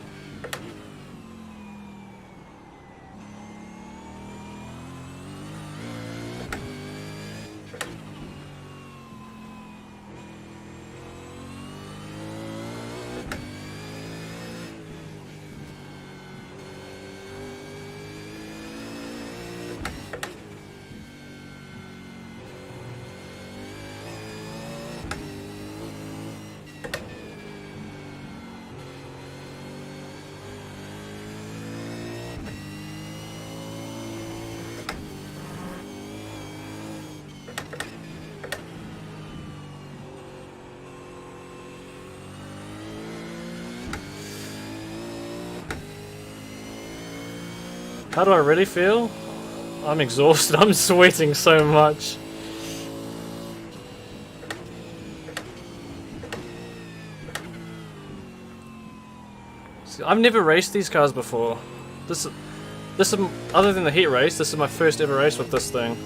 Speaker 1: How do I really feel? I'm exhausted, I'm sweating so much. See, I've never raced these cars before. This is, other than the heat race, this is my first ever race with this thing.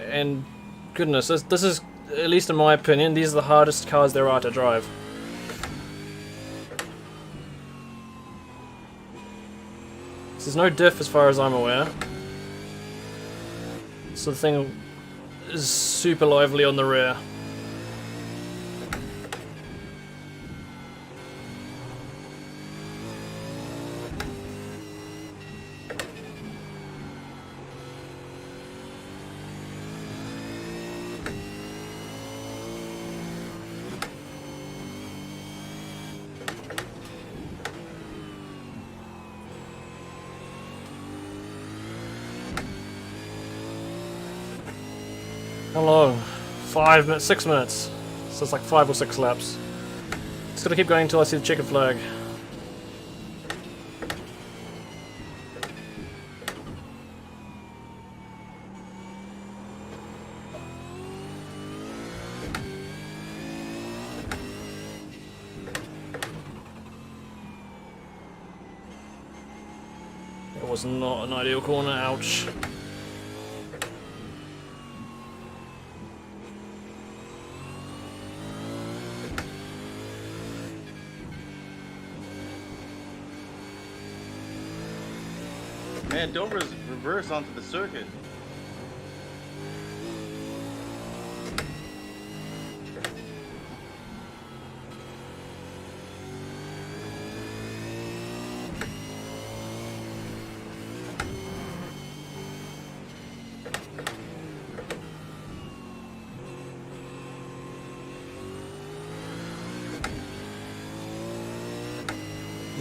Speaker 1: And goodness, this is, at least in my opinion, these are the hardest cars there are to drive. There's no diff as far as I'm aware. So the thing is super lively on the rear. How long? 5 minutes, 6 minutes. So it's like 5 or 6 laps. Just gotta keep going until I see the checkered flag. It was not an ideal corner, ouch.
Speaker 4: Man, don't reverse onto the circuit.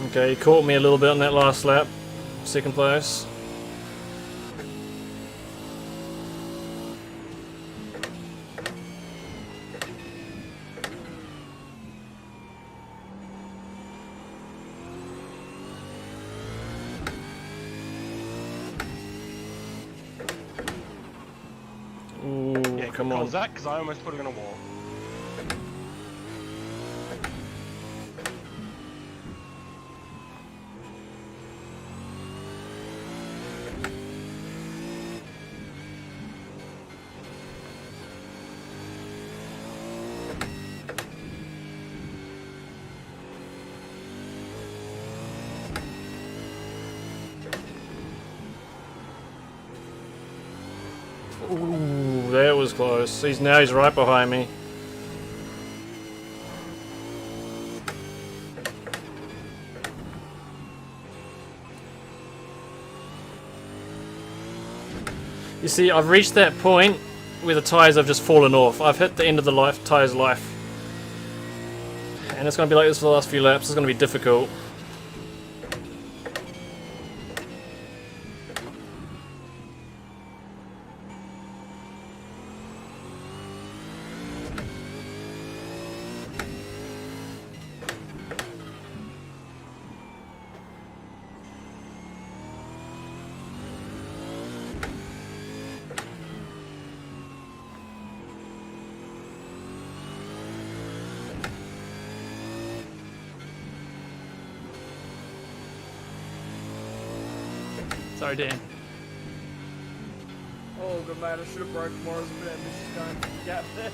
Speaker 1: Okay, he caught me a little bit on that last lap. Second place. Ooh,
Speaker 9: Yeah,
Speaker 1: come on.
Speaker 9: was that? Because I almost put it on a wall.
Speaker 1: Ooh, that was close. Now he's right behind me. You see, I've reached that point where the tyres have just fallen off. I've hit the end of the tyre's life. And it's going to be like this for the last few laps. It's going to be difficult.
Speaker 16: Sorry, Dan.
Speaker 2: Oh, good man. I should have broken more. I was a bit ambitious going for the gap there.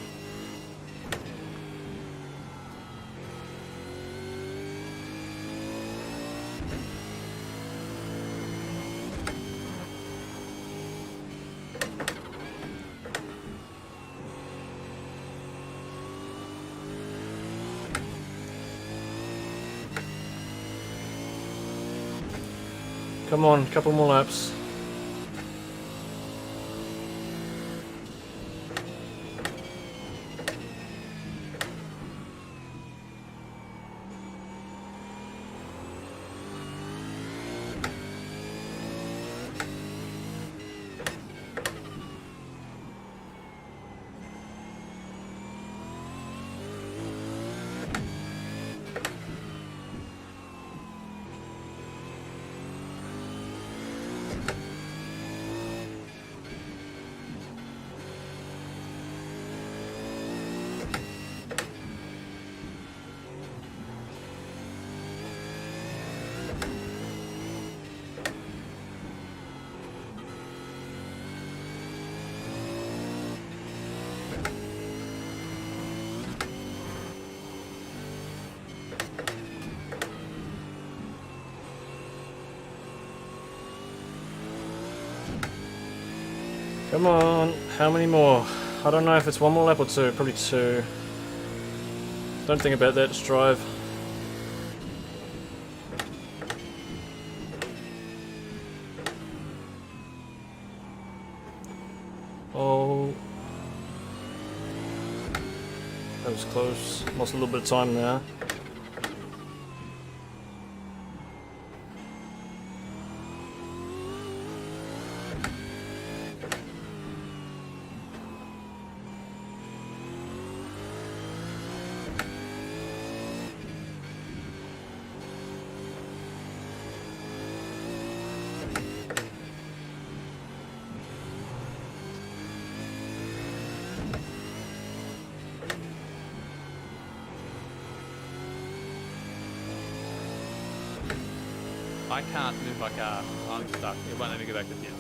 Speaker 1: Come on, couple more laps. Come on, how many more? I don't know if it's one more lap or two, probably two. Don't think about that, just drive. Oh. That was close. Lost a little bit of time there.
Speaker 16: I can't move my car. I'm stuck. It won't let me go back to pits.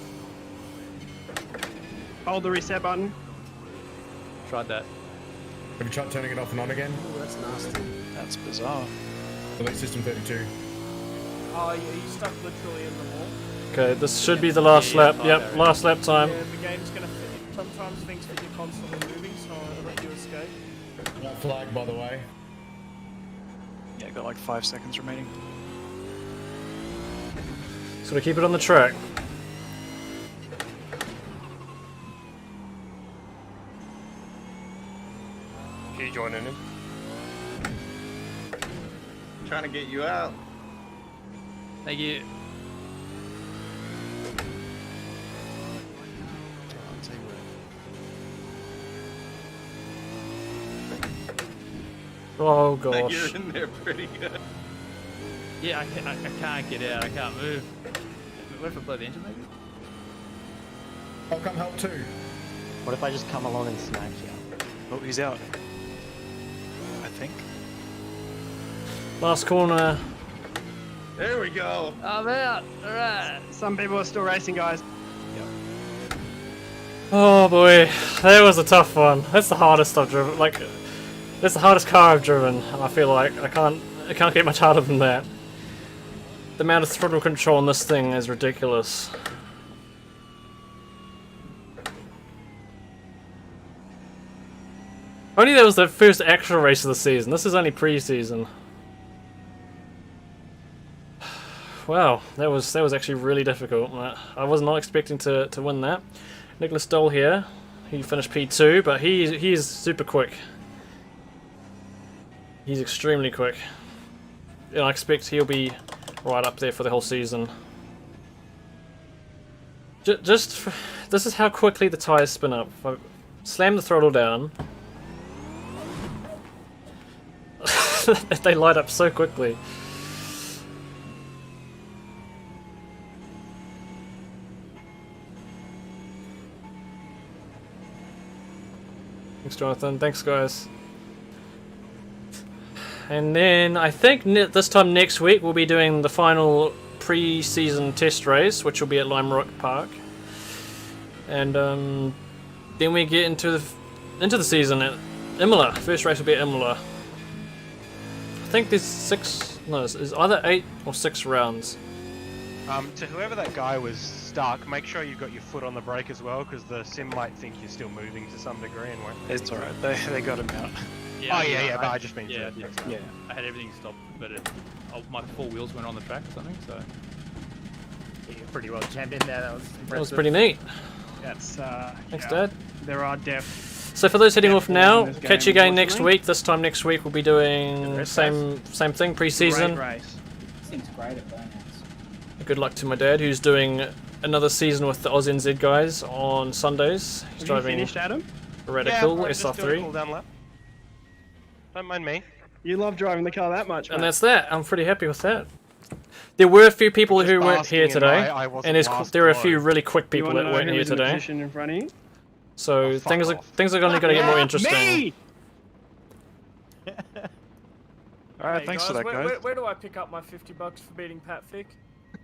Speaker 11: Hold the reset button.
Speaker 16: Tried that.
Speaker 13: Have you tried turning it off and on again?
Speaker 7: Oh, that's nasty.
Speaker 8: That's bizarre.
Speaker 13: Delete system 32.
Speaker 2: Oh, are you stuck literally in the wall?
Speaker 1: Okay, this should be the last lap.
Speaker 16: Oh,
Speaker 1: Yep,
Speaker 16: there
Speaker 1: last lap time.
Speaker 2: Yeah, the game's gonna fit. Sometimes things that you're constantly moving, so I'll let you escape.
Speaker 13: That flag, by the way.
Speaker 8: Yeah, got like 5 seconds remaining.
Speaker 1: Just gotta keep it on the track.
Speaker 5: Can you join in him?
Speaker 4: Trying to get you out.
Speaker 16: Thank you.
Speaker 1: Oh
Speaker 4: Like
Speaker 1: gosh.
Speaker 4: you're in there pretty good.
Speaker 16: Yeah, I can't get out. I can't move. What if I blow the engine maybe?
Speaker 13: I'll come help too.
Speaker 12: What if I just come along and smack you?
Speaker 8: Oh, he's out. I think.
Speaker 1: Last corner.
Speaker 4: There we go.
Speaker 16: I'm out. Alright.
Speaker 11: Some people are still racing, guys.
Speaker 1: Oh boy, that was a tough one. That's the hardest I've driven. Like, that's the hardest car I've driven. I feel like it can't get much harder than that. The amount of throttle control on this thing is ridiculous. Only that was the first actual race of the season. This is only pre-season. Wow, that was actually really difficult. I was not expecting to win that. Nicholas Dole here. He finished P2, but he is super quick. He's extremely quick. And I expect he'll be right up there for the whole season. This is how quickly the tires spin up. If I slam the throttle down, they light up so quickly. Thanks, Jonathan. Thanks, guys. And then I think this time next week we'll be doing the final pre-season test race, which will be at Oran Park, and then we get into the season at Imola. First race will be at Imola. I think there's 6. No, it's either 8 or 6 rounds.
Speaker 9: To whoever that guy was stuck, make sure you've got your foot on the brake as well, because the sim might think you're still moving to some degree and won't.
Speaker 8: It's alright, they got him out.
Speaker 9: Yeah, but I just mean
Speaker 16: yeah,
Speaker 9: yeah.
Speaker 16: I had everything stopped, but my 4 wheels went on the track or something, so...
Speaker 6: Yeah, pretty well jammed in there, that was impressive.
Speaker 1: That was pretty neat.
Speaker 11: That's,
Speaker 1: Thanks,
Speaker 11: yeah,
Speaker 1: Dad.
Speaker 11: There are def.
Speaker 1: So for those heading off now,
Speaker 11: this
Speaker 1: catch
Speaker 11: game,
Speaker 1: you again next
Speaker 11: unfortunately.
Speaker 1: week. This time next week we'll be doing same thing, pre-season.
Speaker 11: Great race.
Speaker 3: Seems great at burnouts.
Speaker 1: Good luck to my dad, who's doing another season with the OzNZ guys on Sundays. He's
Speaker 11: Have you
Speaker 1: driving
Speaker 11: finished, Adam?
Speaker 1: a Radical
Speaker 9: I'm just doing a
Speaker 1: SR3.
Speaker 9: cool down lap. Don't mind me.
Speaker 11: You love driving the car that much,
Speaker 1: And
Speaker 11: mate.
Speaker 1: that's that. I'm pretty happy with that. There were a few people
Speaker 9: Just
Speaker 1: who weren't
Speaker 9: basking
Speaker 1: here
Speaker 9: in
Speaker 1: today,
Speaker 9: I wasn't
Speaker 1: and
Speaker 9: last
Speaker 1: there are a
Speaker 9: below.
Speaker 1: few really quick
Speaker 11: You
Speaker 1: people
Speaker 11: wanna
Speaker 1: that
Speaker 11: know
Speaker 1: weren't
Speaker 11: who
Speaker 1: here
Speaker 11: was in the
Speaker 1: today.
Speaker 11: position in front of you?
Speaker 1: So things are going to get more interesting.
Speaker 11: Me!
Speaker 8: Alright,
Speaker 2: Hey,
Speaker 8: thanks
Speaker 2: guys,
Speaker 8: for that, guys.
Speaker 2: where do I pick up my $50 for beating Pat Fick?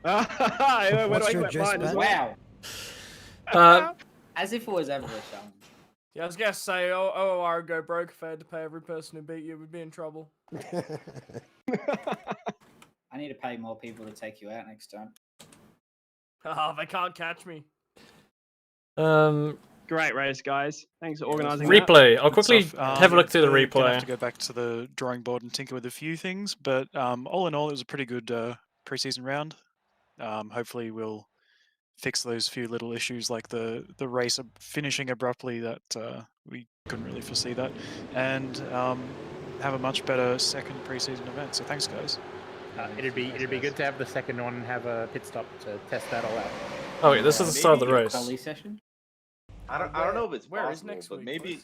Speaker 11: Where do
Speaker 7: What's
Speaker 11: I
Speaker 7: your
Speaker 11: get
Speaker 7: address,
Speaker 11: mine as
Speaker 7: Pat?
Speaker 11: well?
Speaker 3: As if it was ever a challenge.
Speaker 2: Yeah, I was gonna say, OOR would go broke if I had to pay every person who beat you. We'd be in trouble.
Speaker 3: I need to pay more people to take you out next time.
Speaker 2: Oh, they can't catch me.
Speaker 11: Great race, guys. Thanks for organising that.
Speaker 1: Replay. I'll quickly
Speaker 8: Stuff.
Speaker 1: have a look through the
Speaker 8: We're gonna
Speaker 1: replay.
Speaker 8: have to go back to the drawing board and tinker with a few things, but all in all, it was a pretty good pre-season round. Hopefully, we'll fix those few little issues like the race finishing abruptly that we couldn't really foresee that, and have a much better second pre-season event. So thanks, guys.
Speaker 6: It'd be good to have the second one and have a pit stop to test that all out.
Speaker 1: Oh wait, this is the start of the race.
Speaker 3: Quali session?
Speaker 4: I don't know if it's
Speaker 2: Where is
Speaker 4: possible,
Speaker 2: next
Speaker 4: but
Speaker 2: week,
Speaker 4: maybe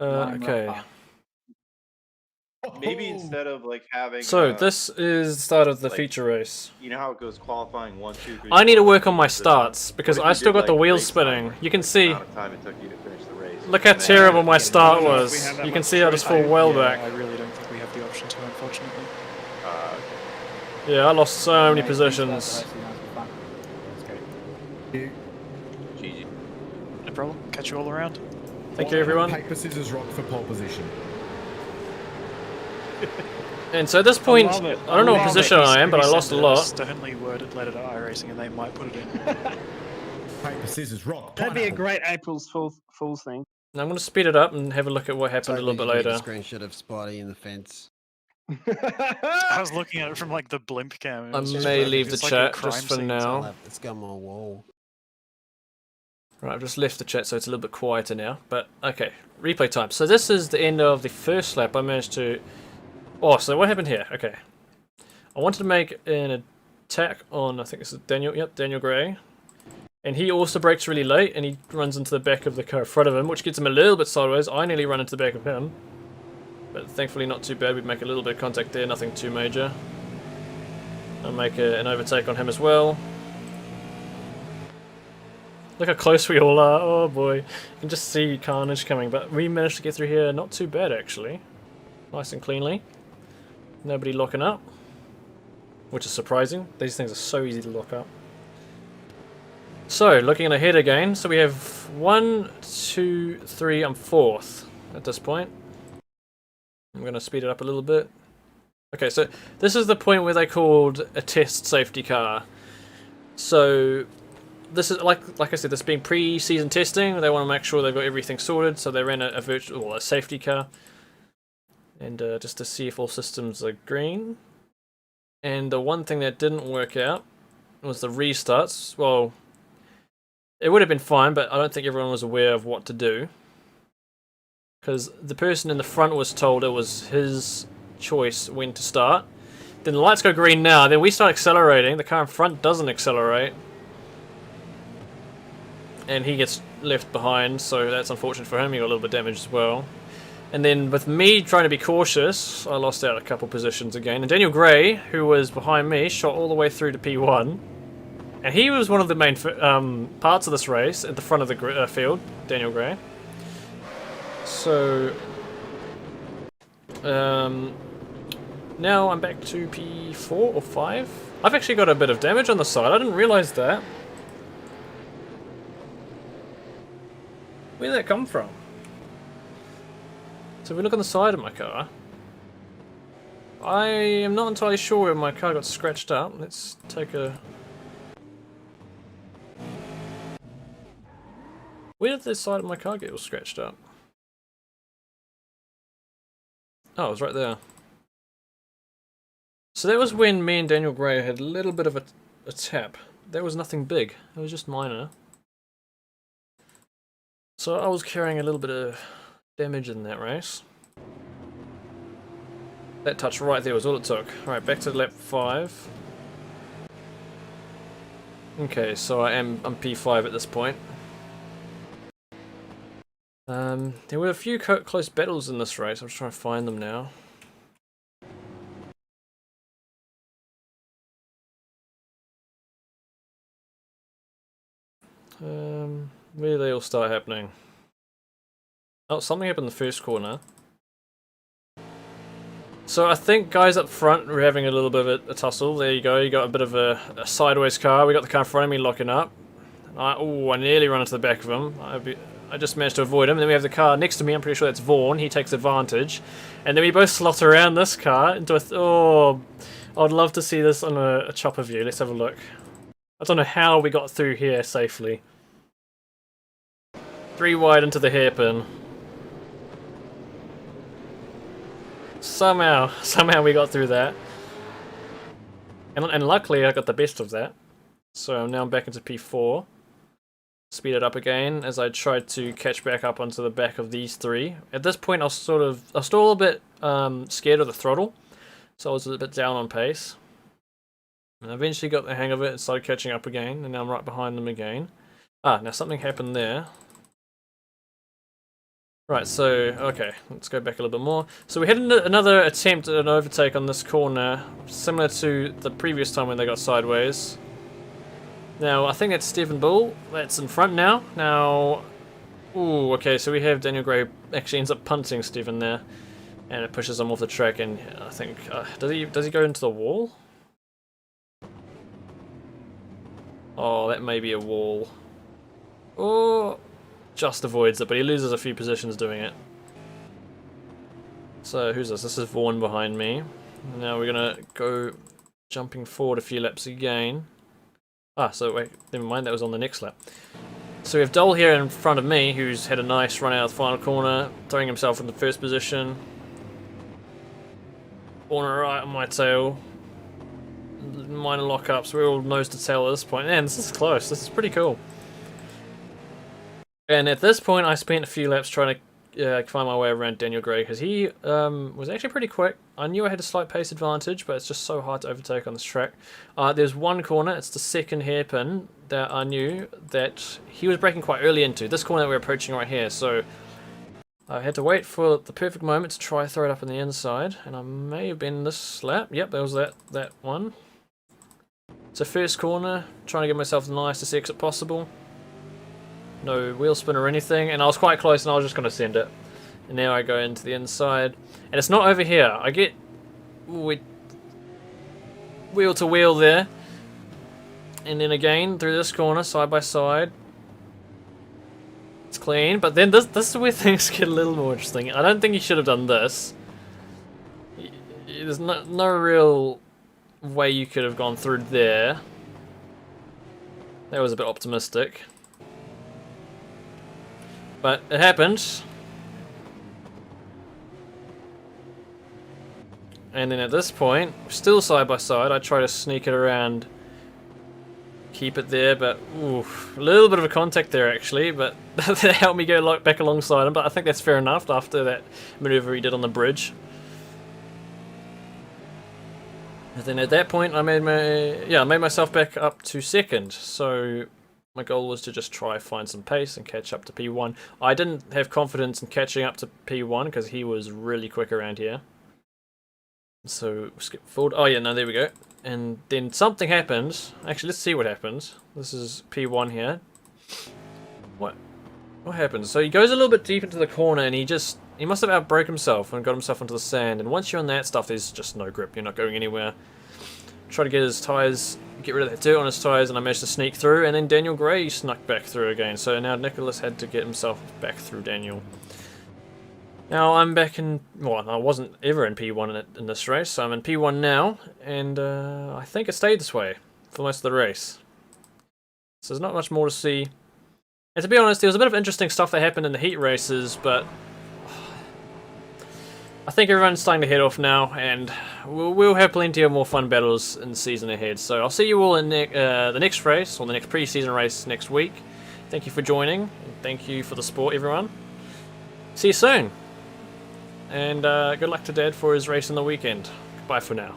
Speaker 1: Okay.
Speaker 4: maybe instead of like having.
Speaker 1: So this is the start of the feature race.
Speaker 4: You know how it goes qualifying 1, 2, 3.
Speaker 1: I need to
Speaker 4: 4,
Speaker 1: work on my
Speaker 4: what
Speaker 1: starts because
Speaker 4: if
Speaker 1: I
Speaker 4: you
Speaker 1: still
Speaker 4: did,
Speaker 1: got the
Speaker 4: like,
Speaker 1: wheels
Speaker 4: race time,
Speaker 1: spinning.
Speaker 4: like,
Speaker 1: You can
Speaker 4: the
Speaker 1: see.
Speaker 4: amount of time it took you to finish the race.
Speaker 1: Look how
Speaker 4: And then
Speaker 1: terrible my
Speaker 4: you
Speaker 1: start
Speaker 11: know if we
Speaker 1: was.
Speaker 11: have that
Speaker 1: You can
Speaker 11: much
Speaker 1: see I just fall
Speaker 11: time.
Speaker 1: well
Speaker 8: Yeah,
Speaker 1: back.
Speaker 8: I really don't think we have the option to, unfortunately.
Speaker 1: Yeah, I lost so many
Speaker 3: Right,
Speaker 1: positions.
Speaker 3: thanks for that, guys.
Speaker 8: That's great.
Speaker 4: GG.
Speaker 8: No problem. Catch you all around.
Speaker 1: Thank you, everyone.
Speaker 13: Paper, scissors, rock for pole position.
Speaker 1: And so at this point,
Speaker 11: love it.
Speaker 1: I don't know what
Speaker 8: Love
Speaker 1: position
Speaker 8: it.
Speaker 1: I am, but I
Speaker 8: He
Speaker 1: lost a
Speaker 8: sent
Speaker 1: lot.
Speaker 8: Sternly worded letter to iRacing, and they might put it in.
Speaker 13: Paper, scissors, rock.
Speaker 11: That'd be a
Speaker 13: pineapple.
Speaker 11: great April's Fool's thing.
Speaker 1: Now I'm going to speed it up and have a look at what happened a little bit later.
Speaker 7: Screenshot of Spotty in the fence.
Speaker 8: I was looking at it from like the blimp cam.
Speaker 1: I may leave the chat just for now.
Speaker 7: It's got my wall.
Speaker 1: Right, I've just left the chat so it's a little bit quieter now. But okay, replay time. So this is the end of the first lap. I managed to. Oh, so what happened here? Okay, I wanted to make an attack on. I think this is Daniel. Yep, Daniel Gray. And he also brakes really late, and he runs into the back of the car in front of him, which gets him a little bit sideways. I nearly run into the back of him. But thankfully not too bad, we'd make a little bit of contact there, nothing too major. I'll make an overtake on him as well. Look how close we all are, oh boy. You can just see carnage coming, but we managed to get through here not too bad actually. Nice and cleanly. Nobody locking up. Which is surprising, these things are so easy to lock up. So, looking ahead again, so we have 1, 2, 3, I'm 4th at this point. I'm going to speed it up a little bit. Okay, so this is the point where they called a test safety car. So this is like I said, this being pre-season testing. They want to make sure they've got everything sorted. So they ran a virtual or a safety car, and just to see if all systems are green. And the one thing that didn't work out was the restarts. Well, it would have been fine, but I don't think everyone was aware of what to do. Because the person in the front was told it was his choice when to start. Then the lights go green now, then we start accelerating, the car in front doesn't accelerate. And he gets left behind, so that's unfortunate for him, he got a little bit damaged as well. And then with me trying to be cautious, I lost out a couple positions again. And Daniel Gray, who was behind me, shot all the way through to P1. And he was one of the main parts of this race at the front of the field, Daniel Gray. So, Now I'm back to P4 or 5. I've actually got a bit of damage on the side. I didn't realise that. Where did that come from? So if we look on the side of my car, I am not entirely sure where my car got scratched up. Let's take a... Where did the side of my car get all scratched up? Oh, it was right there. So that was when me and Daniel Gray had a little bit of a tap. That was nothing big. It was just minor. So I was carrying a little bit of damage in that race. That touch right there was all it took. Alright, back to lap 5. Okay, so I'm P5 at this point. There were a few close battles in this race. I'm just trying to find them now. Where did they all start happening? Oh, something happened in the first corner. So I think guys up front were having a little bit of a tussle. There you go, you got a bit of a sideways car. We got the car in front of me locking up. I nearly run into the back of him. I just managed to avoid him. And then we have the car next to me. I'm pretty sure that's Vaughn. He takes advantage. And then we both slot around this car into a... Oh, I'd love to see this on a chopper view. Let's have a look. I don't know how we got through here safely. 3 wide into the hairpin. Somehow we got through that. And luckily I got the best of that. So now I'm back into P4. Speed it up again as I tried to catch back up onto the back of these 3. At this point I was still a little bit scared of the throttle. So I was a little bit down on pace. And I eventually got the hang of it and started catching up again. And now I'm right behind them again. Ah, now something happened there. Right, so, okay, let's go back a little bit more. So we had another attempt at an overtake on this corner, similar to the previous time when they got sideways. Now, I think that's Stephen Bull, that's in front now. Now, ooh, okay, so we have Daniel Gray actually ends up punting Stephen there, and it pushes him off the track, and I think, does he go into the wall? Oh, that may be a wall. Oh... Just avoids it, but he loses a few positions doing it. So who's this? This is Vaughn behind me. Now we're gonna go jumping forward a few laps again. Ah, so wait, never mind, that was on the next lap. So we have Dole here in front of me, who's had a nice run out of the final corner, throwing himself in the first position. Vaughn right on my tail. Minor lockups, we're all nose to tail at this point. Man, this is close, this is pretty cool. And at this point, I spent a few laps trying to find my way around Daniel Gray, because he was actually pretty quick. I knew I had a slight pace advantage, but it's just so hard to overtake on this track. There's one corner, it's the second hairpin, that I knew that he was braking quite early into. This corner that we're approaching right here, so I had to wait for the perfect moment to try throw it up on the inside, and I may have been this lap. Yep, there was that one. So first corner, trying to give myself the nicest exit possible. No wheel spin or anything, and I was quite close and I was just going to send it. And now I go into the inside, and it's not over here. I get wheel to wheel there, and then again through this corner, side by side. It's clean, but then this is where things get a little more interesting. I don't think you should have done this. There's no real way you could have gone through there. That was a bit optimistic. But it happened. And then at this point, still side by side, I try to sneak it around, keep it there, but oof, a little bit of a contact there actually, but that helped me go back alongside him, but I think that's fair enough after that maneuver he did on the bridge. And then at that point I made myself back up to second, so my goal was to just try find some pace and catch up to P1. I didn't have confidence in catching up to P1 because he was really quick around here. So skip forward. Oh yeah, no, there we go. And then something happened. Actually, let's see what happened. This is P1 here. What happened? So he goes a little bit deep into the corner and he just He must have outbroke himself and got himself into the sand. And once you're on that stuff, there's just no grip. You're not going anywhere. Try to get his tyres, get rid of that dirt on his tyres, and I managed to sneak through. And then Daniel Gray snuck back through again. So now Nicholas had to get himself back through Daniel. Now I'm back in, well, I wasn't ever in P1 in this race, so I'm in P1 now, and I think it stayed this way for most of the race. So there's not much more to see. And to be honest, there was a bit of interesting stuff that happened in the heat races, but I think everyone's starting to head off now, and we'll have plenty of more fun battles in the season ahead. So I'll see you all in the next race, or the next pre-season race next week. Thank you for joining, and thank you for the support, everyone. See you soon. And good luck to Dad for his race in the weekend. Bye for now.